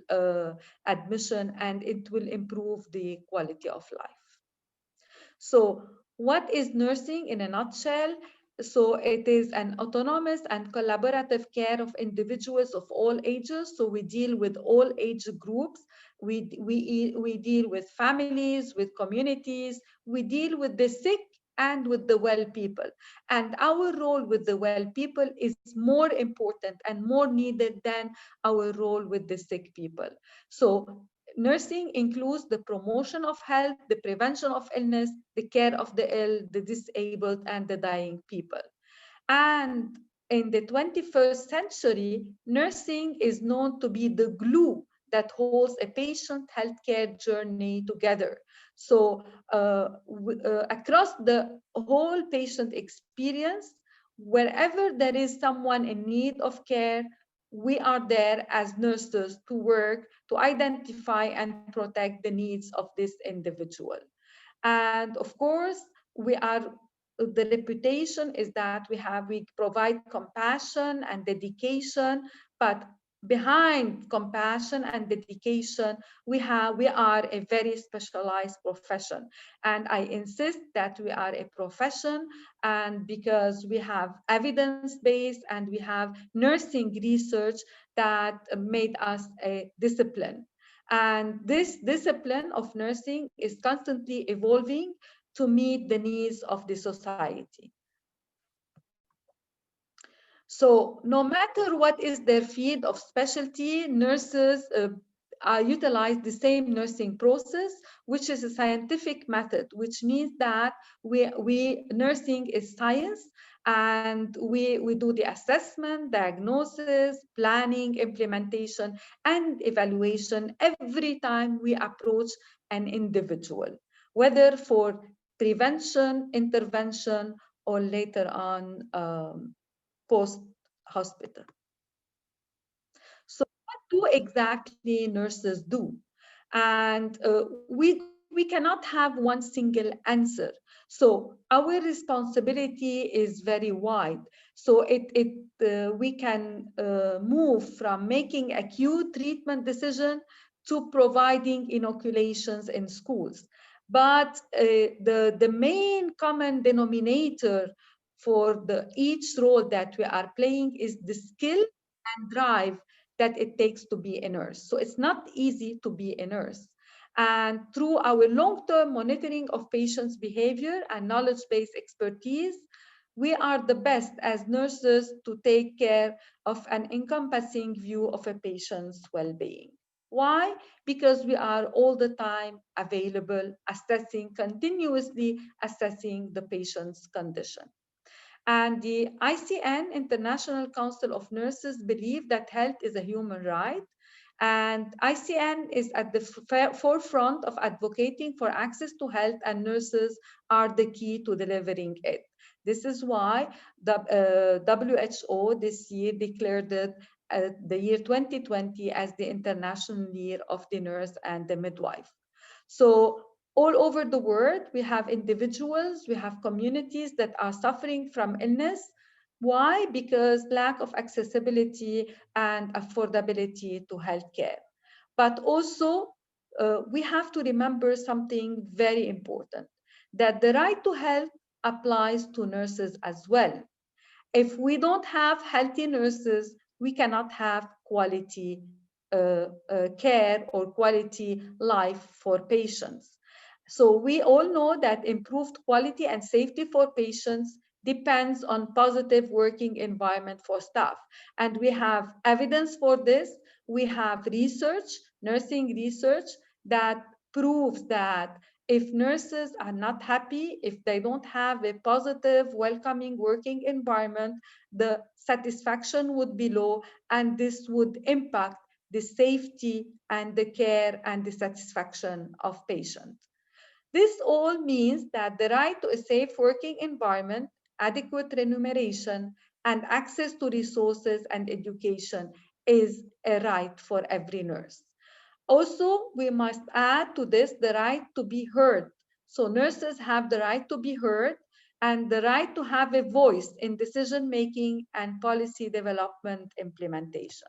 admission, and it will improve the quality of life. So what is nursing in a nutshell? So it is an autonomous and collaborative care of individuals of all ages. So we deal with all age groups. We deal with families, with communities. We deal with the sick and with the well people. And our role with the well people is more important and more needed than our role with the sick people. So nursing includes the promotion of health, the prevention of illness, the care of the ill, the disabled, and the dying people. And in the 21st century, nursing is known to be the glue that holds a patient healthcare journey together. So across the whole patient experience, wherever there is someone in need of care, we are there as nurses to work to identify and protect the needs of this individual. And of course, the reputation is that we provide compassion and dedication, but behind compassion and dedication, we are a very specialized profession. And I insist that we are a profession, and because we have evidence-based and we have nursing research that made us a discipline. And this discipline of nursing is constantly evolving to meet the needs of the society. So no matter what is their field of specialty, nurses utilize the same nursing process, which is a scientific method, which means that nursing is science, and we do the assessment, diagnosis, planning, implementation, and evaluation every time we approach an individual, whether for prevention, intervention, or later on post-hospital. So what do exactly nurses do? And we cannot have one single answer. So our responsibility is very wide. So we can move from making acute treatment decision to providing inoculations in schools. But the main common denominator for each role that we are playing is the skill and drive that it takes to be a nurse. So it's not easy to be a nurse. And through our long-term monitoring of patients' behavior and knowledge-based expertise, we are the best as nurses to take care of an encompassing view of a patient's well-being. Why? Because we are all the time available, continuously assessing the patient's condition. And the ICN, International Council of Nurses, believe that health is a human right. And ICN is at the forefront of advocating for access to health, and nurses are the key to delivering it. This is why the WHO this year declared it the year 2020 as the International Year of the Nurse and the Midwife. So all over the world, we have individuals, we have communities that are suffering from illness. Why? Because lack of accessibility and affordability to healthcare. But also, we have to remember something very important, that the right to health applies to nurses as well. If we don't have healthy nurses, we cannot have quality care or quality life for patients. So we all know that improved quality and safety for patients depends on positive working environment for staff. And we have evidence for this. We have research, nursing research, that proves that if nurses are not happy, if they don't have a positive, welcoming working environment, the satisfaction would be low, and this would impact the safety and the care and the satisfaction of patients. This all means that the right to a safe working environment, adequate remuneration, and access to resources and education is a right for every nurse. Also, we must add to this the right to be heard. So nurses have the right to be heard and the right to have a voice in decision-making and policy development implementation.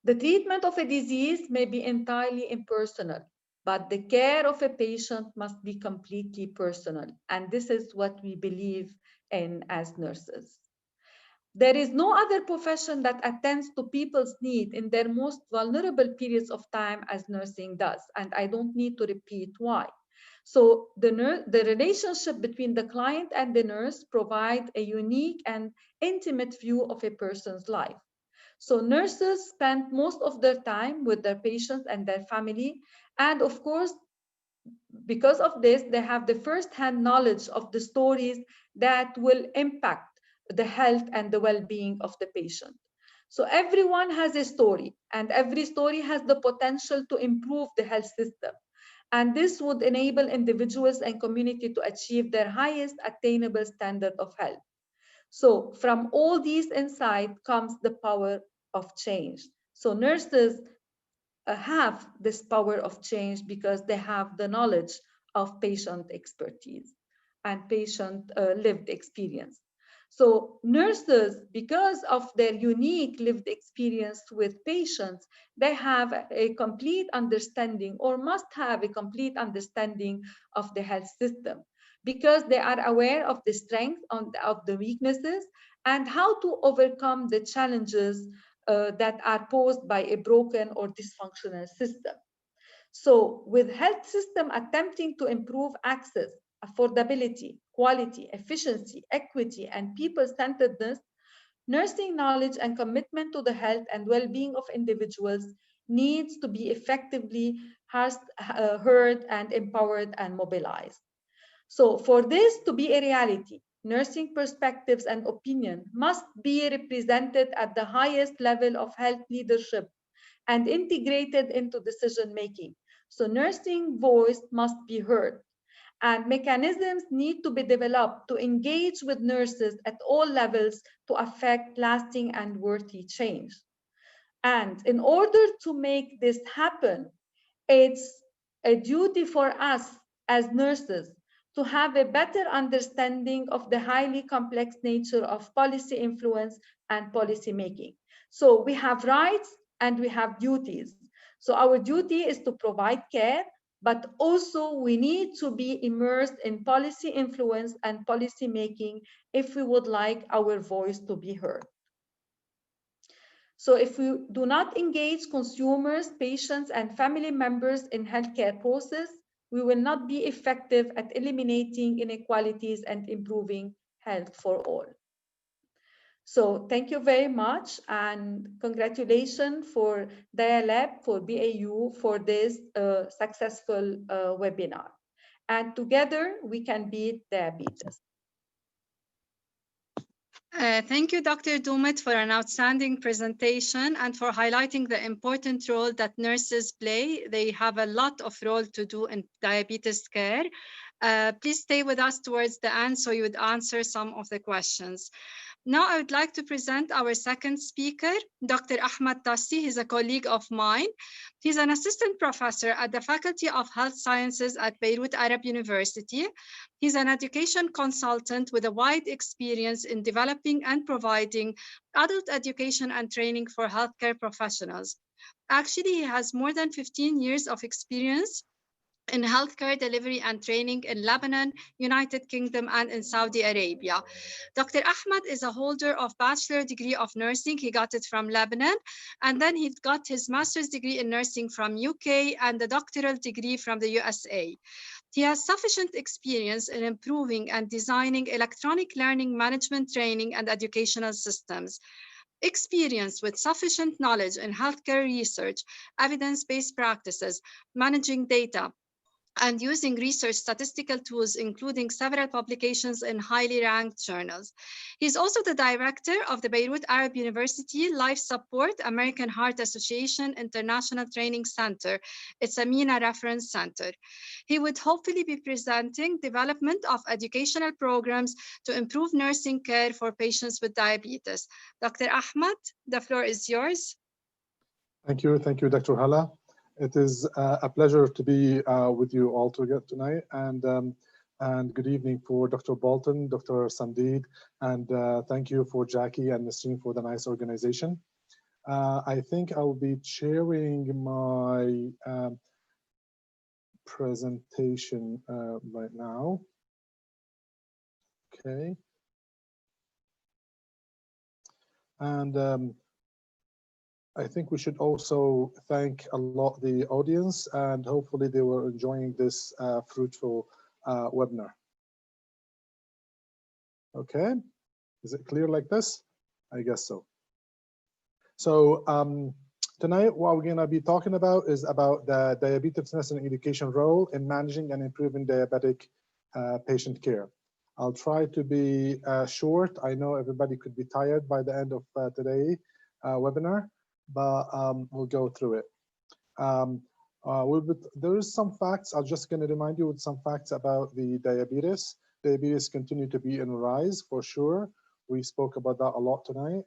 The treatment of a disease may be entirely impersonal. but the care of a patient must be completely personal. And this is what we believe in as nurses. There is no other profession that attends to people's need in their most vulnerable periods of time as nursing does. And I don't need to repeat why. So the relationship between the client and the nurse provide a unique and intimate view of a person's life. So nurses spend most of their time with their patients and their family. And of course, because of this, they have the first-hand knowledge of the stories that will impact the health and the well-being of the patient. So everyone has a story, and every story has the potential to improve the health system. And this would enable individuals and community to achieve their highest attainable standard of health. So from all these insights comes the power of change. So nurses have this power of change because they have the knowledge of patient expertise and patient lived experience. So nurses, because of their unique lived experience with patients, they have a complete understanding, or must have a complete understanding of the health system, because they are aware of the strengths, of the weaknesses, and how to overcome the challenges that are posed by a broken or dysfunctional system. So with health system attempting to improve access, affordability, quality, efficiency, equity, and people-centeredness, nursing knowledge and commitment to the health and well-being of individuals needs to be effectively heard and empowered and mobilized. So for this to be a reality, nursing perspectives and opinion must be represented at the highest level of health leadership and integrated into decision-making. So nursing voice must be heard, and mechanisms need to be developed to engage with nurses at all levels to affect lasting and worthy change. And in order to make this happen, it's a duty for us as nurses to have a better understanding of the highly complex nature of policy influence and policy making. So we have rights and we have duties. So our duty is to provide care, but also we need to be immersed in policy influence and policy making if we would like our voice to be heard. So if we do not engage consumers, patients, and family members in healthcare process, we will not be effective at eliminating inequalities and improving health for all. So thank you very much, and congratulations for Dialab, for BAU, for this successful webinar. And together we can beat diabetes. Thank you, Dr. Doumet, for an outstanding presentation and for highlighting the important role that nurses play. They have a lot of role to do in diabetes care. Please stay with us towards the end so you would answer some of the questions. Now I would like to present our second speaker, Dr. Ahmed Tassi. He's a colleague of mine. He's an assistant professor at the Faculty of Health Sciences at Beirut Arab University. He's an education consultant with a wide experience in developing and providing adult education and training for healthcare professionals. Actually, he has more than 15 years of experience in healthcare delivery and training in Lebanon, United Kingdom, and in Saudi Arabia. Dr. Ahmed is a holder of bachelor degree of nursing. He got it from Lebanon, and then he got his master's degree in nursing from UK and the doctoral degree from the USA. He has sufficient experience in improving and designing electronic learning management training and educational systems. Experience with sufficient knowledge in healthcare research, evidence-based practices, managing data, and using research statistical tools, including several publications in highly ranked journals. He's also the director of the Beirut Arab University Life Support American Heart Association International Training Center. It's a MENA reference center. He would hopefully be presenting development of educational programs to improve nursing care for patients with diabetes. Dr. Ahmed, the floor is yours. Thank you, Dr. Hala. It is a pleasure to be with you all together tonight, and good evening for Dr. Bolton, Dr. Samdeed, and thank you for Jackie and Nasreen for the nice organization. I think I will be sharing my presentation right now. Okay. And I think we should also thank a lot the audience, and hopefully they were enjoying this fruitful webinar. Okay, is it clear like this? I guess so. So tonight what we're gonna be talking about is about the diabetes nursing education role in managing and improving diabetic patient care. I'll try to be short. I know everybody could be tired by the end of today's webinar, but we'll go through it. There is some facts. I'm just going to remind you with some facts about the diabetes. Diabetes continue to be in rise for sure. We spoke about that a lot tonight.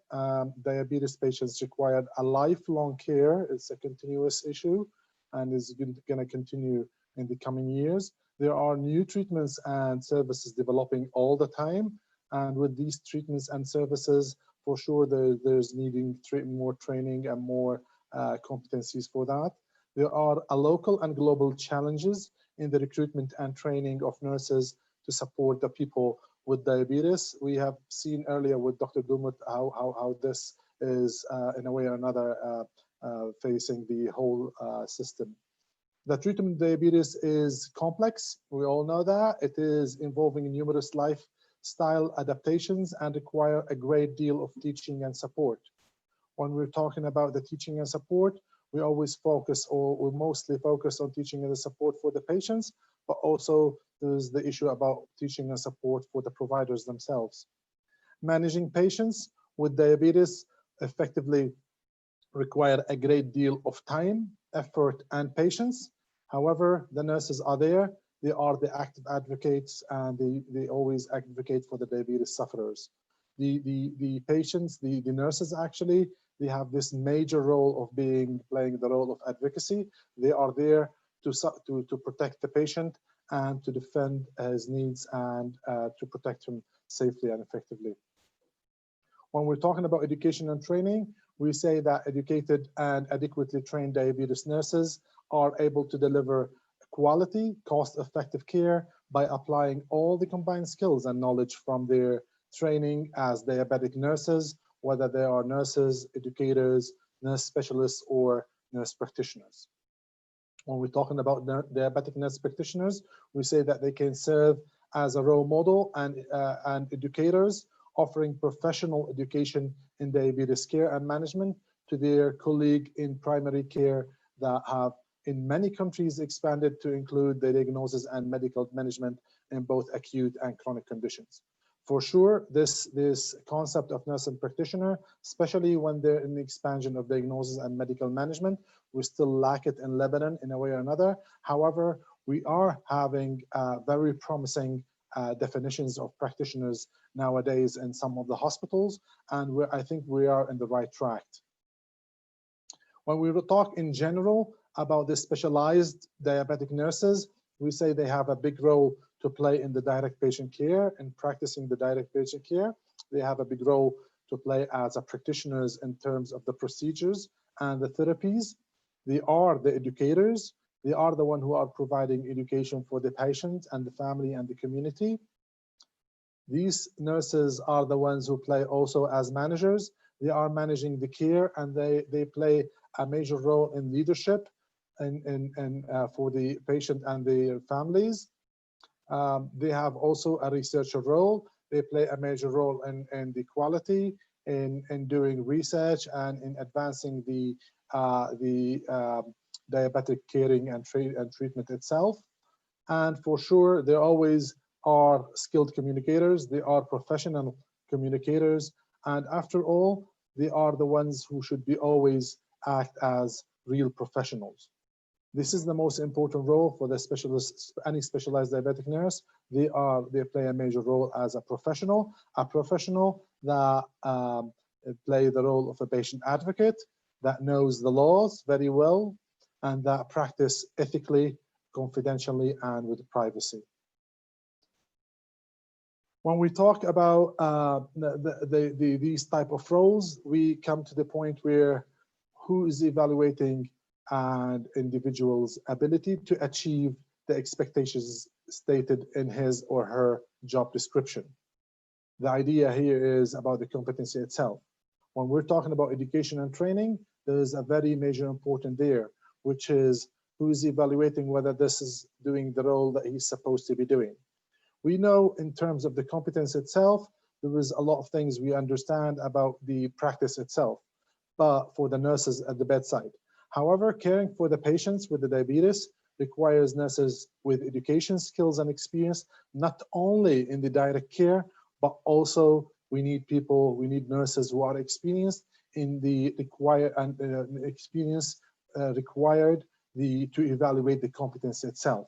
Diabetes patients require a lifelong care. It's a continuous issue and is going to continue in the coming years. There are new treatments and services developing all the time. And with these treatments and services, for sure, there's needing more training and more competencies for that. There are local and global challenges in the recruitment and training of nurses to support the people with diabetes. We have seen earlier with Dr. Dumut how this is in a way or another facing the whole system. The treatment of diabetes is complex. We all know that. It is involving numerous lifestyle adaptations and require a great deal of teaching and support. When we're talking about the teaching and support, we always focus, or we mostly focus on teaching and support for the patients, but also there's the issue about teaching and support for the providers themselves. Managing patients with diabetes effectively require a great deal of time, effort, and patience. However, the nurses are there. They are the active advocates, and they always advocate for the diabetes sufferers. The patients, the nurses actually, they have this major role of playing the role of advocacy. They are there to protect the patient and to defend his needs and to protect him safely and effectively. When we're talking about education and training, we say that educated and adequately trained diabetes nurses are able to deliver quality, cost-effective care by applying all the combined skills and knowledge from their training as diabetic nurses, whether they are nurses, educators, nurse specialists, or nurse practitioners. When we're talking about diabetic nurse practitioners, we say that they can serve as a role model and educators, offering professional education in diabetes care and management to their colleague in primary care that have in many countries expanded to include the diagnosis and medical management in both acute and chronic conditions. For sure, this concept of nurse and practitioner, especially when they're in the expansion of diagnosis and medical management, we still lack it in Lebanon in a way or another. However, we are having very promising definitions of practitioners nowadays in some of the hospitals, and I think we are in the right track. When we talk in general about the specialized diabetic nurses, we say they have a big role to play in the direct patient care and practicing the direct patient care. They have a big role to play as a practitioners in terms of the procedures and the therapies. They are the educators. They are the one who are providing education for the patient and the family and the community. These nurses are the ones who play also as managers. They are managing the care, and they play a major role in leadership and for the patient and their families. They have also a researcher role. They play a major role in the quality, in doing research, and in advancing the diabetic caring and treatment itself. And for sure, they always are skilled communicators. They are professional communicators. And after all, they are the ones who should be always act as real professionals. This is the most important role for the specialist, any specialized diabetic nurse. They play a major role as a professional that play the role of a patient advocate, that knows the laws very well, and that practice ethically, confidentially, and with privacy. When we talk about these type of roles, we come to the point where who is evaluating an individual's ability to achieve the expectations stated in his or her job description. The idea here is about the competency itself. When we're talking about education and training, there's a very major important there, which is who is evaluating whether this is doing the role that he's supposed to be doing. We know in terms of the competence itself, there is a lot of things we understand about the practice itself, but for the nurses at the bedside. However, caring for the patients with the diabetes requires nurses with education skills and experience, not only in the direct care, but also we need nurses who are experienced in the required to evaluate the competence itself.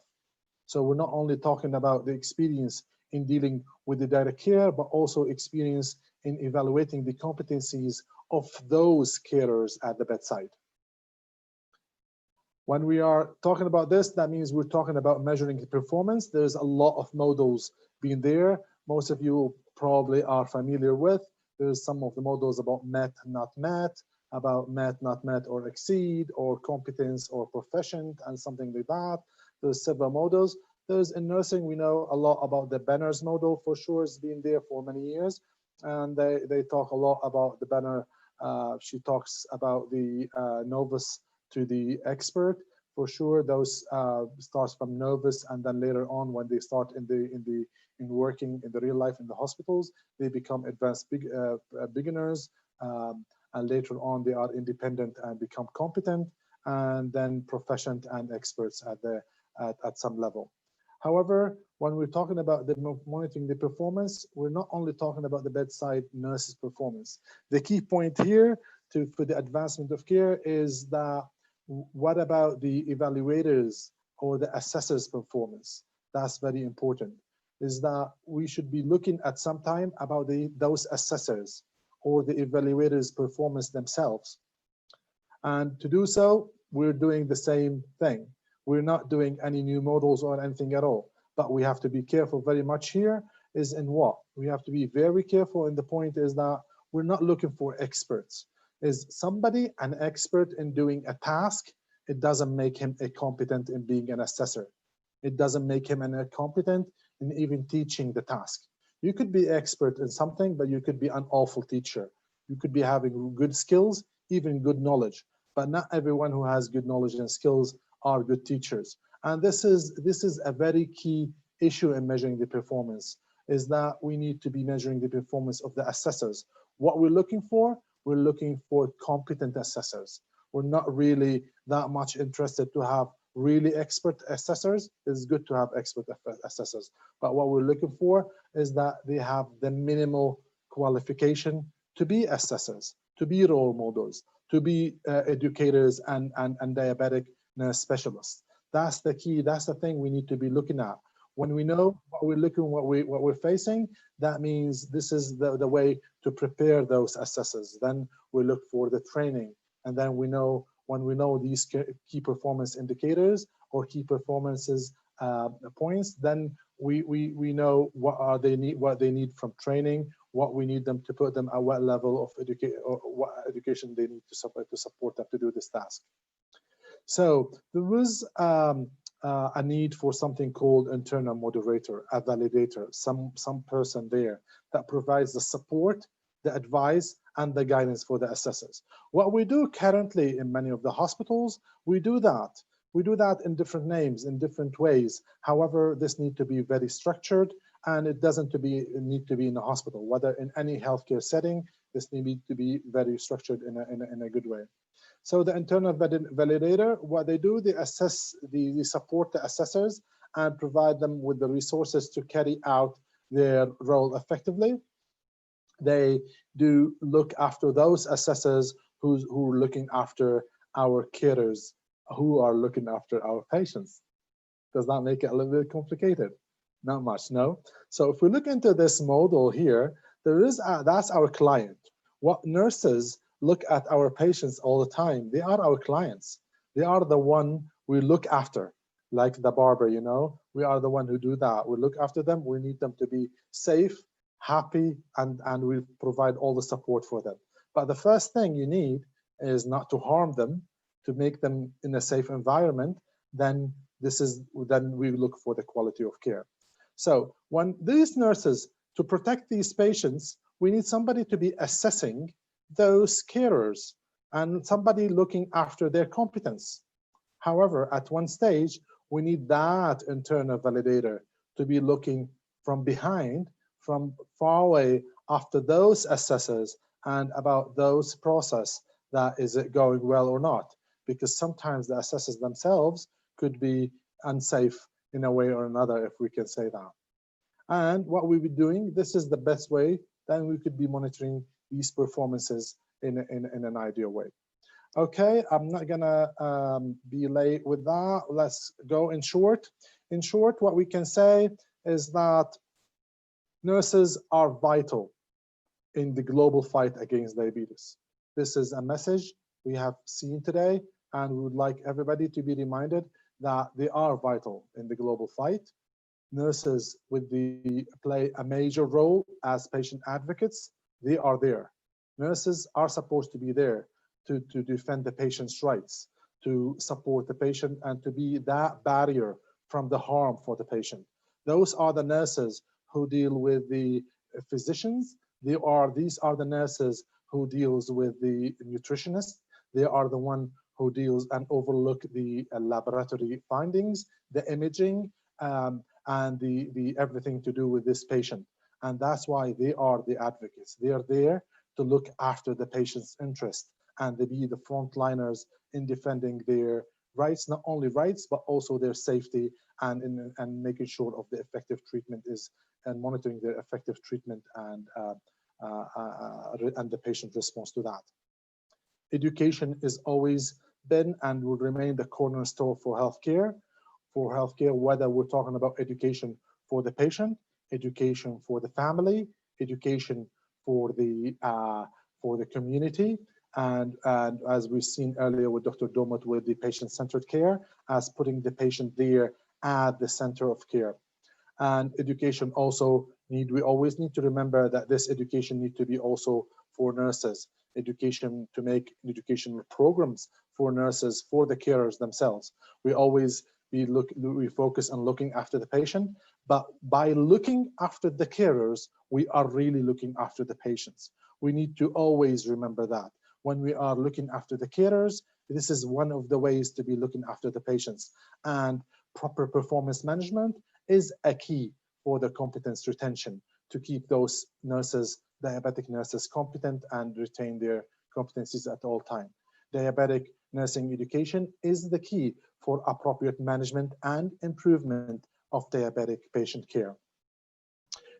So we're not only talking about the experience in dealing with the direct care, but also experience in evaluating the competencies of those carers at the bedside. When we are talking about this, that means we're talking about measuring the performance. There's a lot of models being there. Most of you probably are familiar with. There's some of the models about met, not met, about met, not met, or exceed, or competence, or proficient, and something like that. There's several models. There's in nursing, we know a lot about the Benner's model for sure. It's been there for many years. And they talk a lot about the Benner. She talks about the novice to the expert. For sure, those starts from novice, and then later on, when they start in working in the real life in the hospitals, they become advanced beginners, and later on they are independent and become competent, and then proficient and experts at some level. However, when we're talking about monitoring the performance, we're not only talking about the bedside nurse's performance. The key point here for the advancement of care is that what about the evaluators or the assessors' performance? That's very important, is that we should be looking at some time about those assessors or the evaluators' performance themselves. And to do so, we're doing the same thing. We're not doing any new models or anything at all, but we have to be careful very much here is in what? We have to be very careful, and the point is that we're not looking for experts. Is somebody an expert in doing a task? It doesn't make him a competent in being an assessor. It doesn't make him a competent in even teaching the task. You could be expert in something, but you could be an awful teacher. You could be having good skills, even good knowledge, but not everyone who has good knowledge and skills are good teachers. And this is a very key issue in measuring the performance, is that we need to be measuring the performance of the assessors. What we're looking for competent assessors. We're not really that much interested to have really expert assessors. It's good to have expert assessors, but what we're looking for is that they have the minimal qualification to be assessors, to be role models, to be educators and diabetic nurse specialists. That's the key. That's the thing we need to be looking at. When we know what we're looking, what we're facing, that means this is the way to prepare those assessors. Then we look for the training, and then we know when we know these key performance indicators or key performances points, then we know what they need from training, what we need them to put them at what level of education or what education they need to support them to do this task. So there was a need for something called internal moderator, a validator, some person there that provides the support, the advice, and the guidance for the assessors. What we do currently in many of the hospitals, we do that. We do that in different names, in different ways. However, this needs to be very structured, and it doesn't need to be in a hospital. Whether in any healthcare setting, this needs to be very structured in a good way. So the internal validator, what they do, they assess, they support the assessors and provide them with the resources to carry out their role effectively. They do look after those assessors who are looking after our carers, who are looking after our patients. Does that make it a little bit complicated? Not much, no? So if we look into this model here, that's our client. What nurses look at our patients all the time. They are our clients. They are the one we look after, like the barber, you know, we are the one who do that. We look after them. We need them to be safe, happy, and we provide all the support for them. But the first thing you need is not to harm them, to make them in a safe environment. Then then we look for the quality of care. So when these nurses, to protect these patients, we need somebody to be assessing those carers and somebody looking after their competence. However, at one stage, we need that internal validator to be looking from behind, from far away, after those assessors and about those process, that is it going well or not? Because sometimes the assessors themselves could be unsafe in a way or another, if we can say that. And what we be doing, this is the best way, then we could be monitoring these performances in an ideal way. Okay, I'm not gonna be late with that. Let's go in short. In short, what we can say is that nurses are vital in the global fight against diabetes. This is a message we have seen today, and we would like everybody to be reminded that they are vital in the global fight. Nurses play a major role as patient advocates. They are there. Nurses are supposed to be there to defend the patient's rights, to support the patient, and to be that barrier from the harm for the patient. Those are the nurses who deal with the physicians. These are the nurses who deals with the nutritionists. They are the one who deals and overlook the laboratory findings, the imaging, and the everything to do with this patient. And that's why they are the advocates. They are there to look after the patient's interest and to be the frontliners in defending their rights, not only rights, but also their safety and making sure of the effective treatment and monitoring their effective treatment and the patient response to that. Education has always been and will remain the cornerstone for healthcare. Whether we're talking about education for the patient, education for the family, education for the community, and as we've seen earlier with Dr. Domut with the patient-centered care, as putting the patient there at the center of care. And education also we always need to remember that this education needs to be also for nurses. Education to make educational programs for nurses, for the carers themselves. We always we focus on looking after the patient, but by looking after the carers, we are really looking after the patients. We need to always remember that. When we are looking after the carers, this is one of the ways to be looking after the patients. And proper performance management is a key for the competence retention to keep those nurses, diabetic nurses, competent and retain their competencies at all times. Diabetic nursing education is the key for appropriate management and improvement of diabetic patient care.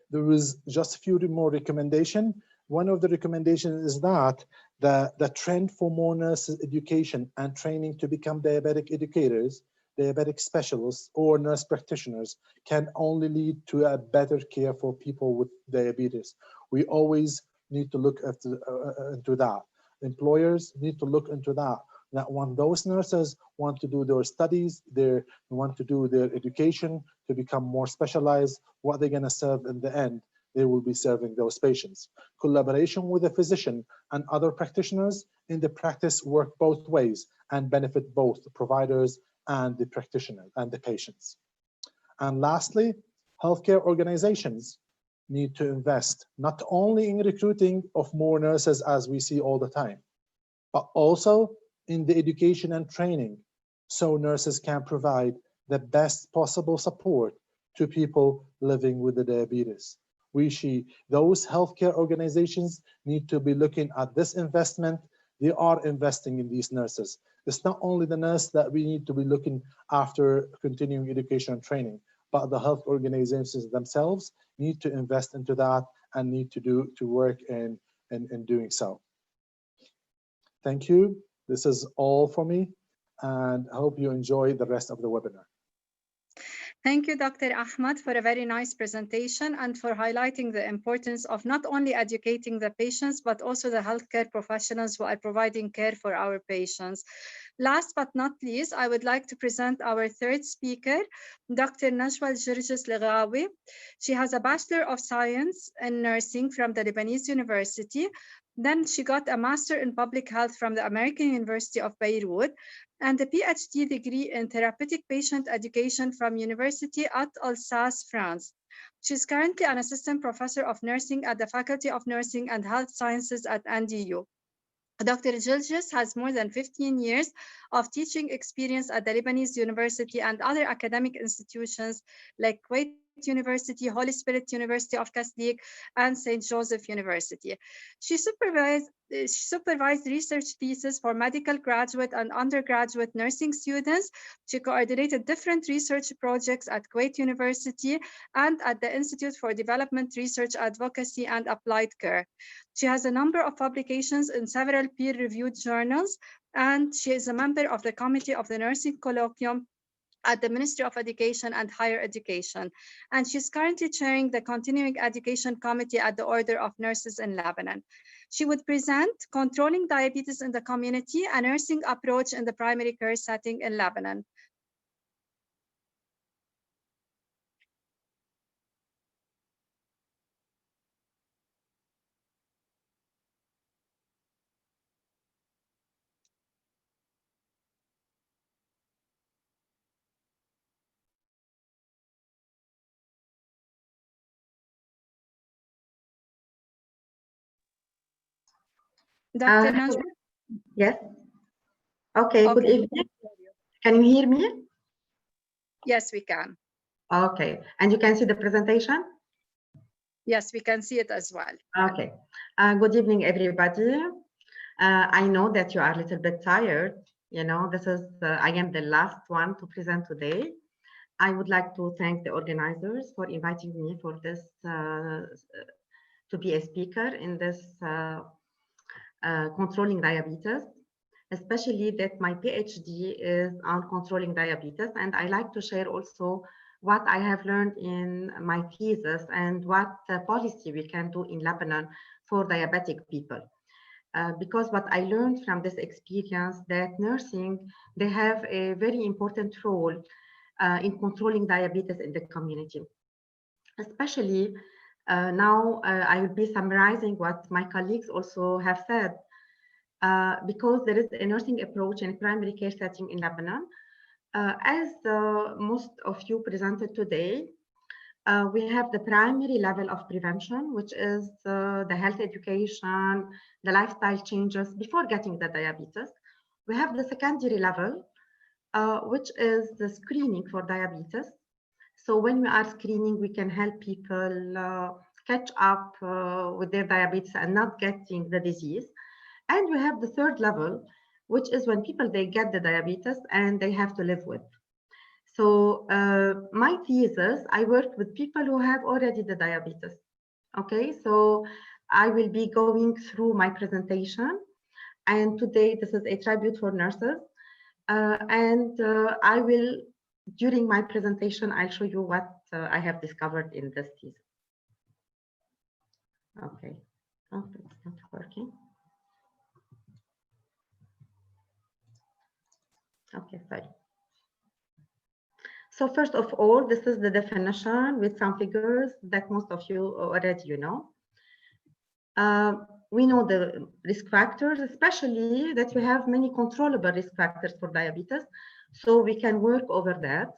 There was just a few more recommendations. One of the recommendations is that the trend for more nurses education and training to become diabetic educators, diabetic specialists, or nurse practitioners can only lead to a better care for people with diabetes. We always need to look into that. Employers need to look into that when those nurses want to do their studies, they want to do their education to become more specialized, what they're going to serve in the end, they will be serving those patients. Collaboration with the physician and other practitioners in the practice work both ways and benefit both the providers and the practitioner and the patients. And lastly, healthcare organizations need to invest not only in recruiting of more nurses as we see all the time, but also in the education and training so nurses can provide the best possible support to people living with the diabetes. Those healthcare organizations need to be looking at this investment. They are investing in these nurses. It's not only the nurse that we need to be looking after continuing education and training, but the health organizations themselves need to invest into that and need to work in doing so. Thank you. This is all for me, and I hope you enjoy the rest of the webinar. Thank you, Dr. Ahmad, for a very nice presentation and for highlighting the importance of not only educating the patients, but also the healthcare professionals who are providing care for our patients. Last but not least, I would like to present our third speaker, Dr. Najwa Gerges Leghawi. She has a Bachelor of Science in Nursing from the Lebanese University, Then she got a master in public health from the American University of Beirut and a PhD degree in therapeutic patient education from University at Alsace, France. She's currently an assistant professor of nursing at the Faculty of Nursing and Health Sciences at NDU. Dr. Gilgis has more than 15 years of teaching experience at the Lebanese University and other academic institutions like Kuwait University, Holy Spirit University of Kasdik, and St. Joseph University. She supervised research theses for medical graduate and undergraduate nursing students. She coordinated different research projects at Kuwait University and at the Institute for Development Research Advocacy and Applied Care. She has a number of publications in several peer-reviewed journals, and she is a member of the Committee of the Nursing Colloquium at the Ministry of Education and Higher Education. And she's currently chairing the Continuing Education Committee at the Order of Nurses in Lebanon. She would present Controlling Diabetes in the Community, a nursing approach in the primary care setting in Lebanon. Dr. Najwa? Yes. Okay, good evening. Can you hear me? Yes, we can. Okay, and you can see the presentation? Yes, we can see it as well. Okay. Good evening, everybody. I know that you are a little bit tired. You know, this is, I am the last one to present today. I would like to thank the organizers for inviting me for this, to be a speaker in this controlling diabetes, especially that my PhD is on controlling diabetes. And I like to share also what I have learned in my thesis and what policy we can do in Lebanon for diabetic people. Because what I learned from this experience that nursing, they have a very important role in controlling diabetes in the community. Especially now I will be summarizing what my colleagues also have said, because there is a nursing approach in primary care setting in Lebanon. As most of you presented today, we have the primary level of prevention, which is the health education, the lifestyle changes before getting the diabetes. We have the secondary level, which is the screening for diabetes. So when we are screening, we can help people catch up with their diabetes and not getting the disease. And we have the third level, which is when people, they get the diabetes and they have to live with. So my thesis, I worked with people who have already the diabetes. Okay, so I will be going through my presentation. And today, this is a tribute for nurses. I will, during my presentation, I'll show you what I have discovered in this thesis. Okay, oh, it's not working. Okay, sorry. So first of all, this is the definition with some figures that most of you already know. We know the risk factors, especially that we have many controllable risk factors for diabetes, so we can work over that.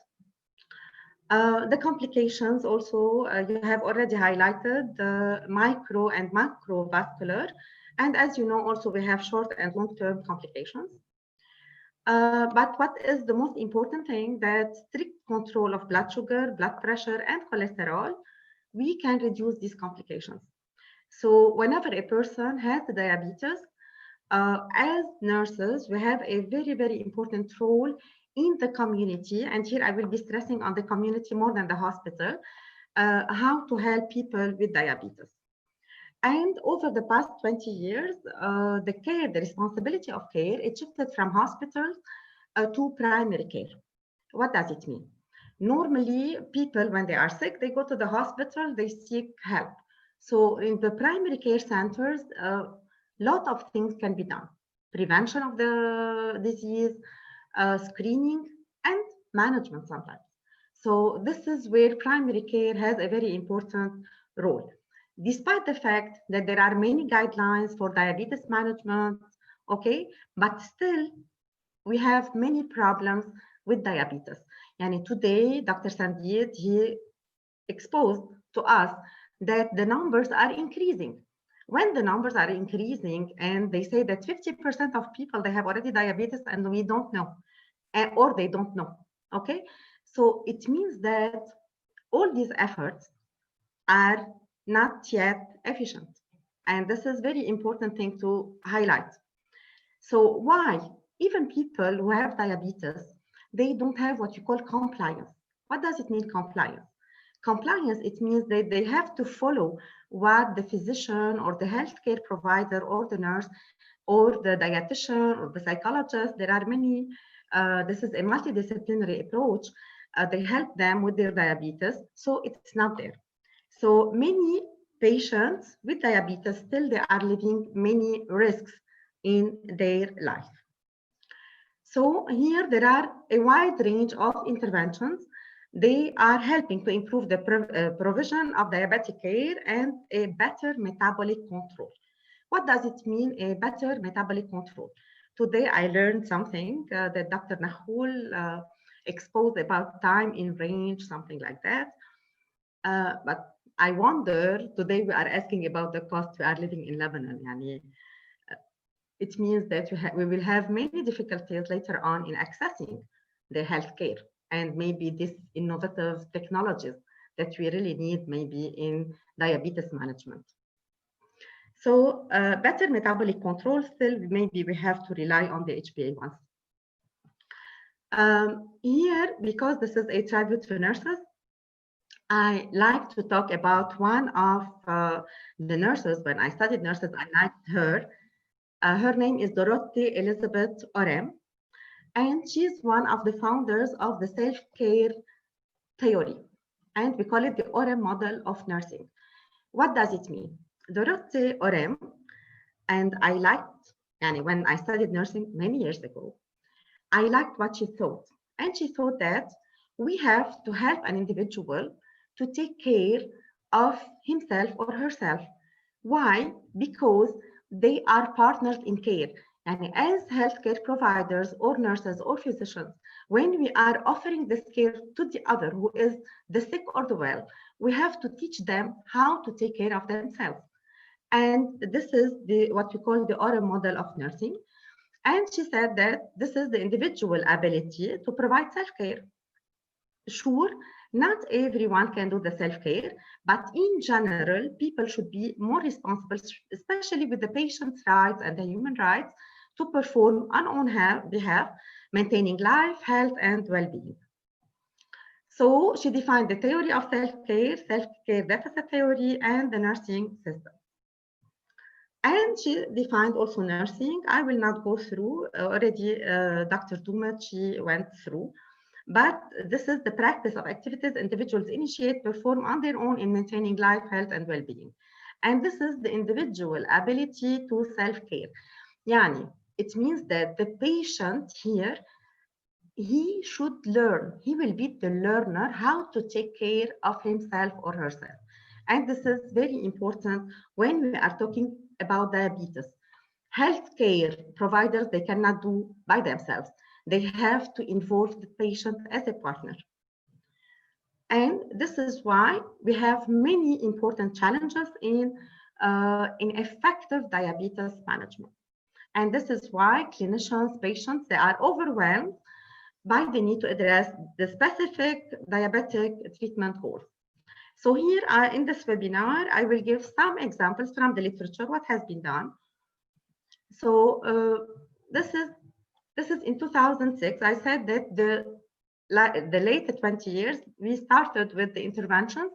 The complications also, you have already highlighted the micro and macrovascular, and as you know, also we have short and long-term complications. But what is the most important thing, that strict control of blood sugar, blood pressure, and cholesterol, we can reduce these complications. So whenever a person has diabetes, as nurses, we have a very, very important role in the community. And here I will be stressing on the community more than the hospital, how to help people with diabetes. And over the past 20 years, the responsibility of care, it shifted from hospitals to primary care. What does it mean? Normally, people, when they are sick, they go to the hospital, they seek help. So in the primary care centers, a lot of things can be done. Prevention of the disease, screening, and management sometimes. So this is where primary care has a very important role. despite the fact that there are many guidelines for diabetes management, okay, but still we have many problems with diabetes. And today, Dr. Sandeed, he exposed to us that the numbers are increasing. When the numbers are increasing and they say that 50% of people, they have already diabetes and we don't know, or they don't know, okay? So it means that all these efforts are not yet efficient. And this is very important thing to highlight. So why? Even people who have diabetes, they don't have what you call compliance. What does it mean, compliance? Compliance, it means that they have to follow what the physician or the healthcare provider or the nurse or the dietitian or the psychologist, there are many, this is a multidisciplinary approach. They help them with their diabetes, so it's not there. So many patients with diabetes, still they are living many risks in their life. So here there are a wide range of interventions. They are helping to improve the provision of diabetic care and a better metabolic control. What does it mean, a better metabolic control? Today I learned something that Dr. Nakhoul exposed about time in range, something like that. But I wonder, today we are asking about the cost. We are living in Lebanon. It means that we will have many difficulties later on in accessing the healthcare and maybe these innovative technologies that we really need maybe in diabetes management. So better metabolic control, still maybe we have to rely on the HbA1c. Here, because this is a tribute to nurses, I like to talk about one of the nurses. When I studied nurses, I liked her. Her name is Dorothy Elizabeth Orem, and she's one of the founders of the self-care theory, and we call it the Orem model of nursing. What does it mean? Dorothy Orem, and I liked, and when I studied nursing many years ago, I liked what she thought, and she thought that we have to help an individual to take care of himself or herself. Why? Because they are partners in care. And as healthcare providers or nurses or physicians, when we are offering this care to the other who is the sick or the well, we have to teach them how to take care of themselves. And this is what we call the Orem model of nursing. And she said that this is the individual ability to provide self-care. Sure, not everyone can do the self-care, but in general, people should be more responsible, especially with the patient's rights and the human rights, to perform on own behalf, maintaining life, health, and well-being. So she defined the theory of self-care, self-care deficit theory, and the nursing system. And she defined also nursing. I will not go through, already Dr. Toumet, she went through. But this is the practice of activities individuals initiate, perform on their own in maintaining life, health, and well-being. And this is the individual ability to self-care. Yani, it means that the patient here, he should learn, he will be the learner how to take care of himself or herself. And this is very important when we are talking about diabetes. Healthcare providers, they cannot do by themselves. They have to involve the patient as a partner. And this is why we have many important challenges in effective diabetes management. And this is why clinicians, patients, they are overwhelmed by the need to address the specific diabetic treatment goals. So here in this webinar, I will give some examples from the literature, what has been done. So this is in 2006. I said that the late 20 years, we started with the interventions.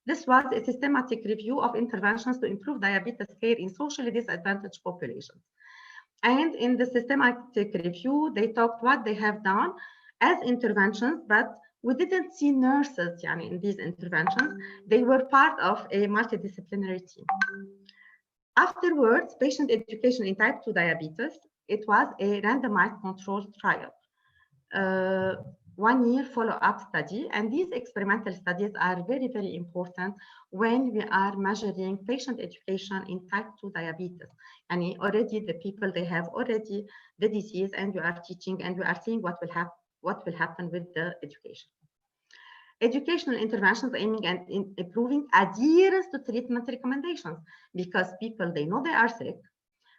This was a systematic review of interventions to improve diabetes care in socially disadvantaged populations. And in the systematic review, they talked what they have done as interventions, but we didn't see nurses in these interventions. They were part of a multidisciplinary team. Afterwards, patient education in type 2 diabetes, it was a randomized controlled trial. 1-year follow-up study. And these experimental studies are very, very important when we are measuring patient education in type 2 diabetes. And already the people, they have already the disease, and we are teaching, and we are seeing what will happen with the education. Educational interventions aiming at improving adherence to treatment recommendations, because people, they know they are sick,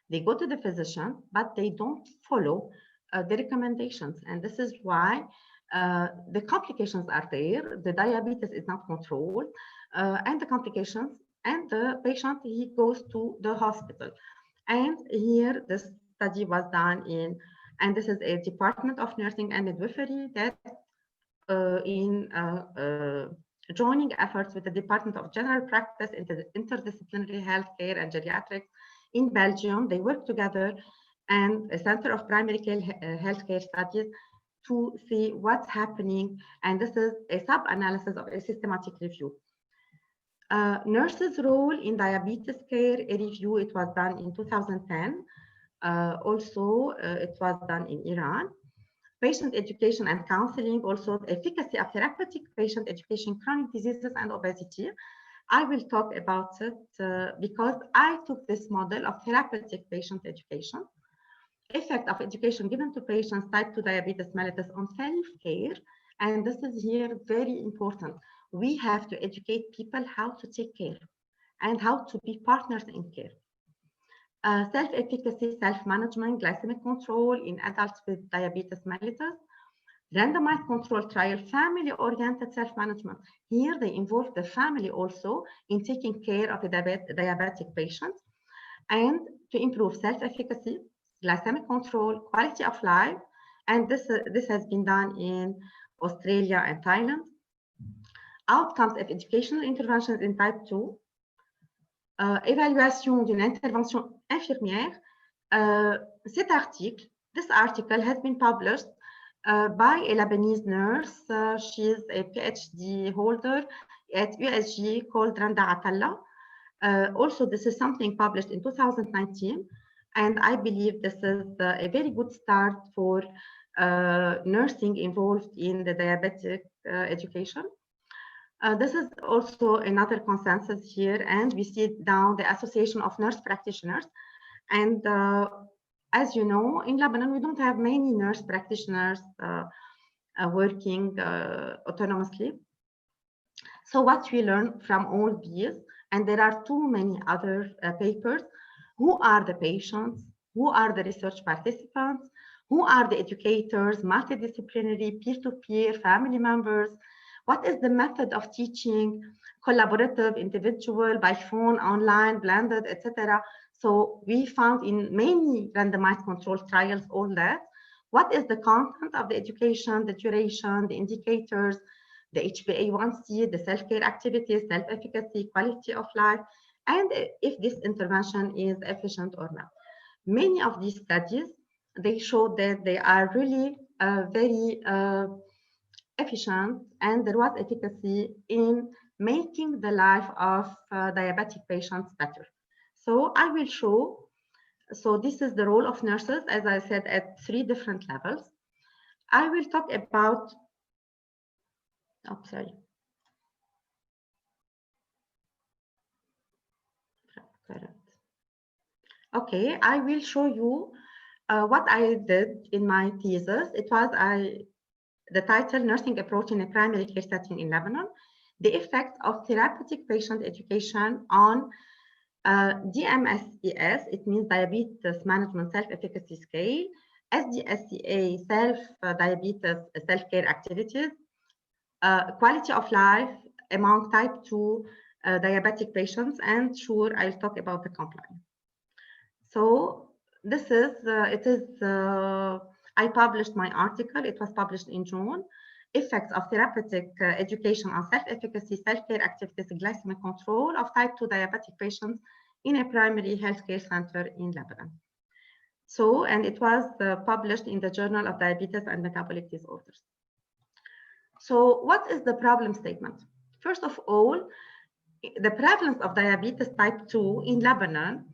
they go to the physician, but they don't follow the recommendations. And this is why the complications are there. The diabetes is not controlled, and the complications, and the patient, he goes to the hospital. And here this study was done in, and this is a Department of Nursing and Midwifery that in joining efforts with the Department of General Practice, Interdisciplinary Healthcare and Geriatrics in Belgium. They work together, and a Center of Primary Care Healthcare Studies, to see what's happening. And this is a sub-analysis of a systematic review. Nurses' role in diabetes care, a review, it was done in 2010. Also, it was done in Iran. Patient education and counseling, also efficacy of therapeutic patient education, chronic diseases and obesity. I will talk about it because I took this model of therapeutic patient education. Effect of education given to patients type 2 diabetes mellitus on self-care. And this is here very important. We have to educate people how to take care and how to be partners in care. Self-efficacy, self-management, glycemic control in adults with diabetes mellitus, randomized control trial, family-oriented self-management. Here they involve the family also in taking care of the diabetic patients, and to improve self-efficacy, glycemic control, quality of life. And this has been done in Australia and Thailand. Outcomes of educational interventions in type 2. Évaluation d'une intervention infirmière. This article has been published by a Lebanese nurse. She is a PhD holder at USG called Randa Atalla. Also, this is something published in 2019. And I believe this is a very good start for nursing involved in the diabetic education. This is also another consensus here, and we see down the Association of Nurse Practitioners. And as you know, in Lebanon, we don't have many nurse practitioners working autonomously. So what we learn from all these, and there are too many other papers, who are the patients, who are the research participants, who are the educators, multidisciplinary, peer-to-peer, family members, what is the method of teaching, collaborative, individual, by phone, online, blended, etc. So we found in many randomized control trials all that. What is the content of the education, the duration, the indicators, the HbA1c, the self-care activities, self-efficacy, quality of life, and if this intervention is efficient or not. Many of these studies, they show that they are really very efficient, and there was efficacy in making the life of diabetic patients better. So I will show, so this is the role of nurses, as I said, at 3 different levels. I will talk about, oh, sorry. Okay, I will show you what I did in my thesis. It was the title, Nursing Approach in a Primary Care Setting in Lebanon, the effect of therapeutic patient education on DMSES, it means Diabetes Management Self-Efficacy Scale, SDSCA, Self-Diabetes Self-Care Activities, quality of life among type 2 diabetic patients, and sure, I'll talk about the compliance. So this is, I published my article, it was published in June, effects of therapeutic education on self-efficacy, self-care activities, glycemic control of type 2 diabetic patients in a primary healthcare center in Lebanon. So, and it was published in the Journal of Diabetes and Metabolic Disorders. So what is the problem statement? First of all, the prevalence of diabetes type 2 in Lebanon,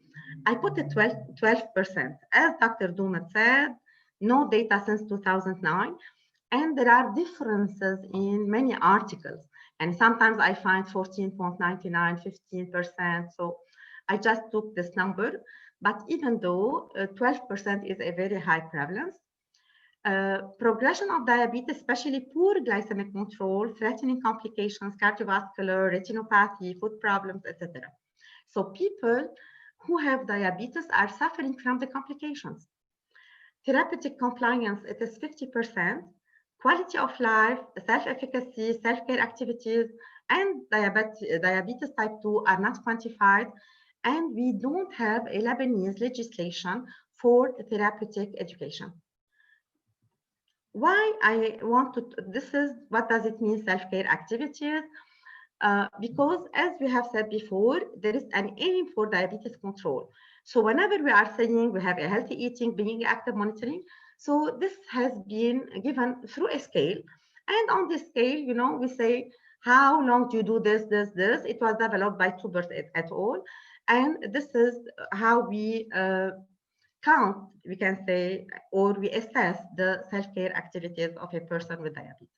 I put it 12%. As Dr. Doumet said, no data since 2009. And there are differences in many articles. And sometimes I find 14.99, 15%. So I just took this number. But even though 12% is a very high prevalence, progression of diabetes, especially poor glycemic control, threatening complications, cardiovascular, retinopathy, food problems, etc. So people who have diabetes are suffering from the complications. Therapeutic compliance, it is 50%. Quality of life, self-efficacy, self-care activities, and diabetes type 2 are not quantified. And we don't have a Lebanese legislation for therapeutic education. Why I want to, this is, what does it mean, self-care activities? Because as we have said before, there is an aim for diabetes control. So whenever we are saying we have a healthy eating, being active monitoring, so this has been given through a scale. And on this scale, you know, we say, how long do you do this? It was developed by Tubert et al. And this is how we count, we can say, or we assess the self-care activities of a person with diabetes.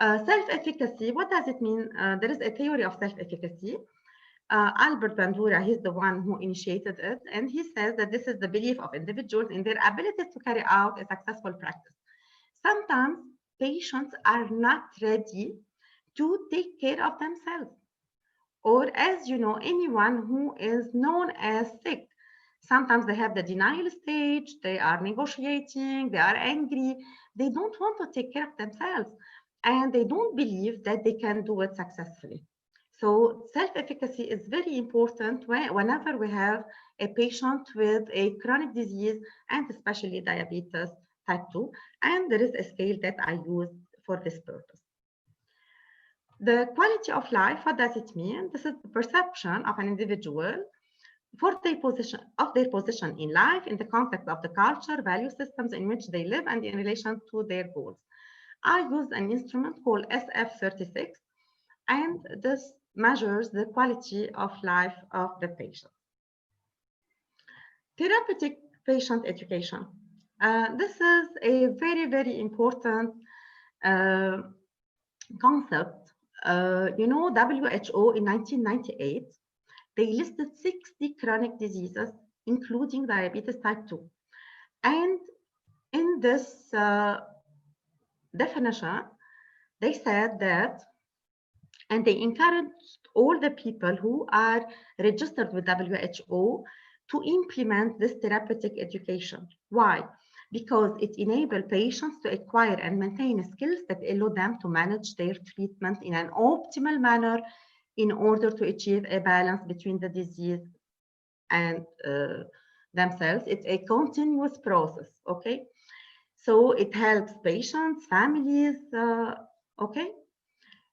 Self-efficacy, what does it mean? There is a theory of self-efficacy. Albert Bandura, he's the one who initiated it, and he says that this is the belief of individuals in their ability to carry out a successful practice. Sometimes patients are not ready to take care of themselves. Or as you know, anyone who is known as sick, sometimes they have the denial stage, they are negotiating, they are angry, they don't want to take care of themselves, and they don't believe that they can do it successfully. So self-efficacy is very important whenever we have a patient with a chronic disease, and especially diabetes type 2, and there is a scale that I use for this purpose. The quality of life, what does it mean? This is the perception of an individual for their position in life, in the context of the culture, value systems in which they live, and in relation to their goals. I use an instrument called SF36, and this measures the quality of life of the patient. Therapeutic patient education. This is a very, very important concept. You know, WHO in 1998, they listed 60 chronic diseases, including diabetes type 2. And in this definition, they said that, and they encouraged all the people who are registered with WHO to implement this therapeutic education. Why? Because it enables patients to acquire and maintain skills that allow them to manage their treatment in an optimal manner in order to achieve a balance between the disease and themselves. It's a continuous process, okay? So it helps patients, families, okay?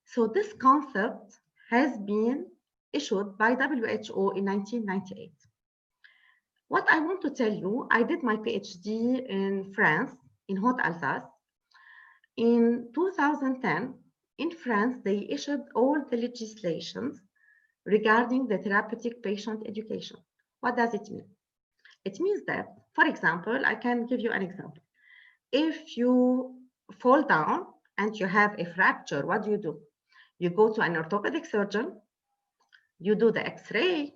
So this concept has been issued by WHO in 1998. What I want to tell you, I did my PhD in France, in Haute-Alsace. In 2010, in France, they issued all the legislations regarding the therapeutic patient education. What does it mean? It means that, for example, I can give you an example. If you fall down and you have a fracture, what do? You go to an orthopedic surgeon, you do the X-ray,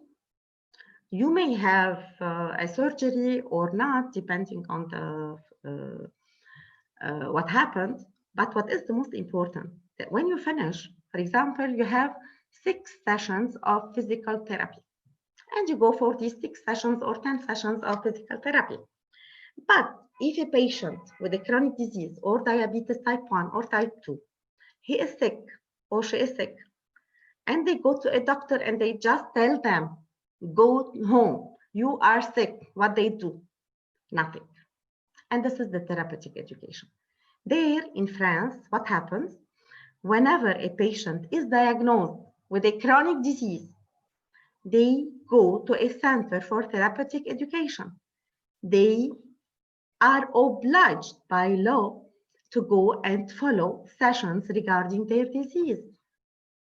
you may have a surgery or not, depending on the what happened. But what is the most important? That when you finish, for example, you have 6 sessions of physical therapy, and you go for these 6 sessions or 10 sessions of physical therapy. But if a patient with a chronic disease or diabetes type 1 or type 2, he is sick or she is sick, and they go to a doctor and they just tell them, go home, you are sick, what they do? Nothing. And this is the therapeutic education. There in France, what happens? Whenever a patient is diagnosed with a chronic disease, they go to a center for therapeutic education. They are obliged by law to go and follow sessions regarding their disease,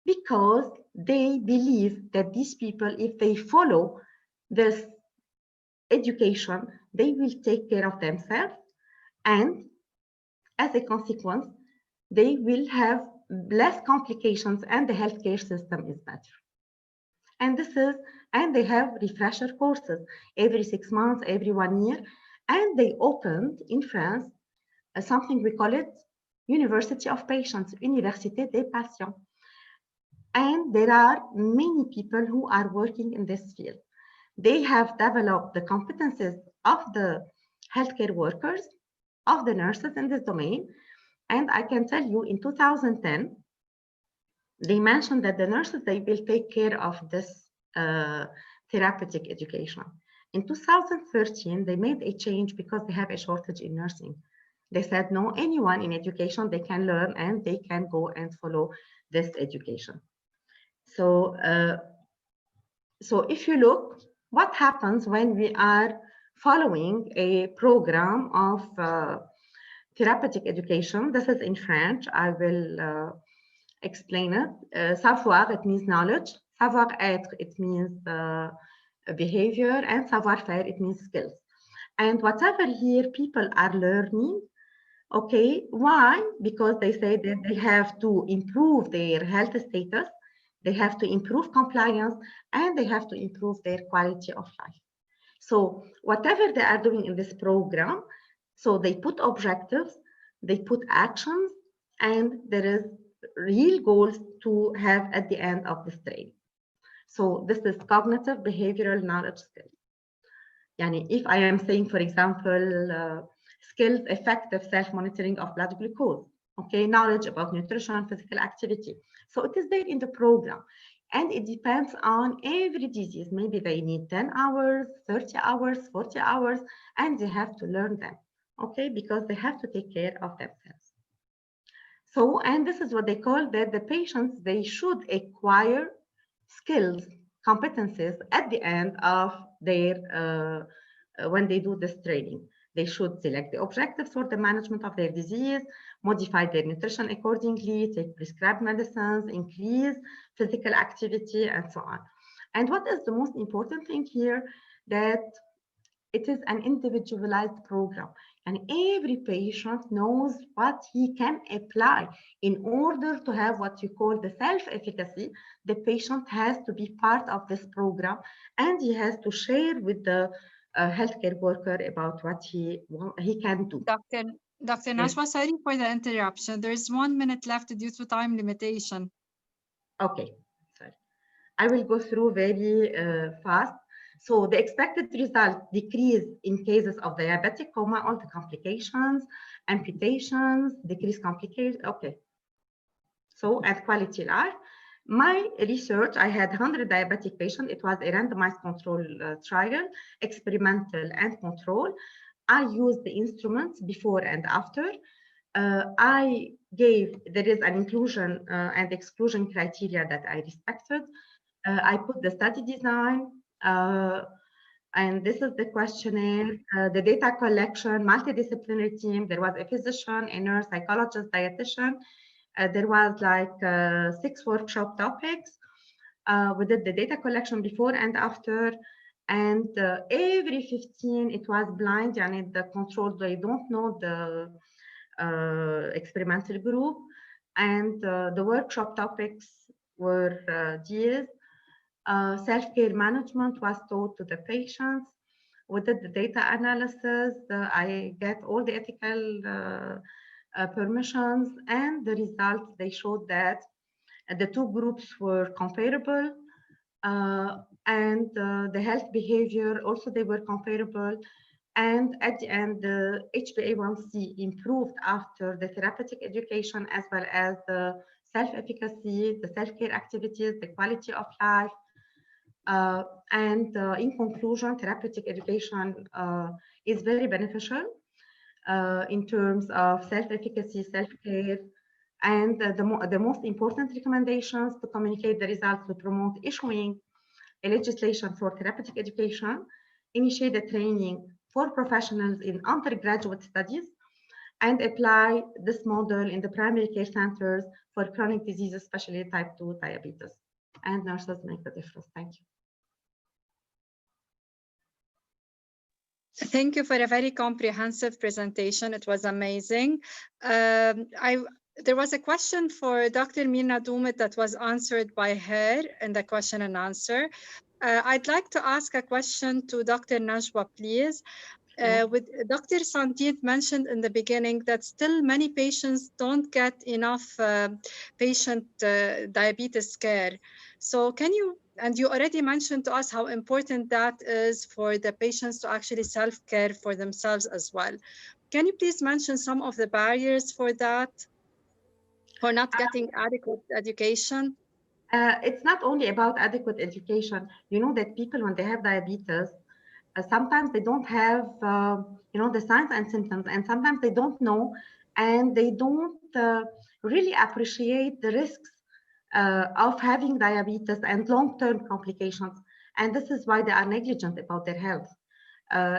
because they believe that these people, if they follow this education, they will take care of themselves and as a consequence, they will have less complications and the healthcare system is better. And they have refresher courses every 6 months, every 1 year. And they opened in France something we call it University of Patients, Université des Patients. And there are many people who are working in this field. They have developed the competencies of the healthcare workers, of the nurses in this domain. And I can tell you in 2010, they mentioned that the nurses, they will take care of this therapeutic education. In 2013, they made a change because they have a shortage in nursing. They said, no, anyone in education, they can learn and they can go and follow this education. So, so if you look, what happens when we are following a program of therapeutic education? This is in French. I will explain it. Savoir, it means knowledge. Savoir-être, it means behavior. And savoir-faire, it means skills. And whatever here people are learning, okay, why? Because they say that they have to improve their health status, they have to improve compliance, and they have to improve their quality of life. So whatever they are doing in this program, so they put objectives, they put actions, and there is real goals to have at the end of this training. So this is cognitive behavioral knowledge skills. Yani if I am saying, for example, skills, effective self-monitoring of blood glucose, okay, knowledge about nutrition, physical activity. So it is there in the program. And it depends on every disease. Maybe they need 10 hours, 30 hours, 40 hours, and they have to learn them, okay, because they have to take care of themselves. So, and this is what they call that the patients, they should acquire skills, competencies at the end of their, when they do this training. They should select the objectives for the management of their disease, modify their nutrition accordingly, take prescribed medicines, increase physical activity, and so on. And what is the most important thing here, that it is an individualized program. And every patient knows what he can apply. In order to have what you call the self-efficacy, the patient has to be part of this program, and he has to share with the healthcare worker about what he can do. Dr. Najwa, sorry for the interruption. There is 1 minute left due to time limitation. Okay, sorry. I will go through very fast. So the expected result decrease in cases of diabetic coma, all the complications, amputations, decreased complications. Okay. So at quality life, my research, I had 100 diabetic patients. It was a randomized control trial, experimental and control. I used the instruments before and after. I gave, there is an inclusion and exclusion criteria that I respected. I put the study design, and this is the questionnaire, the data collection, multidisciplinary team. There was a physician, a nurse, psychologist, dietitian. There was like 6 workshop topics. We did the data collection before and after. And every 15, it was blind, and the control, they don't know the experimental group. And the workshop topics were these. Self-care management was taught to the patients. We did the data analysis. I get all the ethical permissions, and the results, they showed that the 2 groups were comparable, and the health behavior also, they were comparable. And at the end, the HbA1c improved after the therapeutic education, as well as the self-efficacy, the self-care activities, the quality of life. In conclusion, therapeutic education is very beneficial in terms of self-efficacy, self-care, and the most important recommendations to communicate the results, to promote issuing a legislation for therapeutic education, initiate the training for professionals in undergraduate studies, and apply this model in the primary care centers for chronic diseases, especially type 2 diabetes. And nurses make the difference. Thank you. Thank you for a very comprehensive presentation. It was amazing. There was a question for Dr. Mirna Doumet that was answered by her in the question and answer. I'd like to ask a question to Dr. Najwa, please. With Dr. Sandid mentioned in the beginning that still many patients don't get enough patient diabetes care. So can you, and you already mentioned to us how important that is for the patients to actually self-care for themselves as well. Can you please mention some of the barriers for that, for not getting adequate education? It's not only about adequate education. You know that people, when they have diabetes, sometimes they don't have, you know, the signs and symptoms, and sometimes they don't know, and they don't really appreciate the risks of having diabetes and long-term complications. And this is why they are negligent about their health.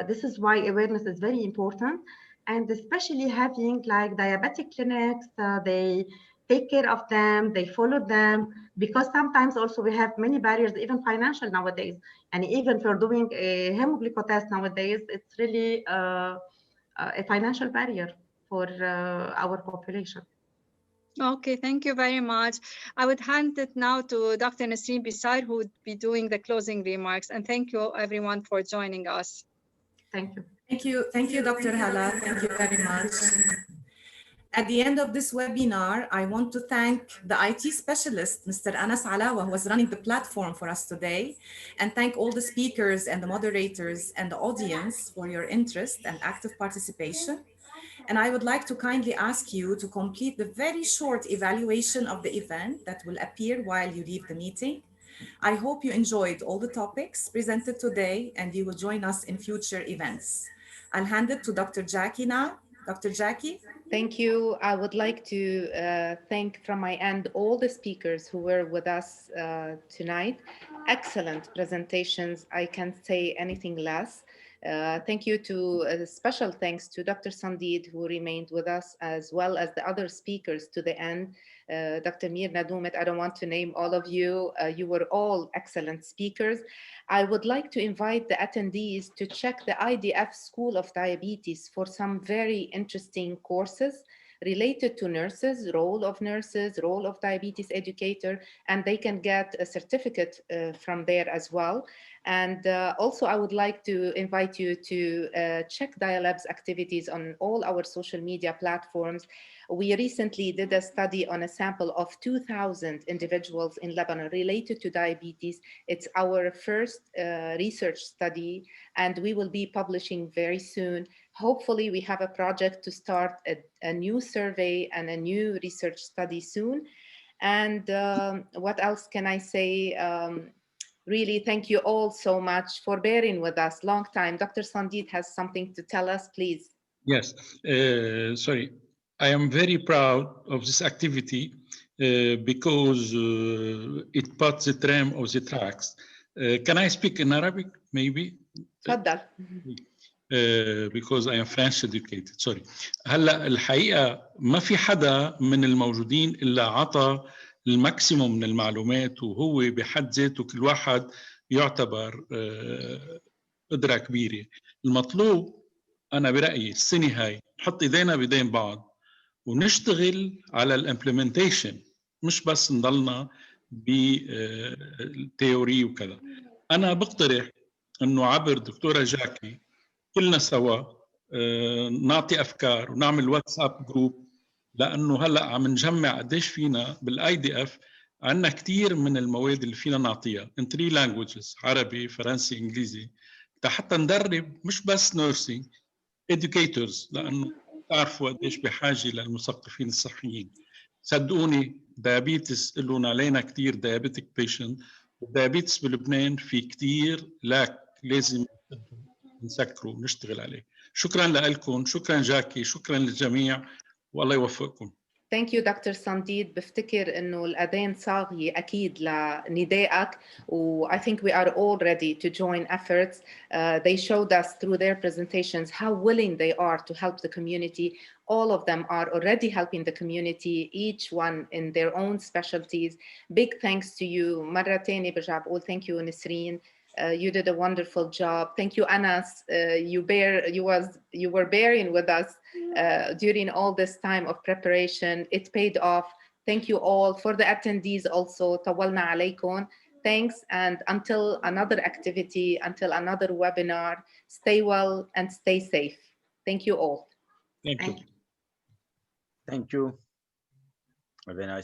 This is why awareness is very important, and especially having like diabetic clinics, they take care of them, they follow them, because sometimes also we have many barriers, even financial nowadays. And even for doing a hemoglyco test nowadays, it's really a financial barrier for our population. Okay, thank you very much. I would hand it now to Dr. Nasreen Bisar, who would be doing the closing remarks. And thank you everyone for joining us. Thank you. Thank you, Dr. Hala. Thank you very much. At the end of this webinar, I want to thank the IT specialist, Mr. Anas Alawa, who was running the platform for us today, and thank all the speakers and the moderators and the audience for your interest and active participation. And I would like to kindly ask you to complete the very short evaluation of the event that will appear while you leave the meeting. I hope you enjoyed all the topics presented today and you will join us in future events. I'll hand it to Dr. Jackie now. Dr. Jackie. Thank you. I would like to thank from my end all the speakers who were with us tonight. Excellent presentations. I can't say anything less. Thank you to special thanks to Dr. Sandid, who remained with us, as well as the other speakers to the end. Dr. Mirna Doumet, I don't want to name all of you. You were all excellent speakers. I would like to invite the attendees to check the IDF School of Diabetes for some very interesting courses related to nurses, role of nurses, role of diabetes educator, and they can get a certificate from there as well. And also I would like to invite you to check Dialab's activities on all our social media platforms. We recently did a study on a sample of 2,000 individuals in Lebanon related to diabetes. It's our first research study, and we will be publishing very soon. Hopefully we have a project to start a new survey and a new research study soon. And what else can I say? Really, thank you all so much for bearing with us. Long time. Dr. Sandid has something to tell us, please. Yes, sorry. I am very proud of this activity because it puts the tram of the tracks. Can I speak in Arabic, maybe? تفضل. Because I am French educated, sorry. هلا الحقيقة ما في حدا من الموجودين إلا عطى الماكسيموم من المعلومات، وهو بحد ذاته كل واحد يعتبر قدرة كبيرة. المطلوب أنا برأيي السنة هاي نحط إيدينا بإيدين بعض ونشتغل على الامبلمنتيشن، مش بس نضلنا بالتيوري وكذا. أنا بقترح إنه عبر دكتورة جاكي كلنا سوا نعطي أفكار ونعمل واتساب جروب، لأنه هلأ عم نجمع قديش فينا بالاي دي اف. عندنا كتير من المواد اللي فينا نعطيها in 3 languages، عربي، فرنسي، إنجليزي، حتى ندرب مش بس nursing educators، لأنه تعرفوا قديش بحاجة للمثقفين الصحيين. صدقوني ديابيتس لهم علينا كتير diabetic patient، والديابيتس بلبنان في كتير لازم نسكره ونشتغل عليه. شكرا لكم، شكرا جاكي، شكرا للجميع، والله يوفقكم. Thank you, Dr. Sandid. بفتكر إنه الأذان صاغي أكيد لندائك. I think we are all ready to join efforts. They showed us through their presentations how willing they are to help the community. All of them are already helping the community, each one in their own specialties. Big thanks to you. مرة تانية برجع بقول thank you, Nasreen. You did a wonderful job. Thank you, Anas. You were bearing with us during all this time of preparation. It paid off. Thank you all. For the attendees also, طولنا عليكم. Thanks, and until another activity, until another webinar, stay well and stay safe. Thank you all. Thank you. Thank you. Have a nice